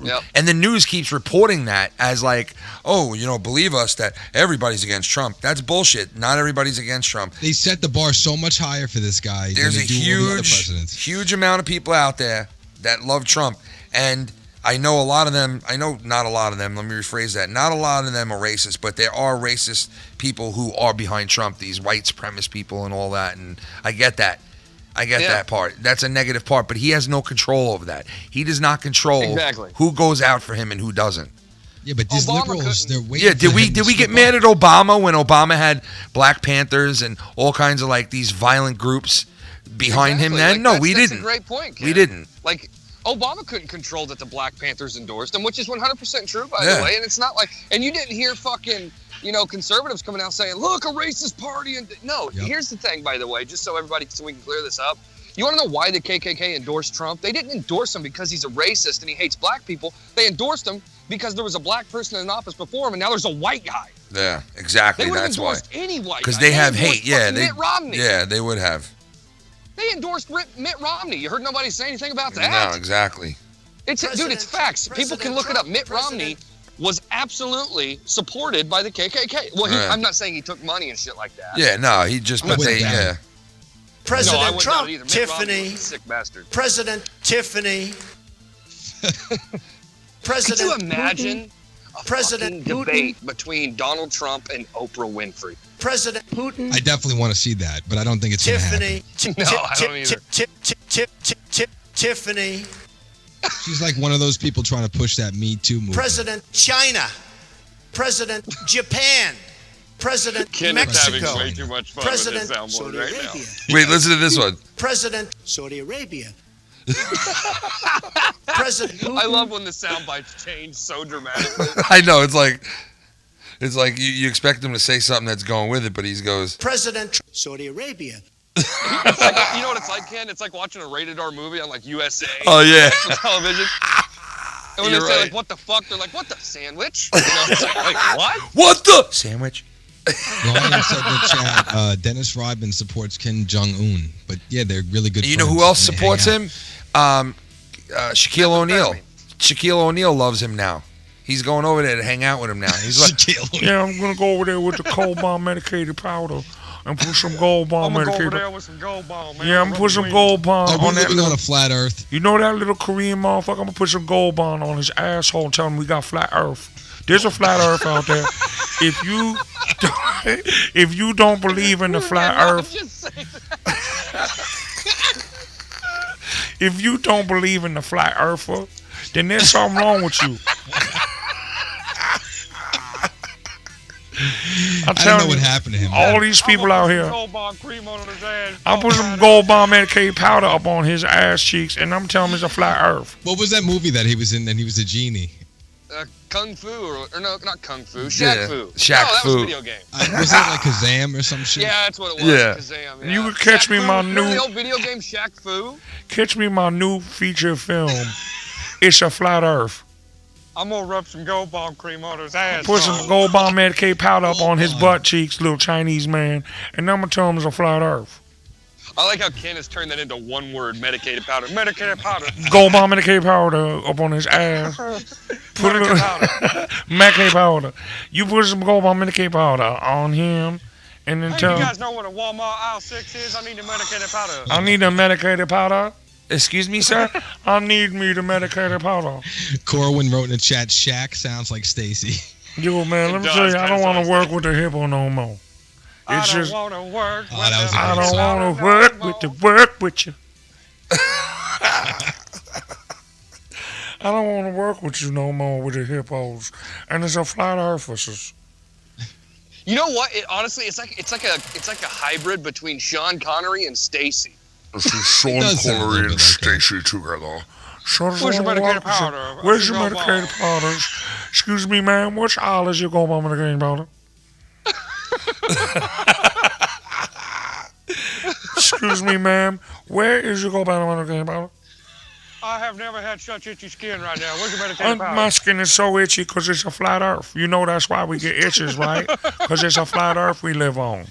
Yep. and the news keeps reporting that as like, oh, you know, believe us that everybody's against Trump. That's bullshit. Not everybody's against Trump. They set the bar so much higher for this guy There's than a they do all the other presidents. huge amount of people out there that love Trump, and I know a lot of them. I know not a lot of them. Let me rephrase that. Not a lot of them are racist, but there are racist people who are behind Trump. These white supremacist people and all that, and I get that. I get Yeah. that part. That's a negative part, but he has no control over that. He does not control Exactly. who goes out for him and who doesn't. Yeah, but these Obama liberals, couldn't- they're waiting Yeah, did for we him to get slip mad up. at Obama when Obama had Black Panthers and all kinds of like these violent groups behind him? Exactly. Then Like, no, that's- we that's didn't. a great point. We Ken. didn't. Like Obama couldn't control that the Black Panthers endorsed him, which is 100% true, by Yeah. the way. And it's not like, and you didn't hear fucking, you know, conservatives coming out saying, "Look, a racist party." And no, Yep. here's the thing, by the way, just so we can clear this up. You want to know why the KKK endorsed Trump? They didn't endorse him because he's a racist and he hates black people. They endorsed him because there was a black person in office before him, and now there's a white guy. Yeah, exactly. They would have That's why. endorsed any white Because guy. they have endorsed hate. Yeah, fucking they. Mitt Romney. Yeah, they would have. They endorsed Mitt Romney. You heard nobody say anything about that. No, exactly. It's dude, it's facts. People can look it up. Mitt Romney was absolutely supported by the KKK. Well, Right. I'm not saying he took money and shit like that. Yeah, no, he just. I'm But not they. saying Yeah. no, I President wouldn't Trump, doubt it either. Mitt Romney Tiffany, was a sick bastard. President Tiffany, Could President you imagine a President fucking debate between Donald Trump and Oprah Winfrey? President Putin, I definitely want to see that, but I don't think it's going to happen. Tiffany, No, I don't either. Tiffany, She's like one of those people trying to push that Me Too movement. President China, President Japan, President Kenneth's having Mexico, way too much fun President with this soundboard Saudi right Arabia, Wait, listen to this one. President Saudi Arabia, President Putin, I love when the sound bites change so dramatically. I know it's like you expect him to say something that's going with it, but he goes. President Saudi Arabia. It's like, you know what it's like, Ken? It's like watching a rated R movie on like USA. Oh, yeah. National television. And when You're they say right. like, "What the fuck?" They're like, "What the sandwich?" You know, it's like what? What the sandwich? Ryan said in the chat, Dennis Rodman supports Kim Jong-un. But yeah, they're really good You know friends, who else and they hang supports out. him? Shaquille O'Neal. Shaquille O'Neal loves him now. He's going over there to hang out with him now. He's like, yeah, I'm gonna go over there with the cold bomb medicated powder and put some gold bomb I'm gonna go medicated. over there with some gold bomb, man. Yeah, I'm gonna put some gold bomb Oh, we're on that. living Little, on a flat Earth. you know that little Korean motherfucker? I'm gonna put some gold bomb on his asshole and tell him we got flat Earth. There's a flat Earth out there. If you don't believe in the flat Earth, if you don't believe in the flat Earther, then there's something wrong with you. I don't know what happened to him. All these people out here. Gold bomb cream on his ass. I put some gold bomb medicated powder up on his ass cheeks, and I'm telling him it's a flat Earth. What was that movie that he was in? And he was a genie. Kung Fu, or no, not Kung Fu, Yeah, Shaq Fu. Shaq no, that Fu. was a video game. Was that like Kazam or some shit? Yeah, that's what it was. Yeah. Kazam, yeah. You could catch Shaq me Fu. my Remember new the old video game Shaq Fu? catch me my new feature film. It's a flat Earth. I'm gonna rub some gold bomb cream on his ass. Put some gold bomb medicated powder up on his butt cheeks, little Chinese man, and I'm gonna tell him it's a flat Earth. I like how Ken has turned that into one word, medicated powder. Medicated powder. Gold bomb medicated powder up on his ass. Put it medicated powder. You put some gold bomb medicated powder on him, and then Hey, tell you him, guys know what a Walmart aisle 6 is? I need the medicated powder. I need a medicated powder. Excuse me, sir? I need me the medicated powder. Corwin wrote in the chat, Shaq sounds like Stacy. Yo, man, let me tell you, I don't want to work with the hippo no more. It's just, I don't want to work with I don't want to work with you. I don't want to work with you no more with the hippos. And it's a flat earthers. You know what? Honestly, it's like a hybrid between Sean Connery and Stacy. This is Sean Connery and Stacy together. Where's your medicated powder? Where's your medicated powders? Excuse me, ma'am. Which aisle is your gold bomb medicated powder? Excuse me, ma'am. Where is your gold bomb medicated powder? I have never had such itchy skin right now. Where's your medicated powder? My skin is so itchy because it's a flat earth. You know that's why we get itches, right? Because it's a flat earth we live on.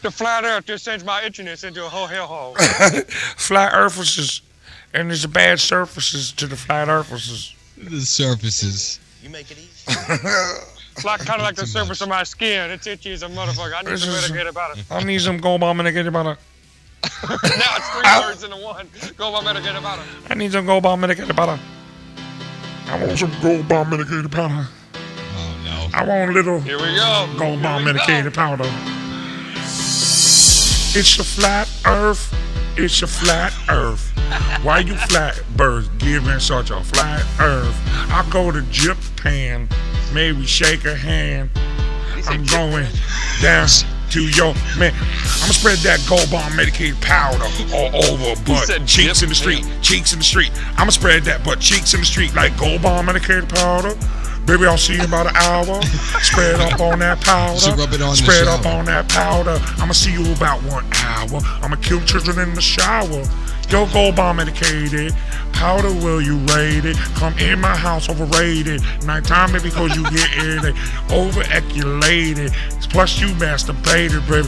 The flat earth just sends my itchiness into a whole hellhole. Flat earthers, and there's bad surfaces to the flat earthers. The surfaces. You make it easy. It's like kind of like the surface of my skin. It's itchy as a motherfucker. I need some medicated powder. I need some gold bomb medicated powder. Now it's 3 words into one. Go by medicated powder. I need some gold bomb medicated powder. I want some gold bomb medicated powder. Oh no. I want a little Here we go. gold bomb medicated powder. It's a flat earth. It's a flat earth. Why you flat birds giving such a flat earth? I go to Japan, maybe shake a hand. I'm going down to your man. I'ma spread that gold bomb medicated powder all over butt cheeks in the street, cheeks in the street. I'ma spread that butt cheeks in the street like gold bomb medicated powder. Baby, I'll see you in about an hour. Spread up on that powder. Spread up on that powder. I'ma see you about 1 hour. I'ma kill children in the shower. Yo, gold bomb medicated powder, will you rate it? Come in my house overrated. Nighttime, maybe because you get it over-eculated. Plus you masturbated, baby.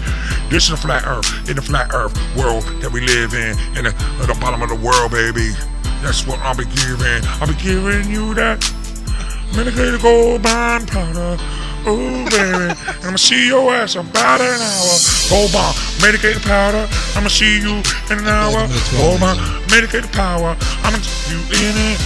This is a flat earth, in the flat earth world that we live in the bottom of the world, baby. That's what I'll be giving. I'll be giving you that medicated gold bomb powder. Ooh, baby. And I'ma see your ass in about an hour. Gold bomb, medicated powder. I'ma see you in an hour. Gold bomb, medicated power. I'ma see you in it.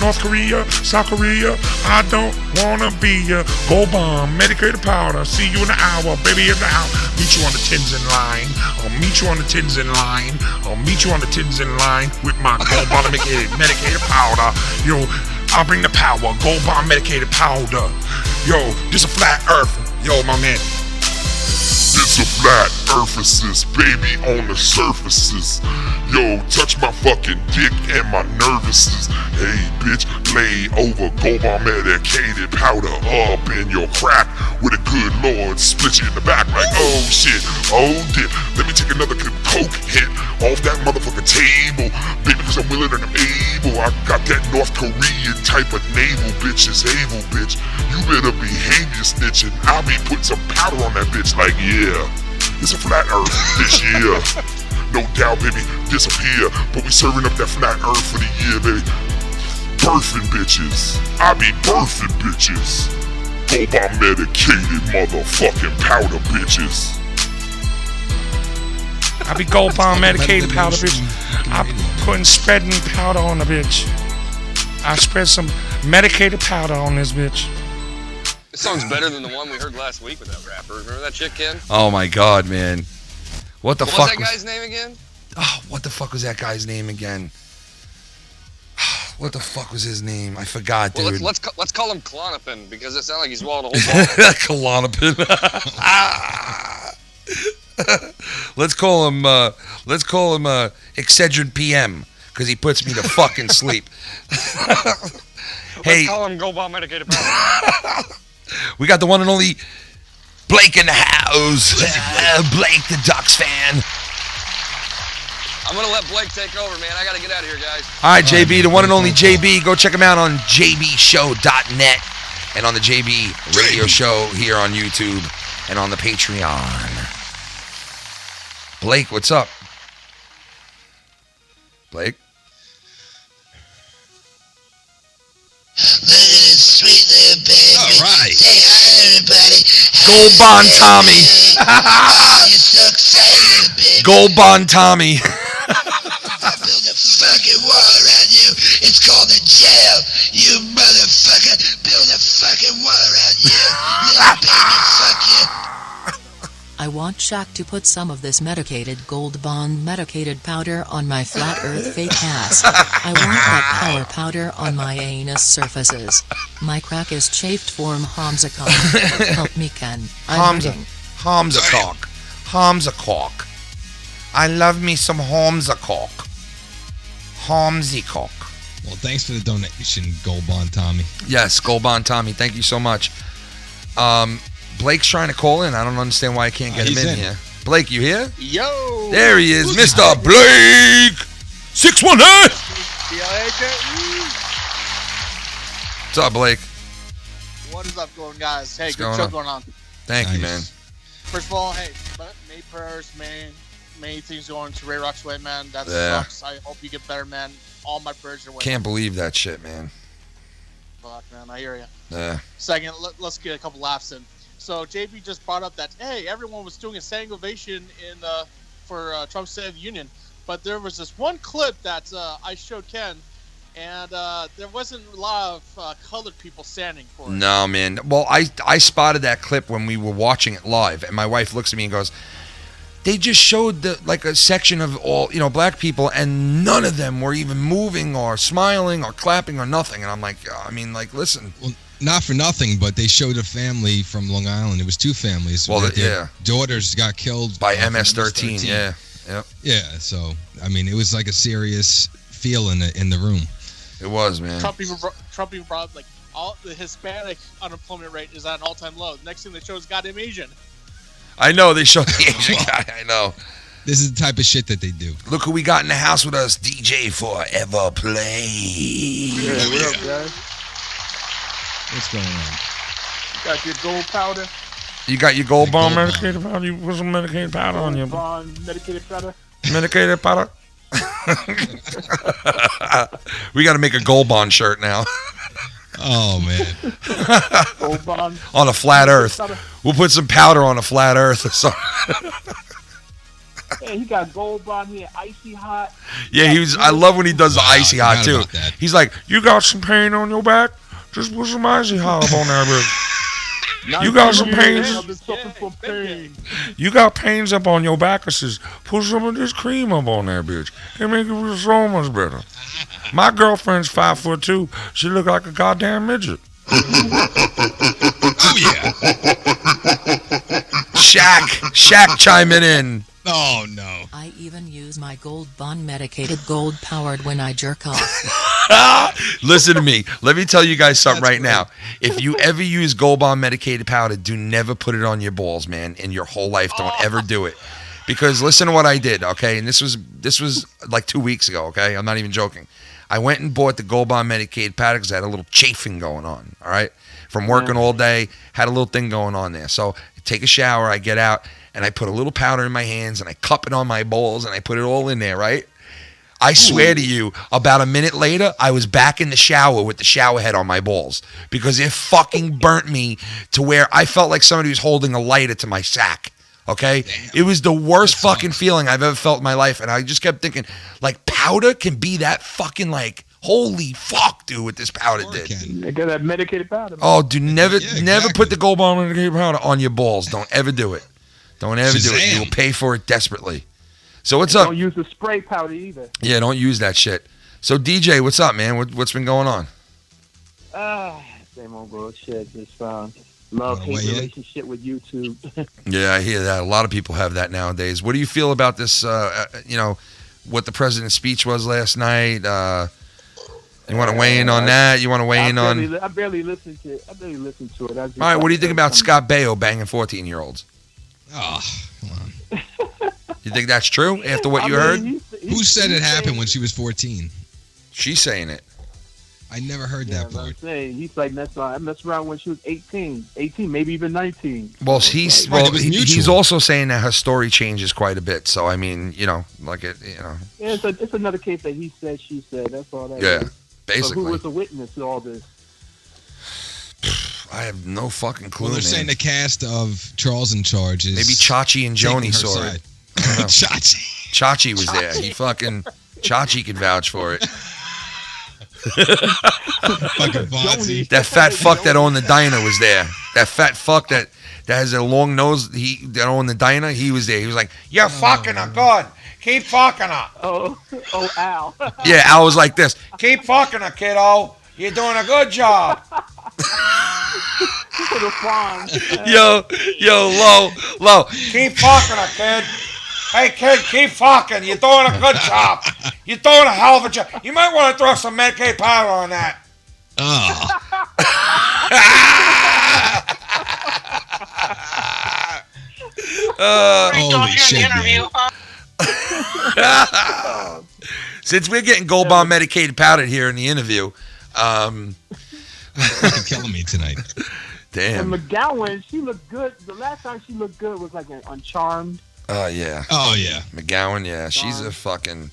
North Korea, South Korea, I don't wanna be ya. Gold bomb, medicated powder. See you in an hour, baby, in the hour. Meet you on the tins in line. I'll meet you on the tins in line. I'll meet you on the tins in line with my gold bomb medicated powder. Yo, I'll bring the power, gold bomb medicated powder. Yo, this a flat earth. Yo, my man. It's a flat earthices, baby, on the surfaces. Yo, touch my fucking dick and my nervouses. Hey, bitch, lay over gold bomb medicated powder up in your crack with a good lord split you in the back like, oh shit, oh dip. Let me take another coke hit off that motherfucking table, baby, cause I'm willing and I'm able. I got that North Korean type of naval, bitch, is able, bitch. You better behave your snitching. I'll be putting some powder on that bitch like, yeah, it's a flat earth this year. No doubt, baby, disappear. But we serving up that flat earth for the year, baby. Birthing bitches. I be birthing bitches. Gold bomb medicated motherfucking powder bitches. I be gold bomb medicated powder, bitch. I be putting spreading powder on the bitch. I spread some medicated powder on this bitch. This song's better than the one we heard last week with that rapper. Remember that chick, Ken? Oh my God, man. What the fuck was that guy's name again? Oh, what the fuck was that guy's name again? What the fuck was his name? I forgot, dude. Well, let's call him Klonopin because it sounds like he's swallowed a whole ball. Klonopin. Let's call him Excedrin PM because he puts me to fucking sleep. Let's call him Gold Bomb Medicated Powder. We got the one and only Blake in the house. Blake, the Ducks fan. I'm going to let Blake take over, man. I got to get out of here, guys. All right, JB, the one and only JB. Go check him out on jbshow.net and on the JB radio show here on YouTube and on the Patreon. Blake, what's up? Blake? Look at this sweet little baby. All right. Say hi, everybody. Gold Bond Tommy. Oh, you're so excited, baby. Gold Bond Tommy. I built a fucking wall around you. It's called a jail. You motherfucker. Build a fucking wall around you. Little baby, fuck you. I want Shaq to put some of this medicated Gold Bond medicated powder on my flat earth fake ass. I want that power powder on my anus surfaces. My crack is chafed form Hamza-cock. Help me, Ken. I'm hurting. Hamza-cock. Hamza-cock. I love me some Hamza-cock. Hamzy-cock. Well, thanks for the donation, Gold Bond Tommy. Yes, Gold Bond Tommy. Thank you so much. Blake's trying to call in. I don't understand why I can't get him in here. Blake, you here? Yo! There he is, Mr. Blake! 618! What's up, Blake? What is up, going guys? Hey, What's good going show on? going on. Thank you, man. First of all, hey, many prayers, many things going to Ray Rock's way, man. That Yeah. sucks. I hope you get better, man. All my prayers are with Can't believe that shit, man. Fuck, man, I hear you. Yeah. Second, let's get a couple laughs in. So JB just brought up that hey, everyone was doing a standing ovation for Trump's State of the Union, but there was this one clip that I showed Ken, and there wasn't a lot of colored people standing for it. No, man. Well, I spotted that clip when we were watching it live, and my wife looks at me and goes, they just showed a section of all, black people, and none of them were even moving or smiling or clapping or nothing. And I'm like, listen. Well, not for nothing, but they showed a family from Long Island. It was two families. Well, their daughters got killed by MS-13. Yeah. Yep. Yeah. So I mean, it was like a serious feel in the room. It was, man. Trump even brought up, like, all the Hispanic unemployment rate is at an all-time low. Next thing they show is goddamn Asian. I know they showed the Asian guy. I know. This is the type of shit that they do. Look who we got in the house with us, DJ Forever Play. Yeah, what up, guys? What's going on? Got your gold powder? You got your Gold Bond medicated powder? You put some medicated powder on your... Bond medicated powder? Medicated powder? We got to make a Gold Bond shirt now. Oh, man. Gold Bond. On a flat earth. We'll put some powder on a flat earth or something. Hey, he got Gold Bond here, icy hot. Yeah, I love when he does the icy hot, too. about that. He's like, you got some pain on your back? Just put some icy hot up on there, bro. You got some pains? I've been suffering from pain. You got pains up on your back? I says, put some of this cream up on there, bitch. It make it feel so much better. My girlfriend's 5'2". She look like a goddamn midget. Oh, yeah. Shaq chiming in. Oh, no. I even use my Gold Bond medicated gold powered when I jerk off. Listen to me. Let me tell you guys something right now. If you ever use Gold Bond medicated powder, do never put it on your balls, man. In your whole life, don't ever do it. Because listen to what I did, okay? And this was like 2 weeks ago, okay? I'm not even joking. I went and bought the Gold Bond medicated powder because I had a little chafing going on, all right? From working all day, had a little thing going on there. So I take a shower, I get out, and I put a little powder in my hands, and I cup it on my balls, and I put it all in there, right? I swear to you, about a minute later, I was back in the shower with the shower head on my balls because it fucking burnt me to where I felt like somebody was holding a lighter to my sack. Okay? Damn. It was the worst fucking feeling I've ever felt in my life. And I just kept thinking, like, powder can be that fucking, like, holy fuck, dude, what this powder did. They got that medicated powder. Man. Oh, dude, never put the Gold Bond medicated powder on your balls. Don't ever do it. Don't ever do it. You will pay for it desperately. So what's up? Don't use the spray powder either. Yeah, don't use that shit. So DJ, what's up, man? What's been going on? Same old girl shit. Just love-hate relationship with YouTube. Yeah, I hear that. A lot of people have that nowadays. What do you feel about this, what the president's speech was last night? You want to weigh in on that? You want to weigh in on... I barely listened to it. All right, what do you think about Scott Baio banging 14-year-olds? Oh, come on. You think that's true after what you heard? Who said it happened when she was 14? She's saying it. I never heard that but I'm part. saying he's like messed around when she was 18, maybe even 19. Well, he's mutual. also saying that her story changes quite a bit. So I mean, Yeah, it's another case that he said, she said. That's all that Yeah, is. basically. But who was the witness to all this? I have no fucking clue. Well, they're man. saying the cast of Charles in Charge is Maybe Chachi and taking Joni her saw side. it. I don't know. Chachi. Chachi was there. He fucking Chachi could vouch for it. Fucking Fonzie. That fat fuck that owned the diner was there. That fat fuck that has a long nose. That owned the diner. He was there. He was like, "You're fucking her good. Keep fucking her." Oh, Al. Yeah, Al was like this. Keep fucking her, kiddo. You're doing a good job. Yo, low. Keep fucking her, kid. Hey, kid, keep fucking. You're doing a good job. You're doing a hell of a job. You might want to throw some Medicaid powder on that. Oh. Holy shit, man. Since we're getting Gold Bomb medicated powdered here in the interview, fucking killing me tonight. Damn. And McGowan, she looked good. The last time she looked good was like on Charmed. Oh yeah. Oh yeah. McGowan, yeah, she's a fucking.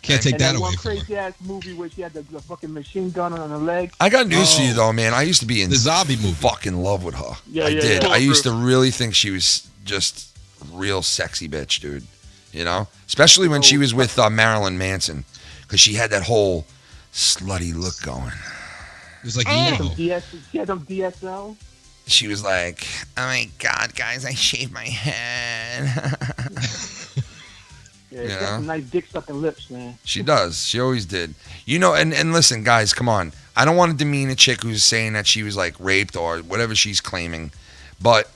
Can't take that away one from her. crazy ass movie where she had the fucking machine gun on her leg. I got news for you though, man. I used to be in the zombie movie. Fucking love with her. Yeah, I yeah, did. yeah. I used to really think she was just real sexy bitch, dude. You know, especially when she was with Marilyn Manson, because she had that whole slutty look going. It was like She had them DSL. She was like, "Oh my God, guys, I shaved my head." Yeah, she got some nice dick sucking lips, man. She does. She always did. You know, and listen, guys, come on. I don't want to demean a chick who's saying that she was like raped or whatever she's claiming, but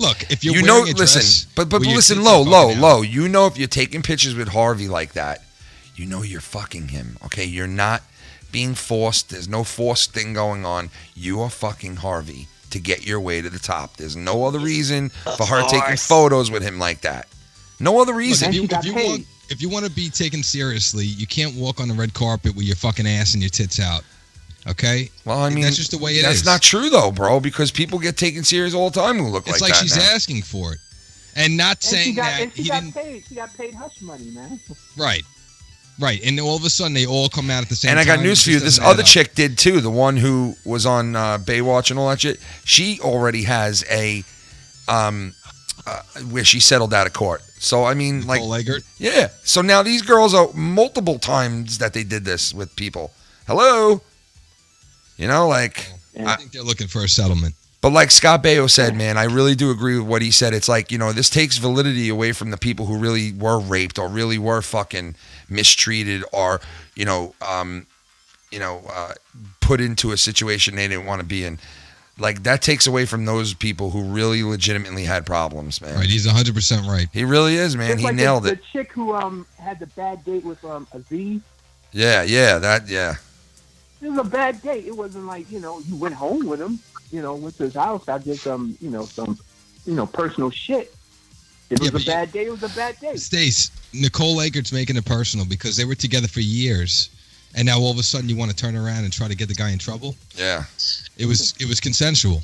look, if you're you wearing know, a dress listen, but where your listen, tits low. are fucking out, You know, if you're taking pictures with Harvey like that, you know you're fucking him. Okay, you're not being forced. There's no forced thing going on. You are fucking Harvey to get your way to the top. There's no other reason for her taking photos with him like that. No other reason. Look, if you want to be taken seriously, you can't walk on the red carpet with your fucking ass and your tits out. Okay? Well, I mean, that's just the way it is. That's not true though, bro, because people get taken serious all the time who look It's like like that. she's now. asking for it. And not saying that she he got didn't. paid. She got paid hush money, man. Right. Right. And all of a sudden they all come out at the same And time. I got news It for you. just This doesn't add other up. chick did too. The one who was on Baywatch and all that shit. She already has a where she settled out of court. So I mean, like, Eggert? Yeah. So now these girls are multiple times that they did this with people. Hello. You know, like I think they're looking for a settlement. But like Scott Baio said, man, I really do agree with what he said. It's like, you know, this takes validity away from the people who really were raped or really were fucking mistreated or, put into a situation they didn't want to be in. Like, that takes away from those people who really legitimately had problems, man. Right, he's 100% right. He really is, man. It's He like nailed the it. chick who had the bad date with Aziz. Yeah. It was a bad date. It wasn't like, you went home with him, went to his house. I did some personal shit. It was a bad day. It was a bad day. Stace, Nicole Eggert's making it personal because they were together for years, and now all of a sudden you want to turn around and try to get the guy in trouble. Yeah. It was consensual.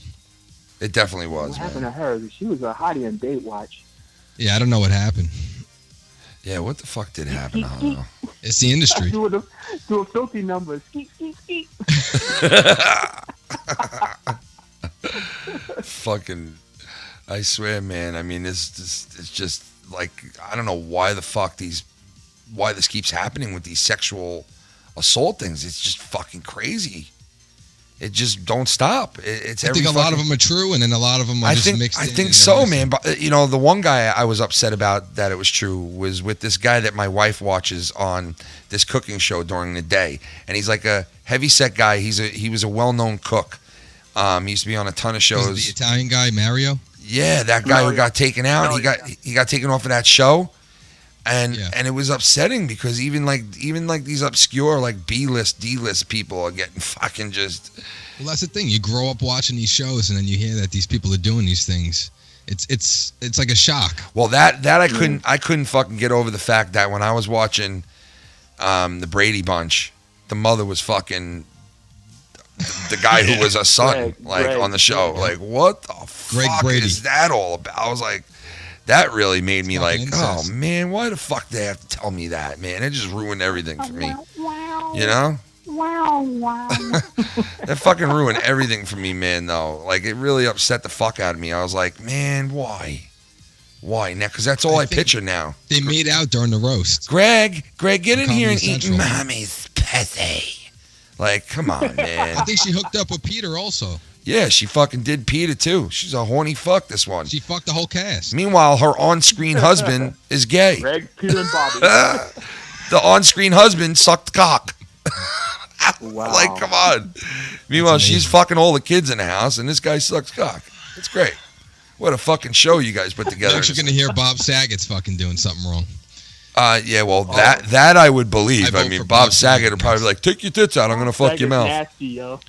It definitely was. What happened to her? She was a hottie on Date Watch. Yeah, I don't know what happened. Yeah, what the fuck did happen? I don't know. It's the industry. Do a filthy number. Skeet, skeet, skeet. Fucking, I swear, man. I mean, it's just like, I don't know why this keeps happening with these sexual assault things. It's just fucking crazy. It just don't stop. It's I think a lot of them are true, and then a lot of them are just mixed in. I think so, man. But the one guy I was upset about that it was true was with this guy that my wife watches on this cooking show during the day, and he's like a heavy-set guy. He was a well-known cook. He used to be on a ton of shows. Was it the Italian guy Mario? Yeah, that guy who got taken out. He got taken off of that show. And it was upsetting because even like these obscure like B-list, D-list people are getting fucking just. Well, that's the thing. You grow up watching these shows, and then you hear that these people are doing these things. It's like a shock. Well, that I couldn't fucking get over the fact that when I was watching the Brady Bunch, the mother was fucking the guy who was a son, Greg, on the show. Like, what the fuck Brady. is that all about? I was like, that really made me like, incest. oh man, why the fuck they have to tell me that, man? It just ruined everything for me. You know? That fucking ruined everything for me, man, though. Like, it really upset the fuck out of me. I was like, man, why? Why now? Because that's all I picture now. They made out during the roast. Greg, get in Comedy here and Central. eat mommy's pussy. Like, come on, man. I think she hooked up with Peter also. Yeah, she fucking did Peter, too. She's a horny fuck, this one. She fucked the whole cast. Meanwhile, her on-screen husband is gay. Greg, Peter, and Bobby. The on-screen husband sucked cock. Wow. Like, come on. Meanwhile, she's fucking all the kids in the house, and this guy sucks cock. It's great. What a fucking show you guys put together. Next, you're gonna hear Bob Saget's fucking doing something wrong. Yeah, well, that I would believe. I I vote mean, for Bob Bob Saget would probably be like, take your tits out, I'm going to fuck your mouth. Nasty, yo.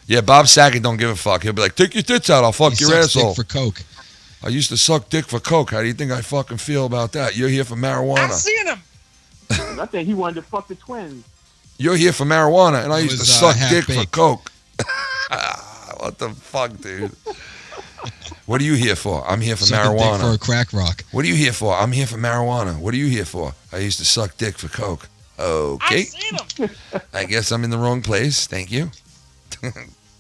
Yeah, Bob Saget don't give a fuck. He'll be like, take your tits out, I'll fuck He your sucks dick asshole. for coke. I used to suck dick for coke. How do you think I fucking feel about that? You're here for marijuana. seen him. I think he wanted to fuck the twins. You're here for marijuana, and I It used to was, suck dick for half-baked. coke. What the fuck, dude? What are you here for? I'm here for Sucking dick marijuana. for a crack rock. What are you here for? I'm here for marijuana. What are you here for? I used to suck dick for coke. Okay. I guess I'm in the wrong place. Thank you.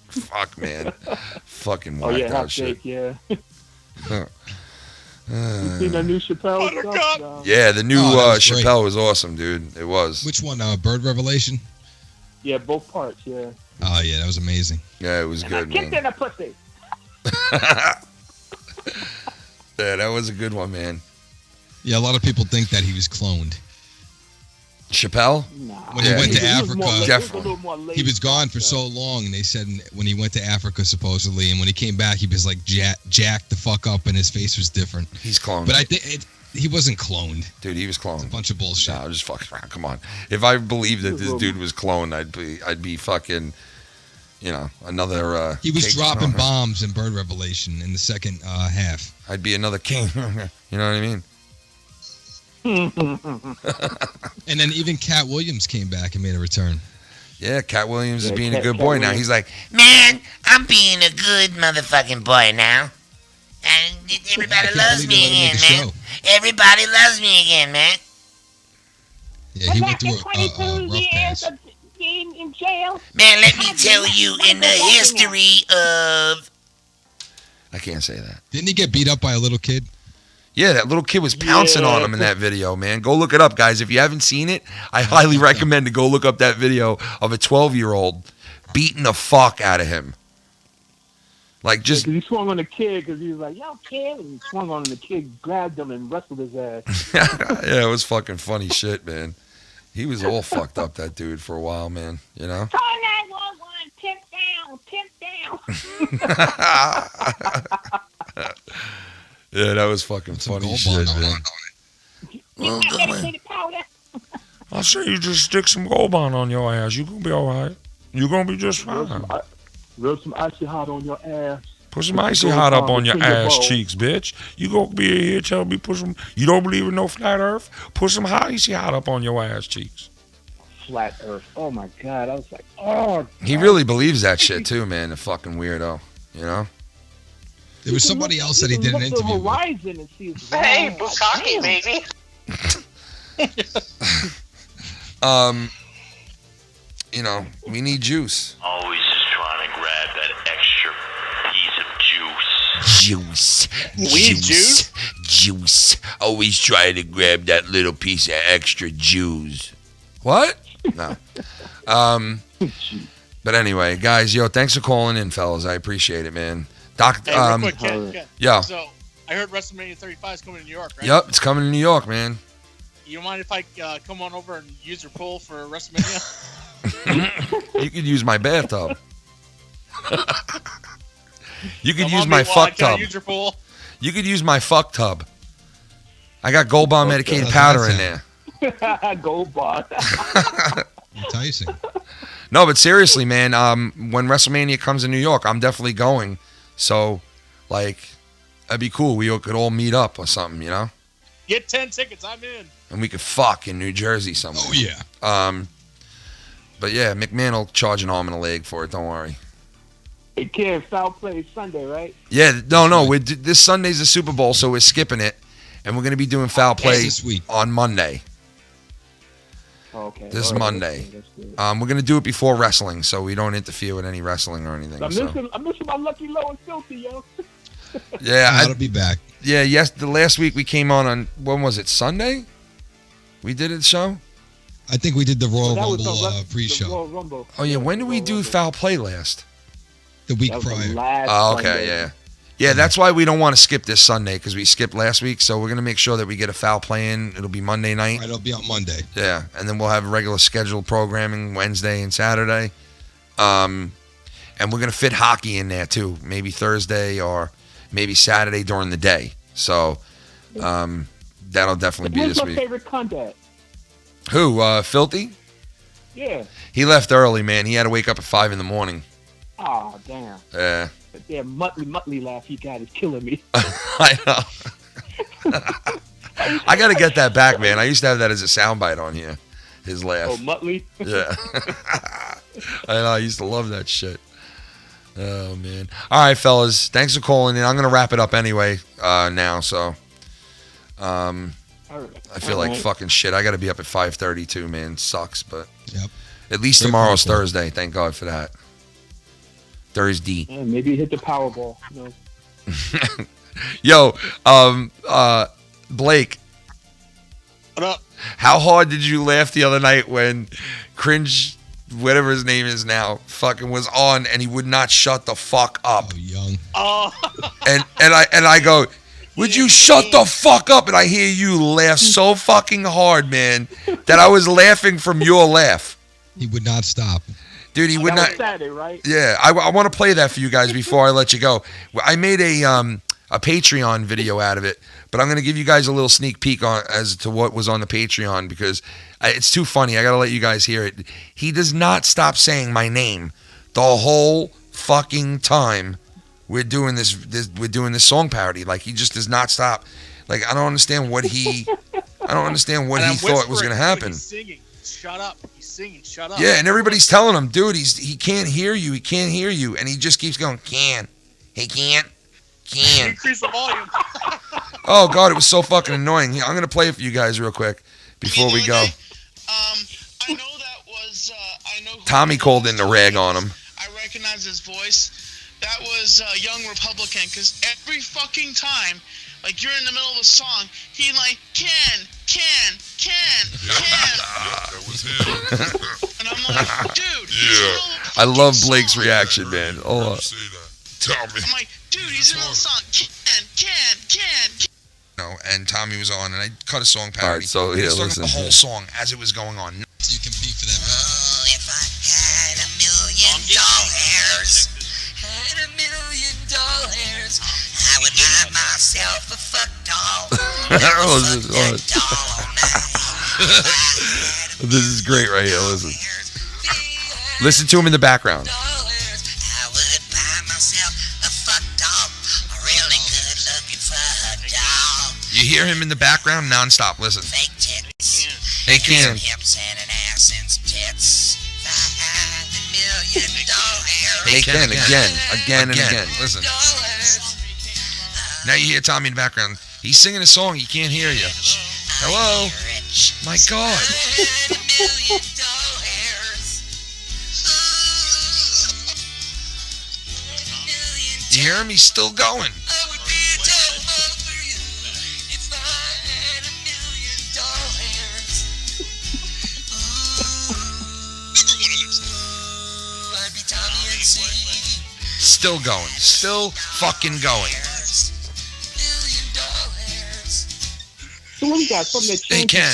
Fuck, man. Fucking Oh whacked yeah, out shit. half-baked, yeah. Huh. You seen that new Chappelle stuff? Yeah, the new Oh, that was great. Chappelle was awesome, dude. It was. Which one? Bird Revelation? Yeah, both parts, yeah. Oh yeah, that was amazing. Yeah, it was And I good, kicked man. in the pussy. Yeah, that was a good one, man. Yeah, a lot of people think that he was cloned. Chappelle? When he went to He was Africa, more late- Definitely. he was a little more laid he was gone back, for though. so long, and they said when he went to Africa, supposedly, and when he came back, he was like jacked the fuck up, and his face was different. He's cloned. But I think he wasn't cloned. Dude, he was cloned. It's a bunch of bullshit. No, just fucking around. Come on. If I believed that this dude was cloned, I'd be fucking, another. He was cake- dropping bombs in Bird Revelation in the second half. I'd be another king. You know what I mean? And then even Cat Williams came back and made a return. Yeah, Cat Williams is Yeah, being a Cat- good Cat boy now. Williams. He's like, Man, I'm being a good motherfucking boy now. And everybody can't loves believe they me let him again, make a man. show. Everybody loves me again, man. Yeah, he went through a rough patch. in jail. Man, let me tell you, in the history of... I can't say that. Didn't he get beat up by a little kid? Yeah, that little kid was pouncing on him in that video, man. Go look it up, guys. If you haven't seen it, I highly recommend to go look up that video of a 12-year-old beating the fuck out of him. Like, just... Because he swung on the kid because he was like, yo, kid. And he swung on him. The kid grabbed him and wrestled his ass. Yeah, it was fucking funny shit, man. He was all fucked up, that dude, for a while, man. You know? Call 911. Tip down. Yeah, that was fucking funny shit, man. You got medicated powder. I say you just stick some Gold Bond on your ass. You gonna be all right. You gonna be just fine. Rub some icy hot on your ass. Put some icy hot up on your ass cheeks, bitch. You gonna be here tell me put some. You don't believe in no flat Earth? Put some icy hot up on your ass cheeks. Flat Earth. Oh my God. I was like, oh. He really believes that shit, too, man. The fucking weirdo. You know? There was somebody else that he did an Look the interview with. horizon and see it's Hey, wow, Bukaki, damn. baby. We need juice. Always just trying to grab that extra piece of juice. Weed Juice. Always trying to grab that little piece of extra juice. What? No. But anyway, guys, thanks for calling in, fellas. I appreciate it, man. Doc, Hey, real quick, Ken. yeah. So, I heard WrestleMania 35 is coming to New York, right? Yep, it's coming to New York, man. You mind if I come on over and use your pool for WrestleMania? You could use my bathtub. You could Come use on, my meanwhile, fuck can I tub. use your pool? You could use my fuck tub. I got Gold Bond medicated powder in there. Gold Bond. Enticing. No, but seriously, man, when WrestleMania comes in New York, I'm definitely going. So, like, that'd be cool. We could all meet up or something, you know? Get 10 tickets. I'm in. And we could fuck in New Jersey somewhere. Oh, yeah. But yeah, McMahon will charge an arm and a leg for it. Don't worry. It can't foul play Sunday, right? Yeah, no. This Sunday's the Super Bowl, so we're skipping it, and we're going to be doing foul play this week on Monday. Okay. This All right, Monday. that's good. We're going to do it before wrestling, so we don't interfere with any wrestling or anything. I'm so. missing my Lucky Low and Filthy, yo. Yeah, I'll be back. Yeah, yes. The last week we came on when was it? Sunday? We did the show. I think we did the Royal That was Rumble the pre-show. Royal Rumble. Oh yeah, when did we do foul play last? The week That was prior. the last Oh, okay, Sunday. yeah. Yeah, that's why we don't want to skip this Sunday because we skipped last week. So we're going to make sure that we get a foul play in. It'll be Monday night. Right, it'll be on Monday. Yeah, and then we'll have regular scheduled programming Wednesday and Saturday. And we're going to fit hockey in there too. Maybe Thursday or maybe Saturday during the day. So that'll definitely be Who's this my week. favorite contact? Who? Filthy? Yeah. He left early, man. He had to wake up at 5 a.m. Oh, damn. Yeah. That damn Muttley laugh he got is killing me. I know. I got to get that back, man. I used to have that as a soundbite on here. His laugh. Oh, Muttley? Yeah. I know. I used to love that shit. Oh, man. All right, fellas. Thanks for calling in. I'm going to wrap it up anyway now, so. I feel like fucking shit. I got to be up at 5:30 too, man. Sucks, but. Yep. At least tomorrow's Thursday. Thank God for that. Thursday. Yeah, maybe hit the Powerball. You know? Yo, Blake. What up? How hard did you laugh the other night when Cringe, whatever his name is now, fucking was on and he would not shut the fuck up? Oh, young. Oh. And I go, would you shut the fuck up? And I hear you laugh so fucking hard, man, that I was laughing from your laugh. He would not stop. Dude, he would That not. was Saturday, right? Yeah, I want to play that for you guys before I let you go. I made a Patreon video out of it, but I'm going to give you guys a little sneak peek as to what was on the Patreon because it's too funny. I got to let you guys hear it. He does not stop saying my name the whole fucking time we're doing this song parody. Like he just does not stop. Like I don't understand what he thought was going to happen. He's singing. Shut up. He's singing. Shut up. Yeah, and everybody's telling him, dude, he can't hear you. He can't hear you. And he just keeps going, can. He can't. Can. Increase the volume. Oh, God, it was so fucking annoying. I'm going to play it for you guys real quick before we go. I know that was, Tommy called in to rag on him. I recognize his voice. That was Young Republican, because every fucking time, like you're in the middle of a song, he like, can. That was him. And I'm like, dude. Yeah. I love Blake's reaction, man. Oh, Tommy. I'm like, dude, he's in the middle of the song. Can. no, and Tommy was on, and I cut a song parody. All right, so He yeah, was talking listen. about the whole song as it was going on. You can pee for that. If I had $1 million, I would buy myself a fuck doll. This is great right here. Listen to him in the background. I would buy myself a fuck doll, a really good looking fuck doll. You hear him in the background nonstop. Listen. Fake tits. Hey, Ken. Hips and an ass and some tits. If I had $1 million hair. Hey, Ken, again and again. Listen. Now you hear Tommy in the background. He's singing a song. He can't hear you. Hello? My God. You hear him? He's still going. Still going. Still fucking going. So what we got from the Hey, Ken,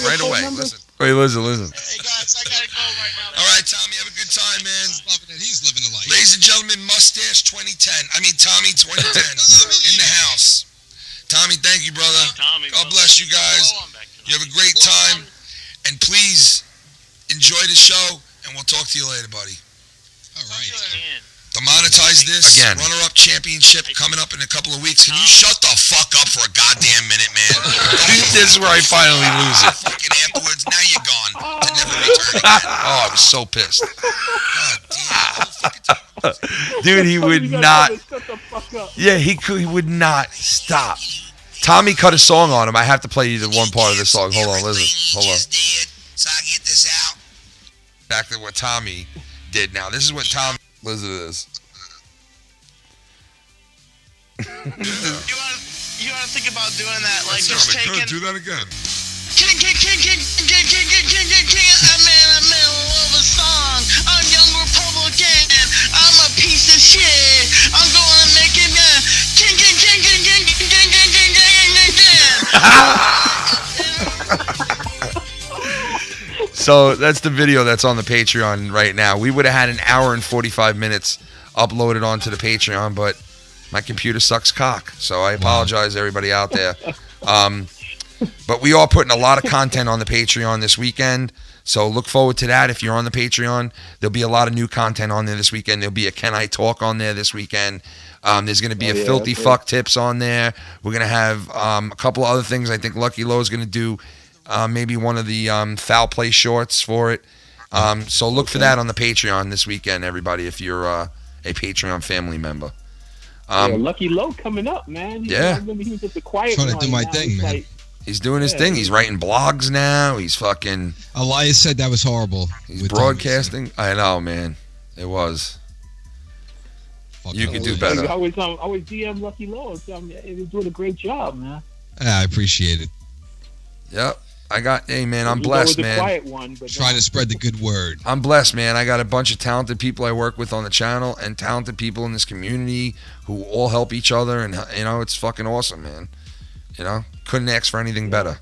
right away. Listen. Wait, listen. Hey guys, I gotta go right now. All right, Tommy, have a good time, man. He's living the life. Ladies and gentlemen, Mustache 2010. I mean, Tommy 2010 in the house. Tommy, thank you, brother. God bless you guys. You have a great time. And please enjoy the show, and we'll talk to you later, buddy. All right. To monetize this, runner-up championship coming up in a couple of weeks. Can you shut the fuck up for a goddamn minute, man? This is where I finally lose it. Fucking afterwards, now you're gone. To never return. I was so pissed. Dude, he would not. Yeah, he would not stop. Tommy cut a song on him. I have to play you the one part of the song. Hold on, listen. Hold on. So I get this out. Back to what Tommy did now. This is what Tommy. Listen to this. You wanna think about doing that, like just taking. Do that again. King, I'm in the middle of a song. I'm young Republican. I'm a piece of shit. I'm gonna make it king. So that's the video that's on the Patreon right now. We would have had an hour and 45 minutes uploaded onto the Patreon, but my computer sucks cock. So I apologize, everybody out there. But we are putting a lot of content on the Patreon this weekend. So look forward to that. If you're on the Patreon, there'll be a lot of new content on there this weekend. There'll be a Can I Talk on there this weekend. There's going to be a Filthy Fuck Tips on there. We're going to have a couple of other things. I think Lucky Low is going to do maybe one of the foul play shorts for it. So look for that on the Patreon this weekend, everybody, if you're a Patreon family member. Lucky Low coming up, man. I remember he was just a quiet trying to one. do my Now thing, he's man. like, He's doing his thing. He's writing blogs now. He's fucking. Elias said that was horrible. He's broadcasting. I know, man. It was. You could do better. I always DM Lucky Low and tell him he was doing a great job, man. Yeah, I appreciate it. Yep. Hey, man, I'm He's blessed, always the man. quiet one, but Trying to spread the good word. I'm blessed, man. I got a bunch of talented people I work with on the channel and talented people in this community who all help each other. And, it's fucking awesome, man. Couldn't ask for anything better.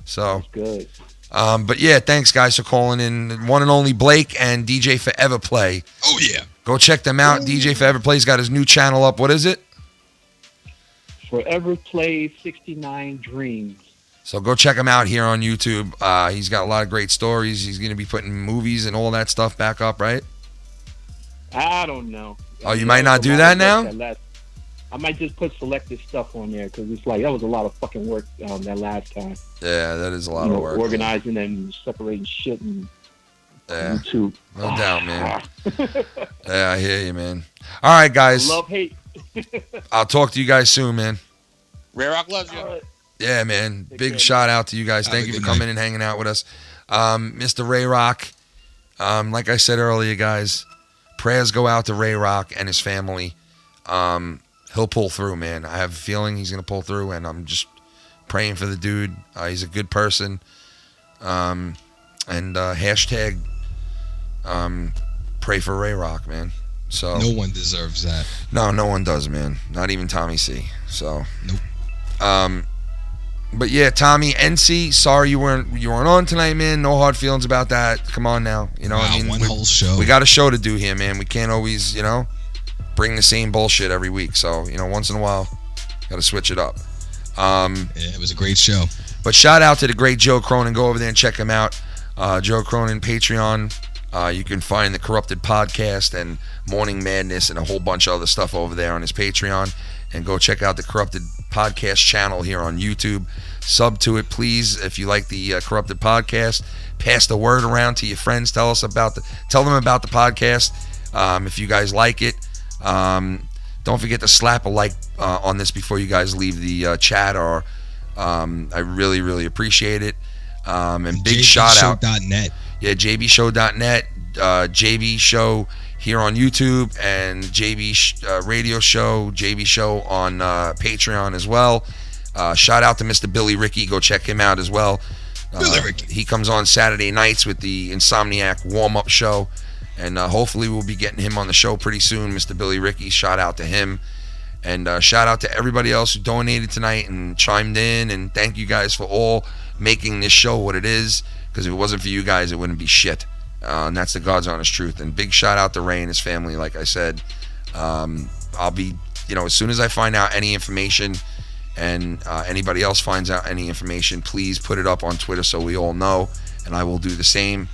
So, good. But yeah, thanks guys for calling in. One and only Blake and DJ Forever Play. Oh yeah, go check them out. DJ Forever Play's got his new channel up. What is it? Forever Play 69 Dreams. So go check him out here on YouTube. He's got a lot of great stories. He's going to be putting movies and all that stuff back up, right? I don't know. Oh, you might not do that now? I might just put selective stuff on there because it's like that was a lot of fucking work that last time. Yeah, that is a lot of work. Organizing and separating shit and YouTube. No doubt, man. Yeah, I hear you, man. All right, guys. Love, hate. I'll talk to you guys soon, man. Ray Rock loves you. Yeah, man. Big shout out to you guys. Thank you for coming and hanging out with us. Mr. Ray Rock, like I said earlier, guys, prayers go out to Ray Rock and his family. He'll pull through, man. I have a feeling he's going to pull through, and I'm just praying for the dude. He's a good person. And hashtag pray for Ray Rock, man. So no one deserves that. No one does, man. Not even Tommy C. So nope. But yeah, Tommy, NC, sorry you weren't on tonight, man. No hard feelings about that. Come on now. One whole show. We got a show to do here, man. We can't always, bring the same bullshit every week. So, once in a while, got to switch it up. Yeah, it was a great show. But shout out to the great Joe Cronin. Go over there and check him out. Joe Cronin, Patreon. You can find the Corrupted Podcast and Morning Madness and a whole bunch of other stuff over there on his Patreon. And go check out the Corrupted Podcast channel here on YouTube. Sub to it, please, if you like the Corrupted Podcast. Pass the word around to your friends. Tell them about the podcast if you guys like it. Don't forget to slap a like on this before you guys leave the chat. Or I really, really appreciate it. And big shout out. JBShow.net. Yeah, JBShow.net. JB Show here on YouTube, and JB Radio Show, JB Show on Patreon as well. Shout out to Mr. Billy Ricky. Go check him out as well. Billy Ricky. He comes on Saturday nights with the Insomniac warm-up show, and hopefully we'll be getting him on the show pretty soon. Mr. Billy Ricky, shout out to him. And shout out to everybody else who donated tonight and chimed in, and thank you guys for all making this show what it is, because if it wasn't for you guys, it wouldn't be shit. And that's the God's honest truth. And big shout out to Ray and his family. Like I said, I'll be, as soon as I find out any information, and anybody else finds out any information, please put it up on Twitter so we all know, and I will do the same.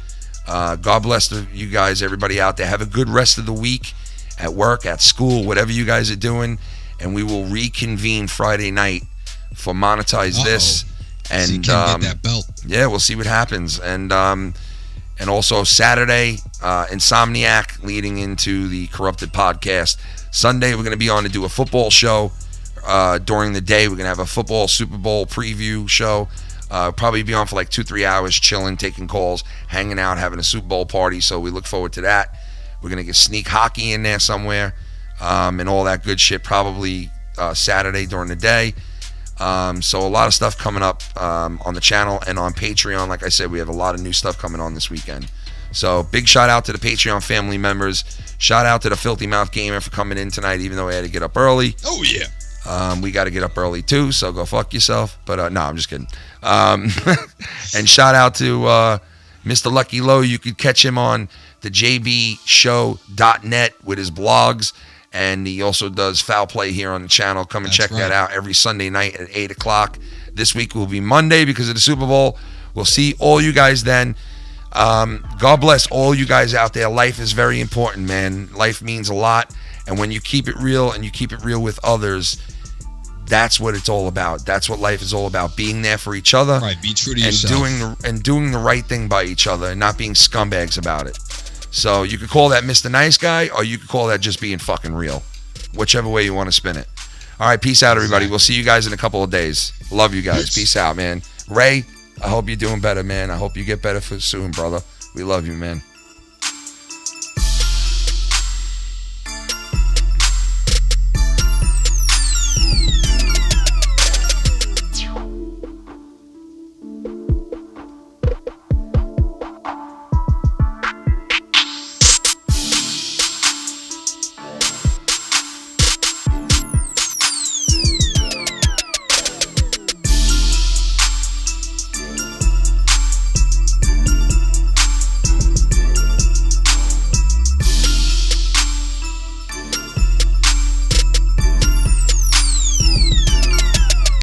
God bless you guys, everybody out there. Have a good rest of the week at work, at school, whatever you guys are doing, and we will reconvene Friday night for Monetize This. And so you can get that belt. Yeah, we'll see what happens. And And also Saturday, Insomniac leading into the Corrupted podcast. Sunday, we're going to be on to do a football show. During the day, we're going to have a football Super Bowl preview show. Probably be on for like 2-3 hours, chilling, taking calls, hanging out, having a Super Bowl party. So we look forward to that. We're going to get sneak hockey in there somewhere, and all that good shit probably Saturday during the day. So a lot of stuff coming up on the channel and on Patreon. Like I said, we have a lot of new stuff coming on this weekend. So big shout out to the Patreon family members. Shout out to the Filthy Mouth Gamer for coming in tonight, even though we had to get up early. Oh, yeah. We got to get up early too, so go fuck yourself. But no, I'm just kidding. And shout out to Mr. Lucky Low. You could catch him on the jbshow.net with his blogs, and he also does Foul Play here on the channel. Come and check that out every Sunday night at 8 o'clock. This week will be Monday because of the Super Bowl. We'll see all you guys then. God bless all you guys out there. Life is very important, man. Life means a lot, and when you keep it real and you keep it real with others, that's what it's all about. That's what life is all about. Being there for each other. Right, be true to and yourself. doing the right thing by each other and not being scumbags about it. So you could call that Mr. Nice Guy, or you could call that just being fucking real. Whichever way you want to spin it. All right, peace out, everybody. We'll see you guys in a couple of days. Love you guys. Peace out, man. Ray, I hope you're doing better, man. I hope you get better soon, brother. We love you, man.